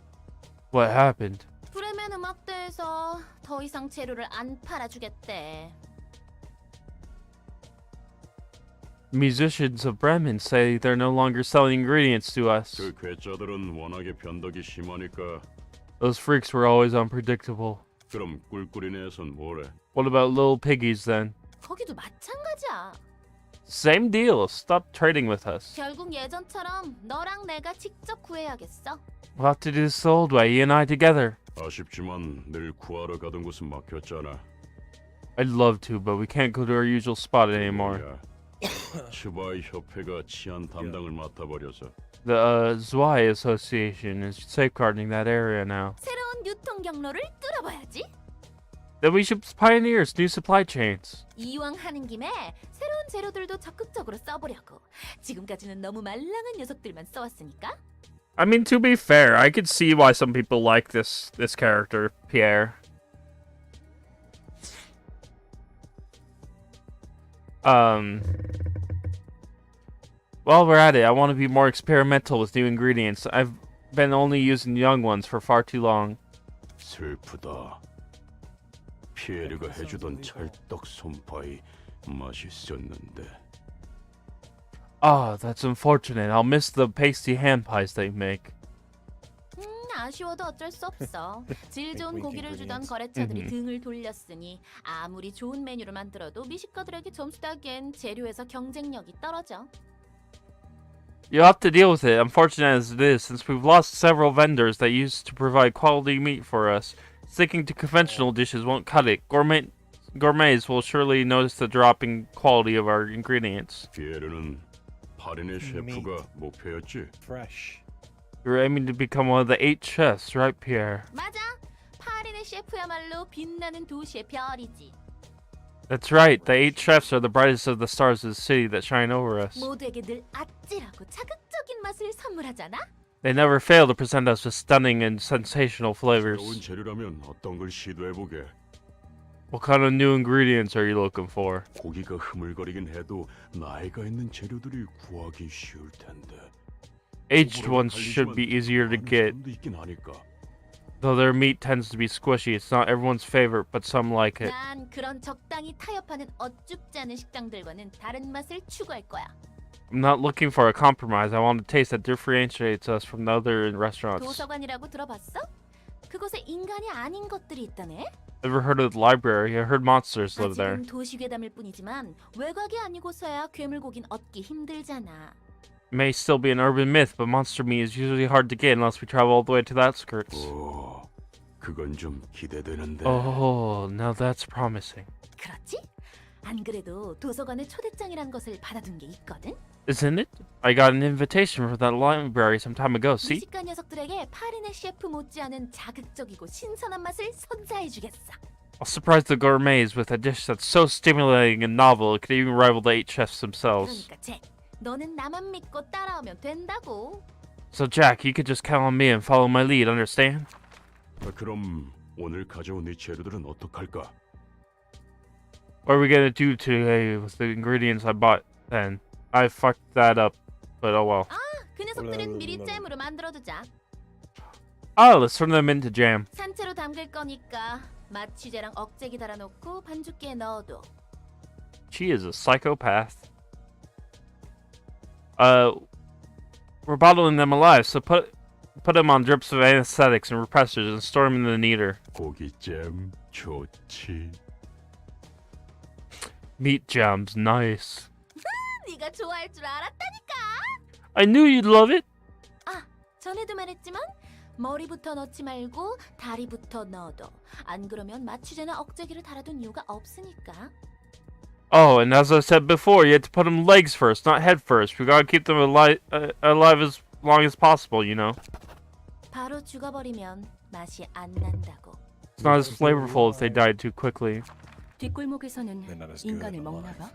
What happened? 브레멘 음악대에서 더 이상 재료를 안 팔아주겠대. Musicians of Bremen say they're no longer selling ingredients to us. 그 괴짜들은 워낙에 변덕이 심하니까. Those freaks were always unpredictable. 그럼 꿀꿀이네에선 뭐래? What about little piggies then? 거기도 마찬가지야. Same deal. Stop trading with us. 결국 예전처럼 너랑 내가 직접 구해야겠어. We'll have to do this the old way, you and I together. 아쉽지만 늘 구하러 가던 곳은 막혔잖아. I'd love to, but we can't go to our usual spot anymore. 츠바이 협회가 치안 담당을 맡아버려서. The Zwei Association is safeguarding that area now. 새로운 유통 경로를 뚫어봐야지. Then we should pioneer new supply chains. 이왕 하는 김에 새로운 재료들도 적극적으로 써보려고. 지금까지는 너무 말랑한 녀석들만 써왔으니까. I mean, to be fair, I could see why some people like this character, Pierre. While we're at it, I want to be more experimental with new ingredients. I've been only using young ones for far too long. 슬프다. 피에르가 해주던 찰떡 솜파이 맛있었는데. Ah, that's unfortunate. I'll miss the pasty hand pies they make. 아쉬워도 어쩔 수 없어. 질 좋은 고기를 주던 거래처들이 등을 돌렸으니 아무리 좋은 메뉴를 만들어도 미식가들에게 점수 따기엔 재료에서 경쟁력이 떨어져. You'll have to deal with it, unfortunate as it is, since we've lost several vendors that used to provide quality meat for us. Sticking to conventional dishes won't cut it. Gourmets will surely notice the drop in quality of our ingredients. 피에르는 8인의 셰프가 목표였지. Fresh. You're aiming to become one of the 8 chefs, right, Pierre? 맞아. 파리네 셰프야말로 빛나는 도시의 별이지. That's right. The 8 chefs are the brightest of the stars of the city that shine over us. 모두에게 늘 아찔하고 자극적인 맛을 선물하잖아. They never fail to present us with stunning and sensational flavors. 새로운 재료라면 어떤 걸 시도해보게. What kind of new ingredients are you looking for? 고기가 흐물거리긴 해도 나이가 있는 재료들이 구하기 쉬울 텐데. Aged ones should be easier to get. Though their meat tends to be squishy, it's not everyone's favorite, but some like it. 난 그런 적당히 타협하는 어쭙지 않은 식당들과는 다른 맛을 추구할 거야. I'm not looking for a compromise. I want a taste that differentiates us from the other restaurants. 도서관이라고 들어봤어? 그곳에 인간이 아닌 것들이 있다네? Ever heard of the library? I heard monsters live there. 아직은 도시 괴담일 뿐이지만 외곽이 아니고서야 괴물고긴 얻기 힘들잖아. It may still be an urban myth, but monster meat is usually hard to get unless we travel all the way to the outskirts. 오, 그건 좀 기대되는데. Oh, now that's promising. 그렇지? 안 그래도 도서관에 초대장이란 것을 받아둔 게 있거든? Isn't it? I got an invitation from that library some time ago, see? 미식가 녀석들에게 파리네 셰프 못지않은 자극적이고 신선한 맛을 선사해주겠어. I'll surprise the gourmets with a dish that's so stimulating and novel it could even rival the 8 chefs themselves. 그러니까 잭, 너는 나만 믿고 따라오면 된다고. So Jack, you could just count on me and follow my lead, understand? 그럼 오늘 가져온 이 재료들은 어떡할까? What are we gonna do today with the ingredients I bought then? I fucked that up, but oh well. 아, 그 녀석들은 미리 잼으로 만들어두자. Oh, let's turn them into jam. 산채로 담글 거니까 마취제랑 억제기 달아놓고 반죽기에 넣어둬. She is a psychopath. We're bottling them alive, so put them on drips of anesthetics and repressors and store them in the kneader. 고기잼 좋지. Meat jams, nice. 네가 좋아할 줄 알았다니까. I knew you'd love it. 아, 전에도 말했지만 머리부터 넣지 말고 다리부터 넣어둬. 안 그러면 마취제나 억제기를 달아둔 이유가 없으니까. Oh, and as I said before, you had to put them legs first, not head first. We gotta keep them alive as long as possible, you know. 바로 죽어버리면 맛이 안 난다고. It's not as flavorful if they died too quickly. 뒷골목에서는 인간을 먹나 봐.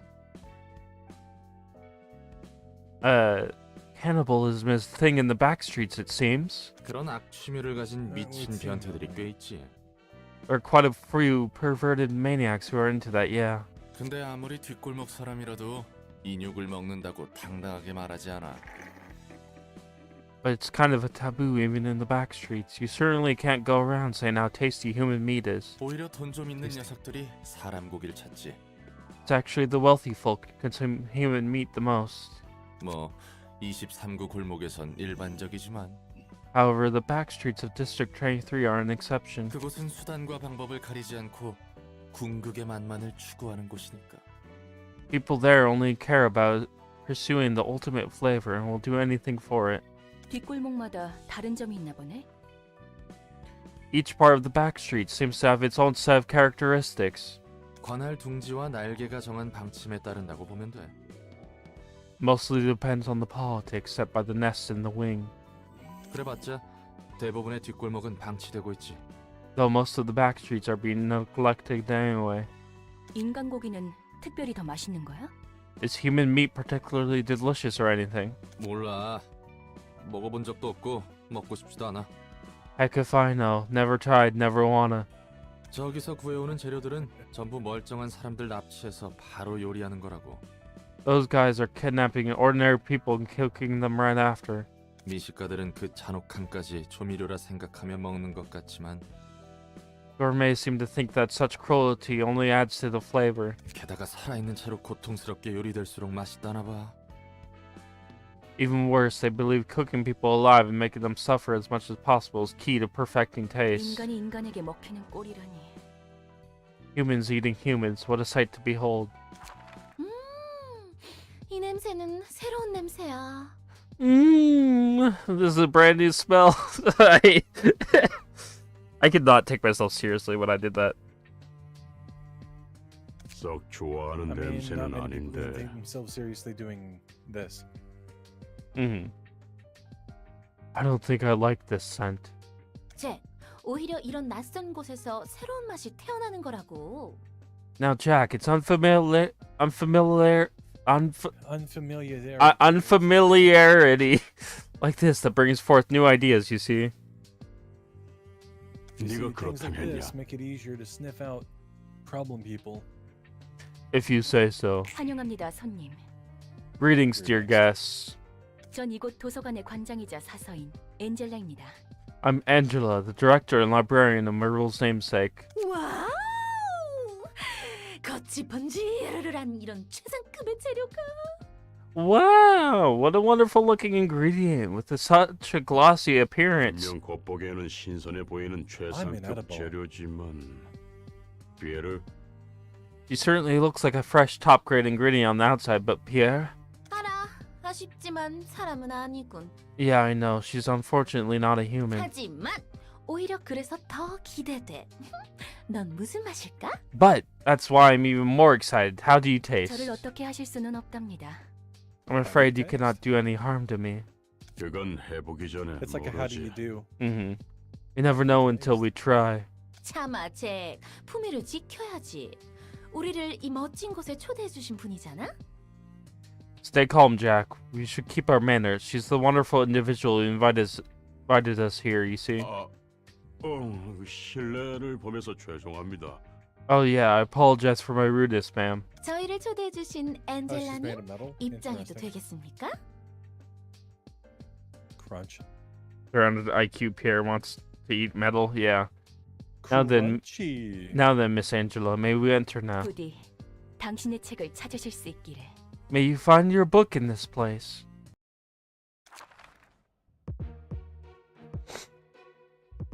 Cannibalism is a thing in the back streets, it seems. 그런 악취미를 가진 미친 변태들이 꽤 있지. There are quite a few perverted maniacs who are into that, yeah. 근데 아무리 뒷골목 사람이라도 인육을 먹는다고 당당하게 말하지 않아. But it's kind of a taboo even in the back streets. You certainly can't go around saying how tasty human meat is. 오히려 돈 좀 있는 녀석들이 사람 고기를 찾지. It's actually the wealthy folk who consume human meat the most. 뭐 23구 골목에선 일반적이지만 However, the back streets of District 23 are an exception. 그곳은 수단과 방법을 가리지 않고 궁극의 만만을 추구하는 곳이니까. People there only care about pursuing the ultimate flavor and will do anything for it. 뒷골목마다 다른 점이 있나 보네. Each part of the back street seems to have its own set of characteristics. 관할 둥지와 날개가 정한 방침에 따른다고 보면 돼. Mostly depends on the politics set by the nest in the wing. 그래봤자 대부분의 뒷골목은 방치되고 있지. Though most of the back streets are being neglected anyway. 인간 고기는 특별히 더 맛있는 거야? Is human meat particularly delicious or anything? 몰라. 먹어본 적도 없고 먹고 싶지도 않아. Heck if I know. Never tried, never wanna. 저기서 구해오는 재료들은 전부 멀쩡한 사람들 납치해서 바로 요리하는 거라고. Those guys are kidnapping ordinary people and cooking them right after. 미식가들은 그 잔혹함까지 조미료라 생각하며 먹는 것 같지만 Gourmets seem to think that such cruelty only adds to the flavor. 게다가 살아있는 채로 고통스럽게 요리될수록 맛있다나 봐. Even worse, they believe cooking people alive and making them suffer as much as possible is key to perfecting taste. 인간이 인간에게 먹히는 꼴이라니. Humans eating humans, what a sight to behold. 이 냄새는 새로운 냄새야. This is a brand new smell. I could not take myself seriously when I did that. 썩 좋아하는 I mean, 냄새는 not many people 아닌데. take themselves seriously doing this. I don't think I like this scent. 잭, 오히려 이런 낯선 곳에서 새로운 맛이 태어나는 거라고. Now, Jack, it's unfamiliarity like this that brings forth new ideas, you see. You see, 네가 things like 그렇다면야. this make it easier to sniff out problem people. If you say so. 환영합니다, 손님. Greetings, dear guests. 전 이곳 도서관의 관장이자 사서인 엔젤라입니다. I'm Angela, the director and librarian of Meryl's namesake. 와우! 겉이 번지르르한 이런 최상급의 재료가. Wow, what a wonderful looking ingredient with such a glossy appearance. 분명 겉보기에는 신선해 보이는 최상급 inedible. 재료지만 피에르 She certainly looks like a fresh top grade ingredient on the outside, but Pierre? 알아, 아쉽지만 사람은 아니군. Yeah, I know. She's unfortunately not a human. 하지만 오히려 그래서 더 기대돼. 넌 무슨 맛일까? But that's why I'm even more excited. How do you taste? 저를 어떻게 하실 수는 없답니다. I'm afraid you cannot do any harm to me. 그건 해보기 전에 It's like a how do you 모르지. do. You never know until we try. 참아, 잭. 품위를 지켜야지. 우리를 이 멋진 곳에 초대해 주신 분이잖아. Stay calm, Jack. We should keep our manners. She's the wonderful individual who invited us here, you see. 실례를 범해서 죄송합니다. Oh yeah, I apologize for my rudeness, ma'am. 저희를 초대해 주신 Oh, she's made of 엔젤라님 metal? 입장해도 Interesting. 되겠습니까? Crunch. Around IQ Pierre wants to eat metal. Yeah. Now then, Miss Angela, may we enter now? 부디 당신의 책을 찾으실 수 있기를. May you find your book in this place.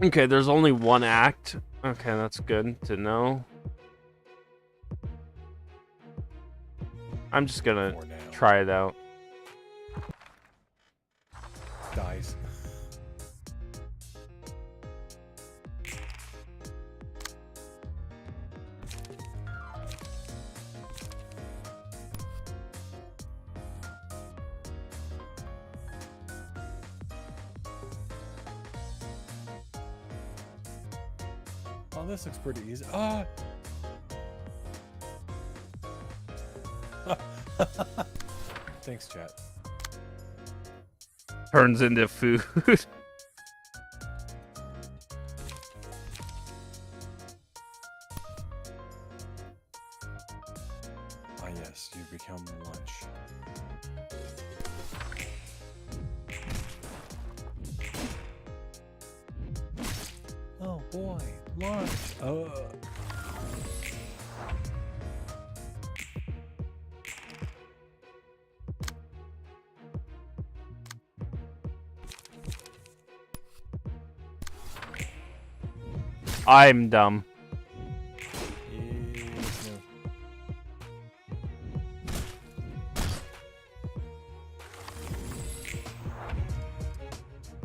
Okay, there's only one act. Okay, that's good to know. I'm just gonna try it out. Dies. Oh, this looks pretty easy. Ah! Thanks, chat. turns into food. Ah, yes, you become lunch. Oh boy, lunch. I'm dumb.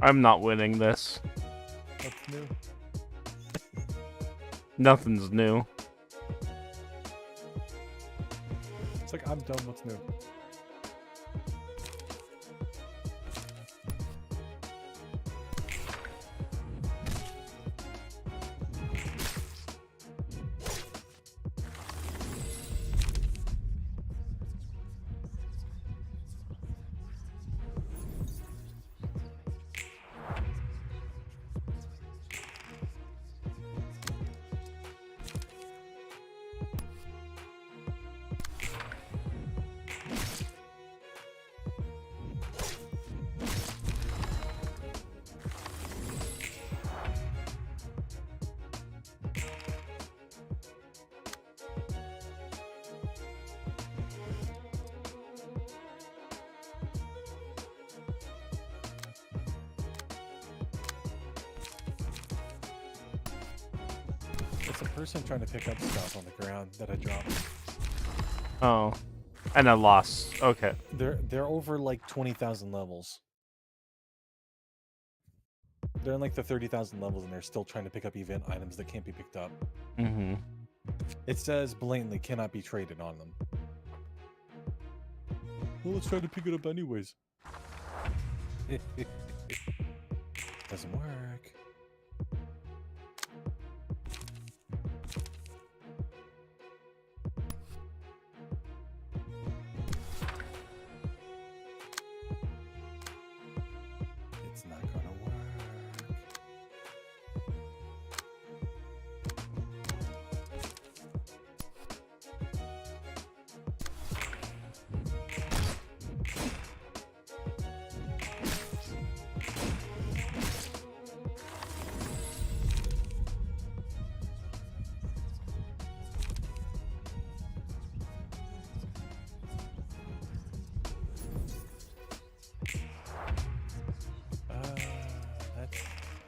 I'm not winning this. What's new? Nothing's new. It's like, I'm dumb, what's new? It's a person trying to pick up stuff on the ground that I dropped. Oh. And I lost. Okay. They're over like 20,000 levels. They're in like the 30,000 levels and they're still trying to pick up event items that can't be picked up. Mm-hmm. It says blatantly cannot be traded on them. Well, let's try to pick it up anyways. Doesn't work. It's not gonna work.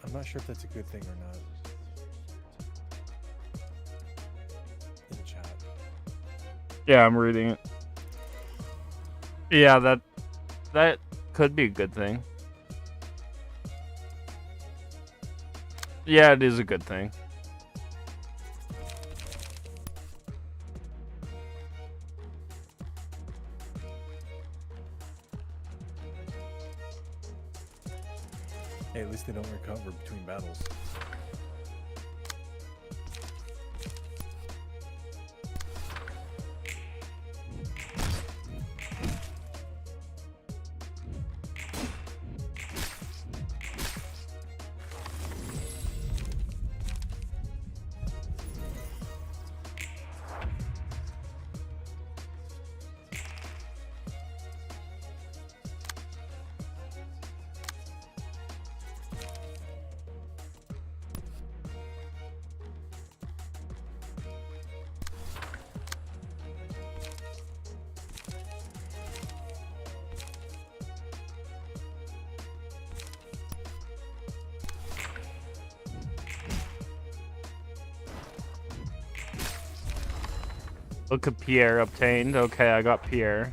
I'm not sure if that's a good thing or not. In the chat. Yeah, I'm reading it. Yeah, that could be a good thing. Yeah, it is a good thing. Hey, at least they don't recover between battles. Look at Pierre obtained. Okay, I got Pierre.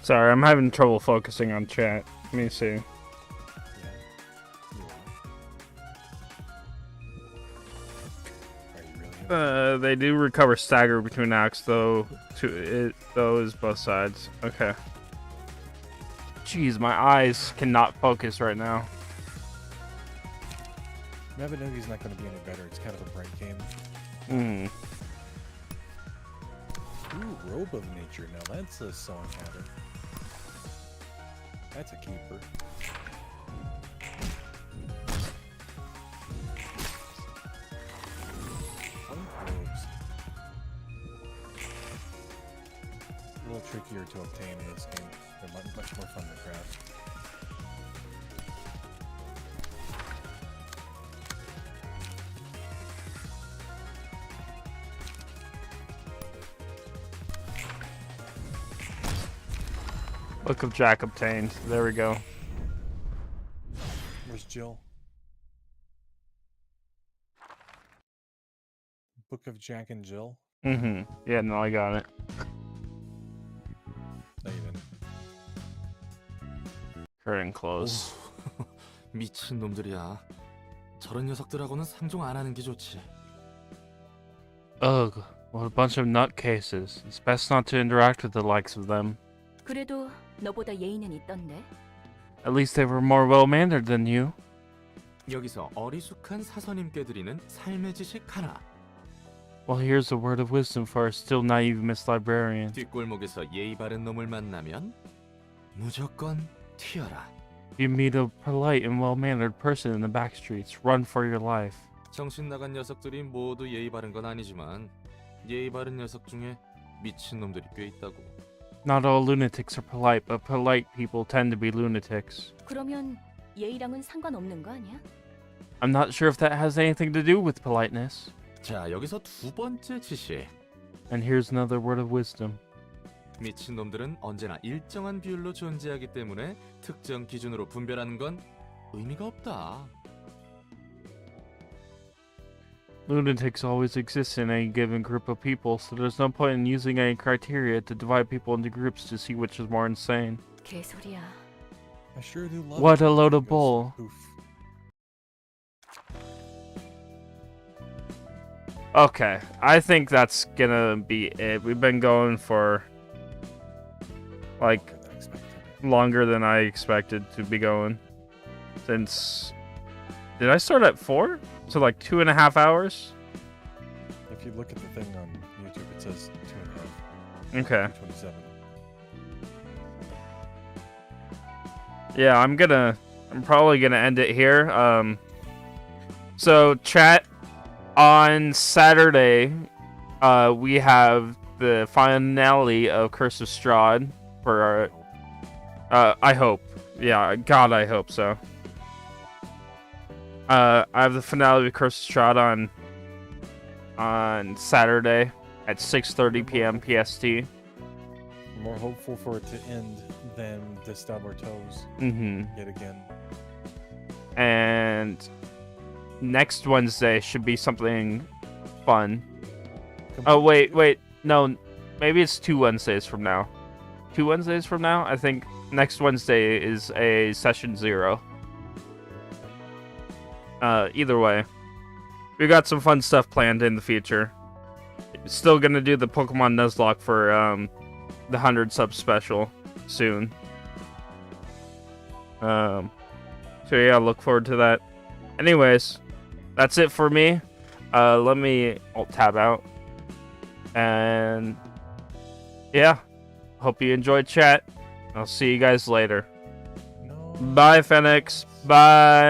Sorry, I'm having trouble focusing on chat. Let me see. They do recover stagger between acts, though. Those both sides. Okay. Jeez, my eyes cannot focus right now. Mabinogi's not going to be any better. It's kind of a brain game. Hmm. Ooh, Robe of Nature. Now that's a song pattern. That's a keeper. Robes. A little trickier to obtain in this game. They're much more fun to craft. Book of Jack obtained. There we go. Where's Jill? Book of Jack and Jill? Mm-hmm. Yeah, no, I got it. No, you didn't. Curtain close. 미친 놈들이야. 저런 녀석들하고는 상종 안 하는 게 좋지. Ugh, what a bunch of nutcases. It's best not to interact with the likes of them. 그래도 너보다 예의는 있던데. At least they were more well-mannered than you. 여기서 어리숙한 사서님께 드리는 삶의 지식 하나. Well, here's a word of wisdom for a still naive Miss Librarian. 뒷골목에서 예의 바른 놈을 만나면 무조건 튀어라. If you meet a polite and well-mannered person in the back streets, run for your life. 정신 나간 녀석들이 모두 예의 바른 건 아니지만 예의 바른 녀석 중에 미친 놈들이 꽤 있다고. Not all lunatics are polite, but polite people tend to be lunatics. 그러면 예의랑은 상관없는 거 아니야? I'm not sure if that has anything to do with politeness. 자, 여기서 두 번째 지시. And here's another word of wisdom. 미친 놈들은 언제나 일정한 비율로 존재하기 때문에 특정 기준으로 분별하는 건 의미가 없다. Lunatics always exist in any given group of people, so there's no point in using any criteria to divide people into groups to see which is more insane. 개소리야. I sure do love What it. a load of Goes, bull. "Oof." Okay, I think that's gonna be it. We've been going for like longer than I expected to be going. Since did I start at 4? So like 2.5 hours? If you look at the thing on YouTube, it says 2.5. Okay. 2:27. Yeah, I'm probably gonna end it here. So chat, on Saturday, we have the finale of Curse of Strahd for our, I hope. Yeah, God, I hope so. I have the finale of Curse of Strahd on Saturday at 6:30 p.m. PST. I'm more hopeful for it to end than to stub our toes yet again. And next Wednesday should be something fun. Oh, wait. No, maybe it's 2 Wednesdays from now. 2 Wednesdays from now? I think next Wednesday is a session 0. Either way, we got some fun stuff planned in the future. Still gonna do the Pokemon Nuzlocke for the 100 sub special soon. So yeah, look forward to that. Anyways, that's it for me. Let me alt-tab out. And yeah, hope you enjoyed chat. I'll see you guys later. Bye, Phoenix. Bye.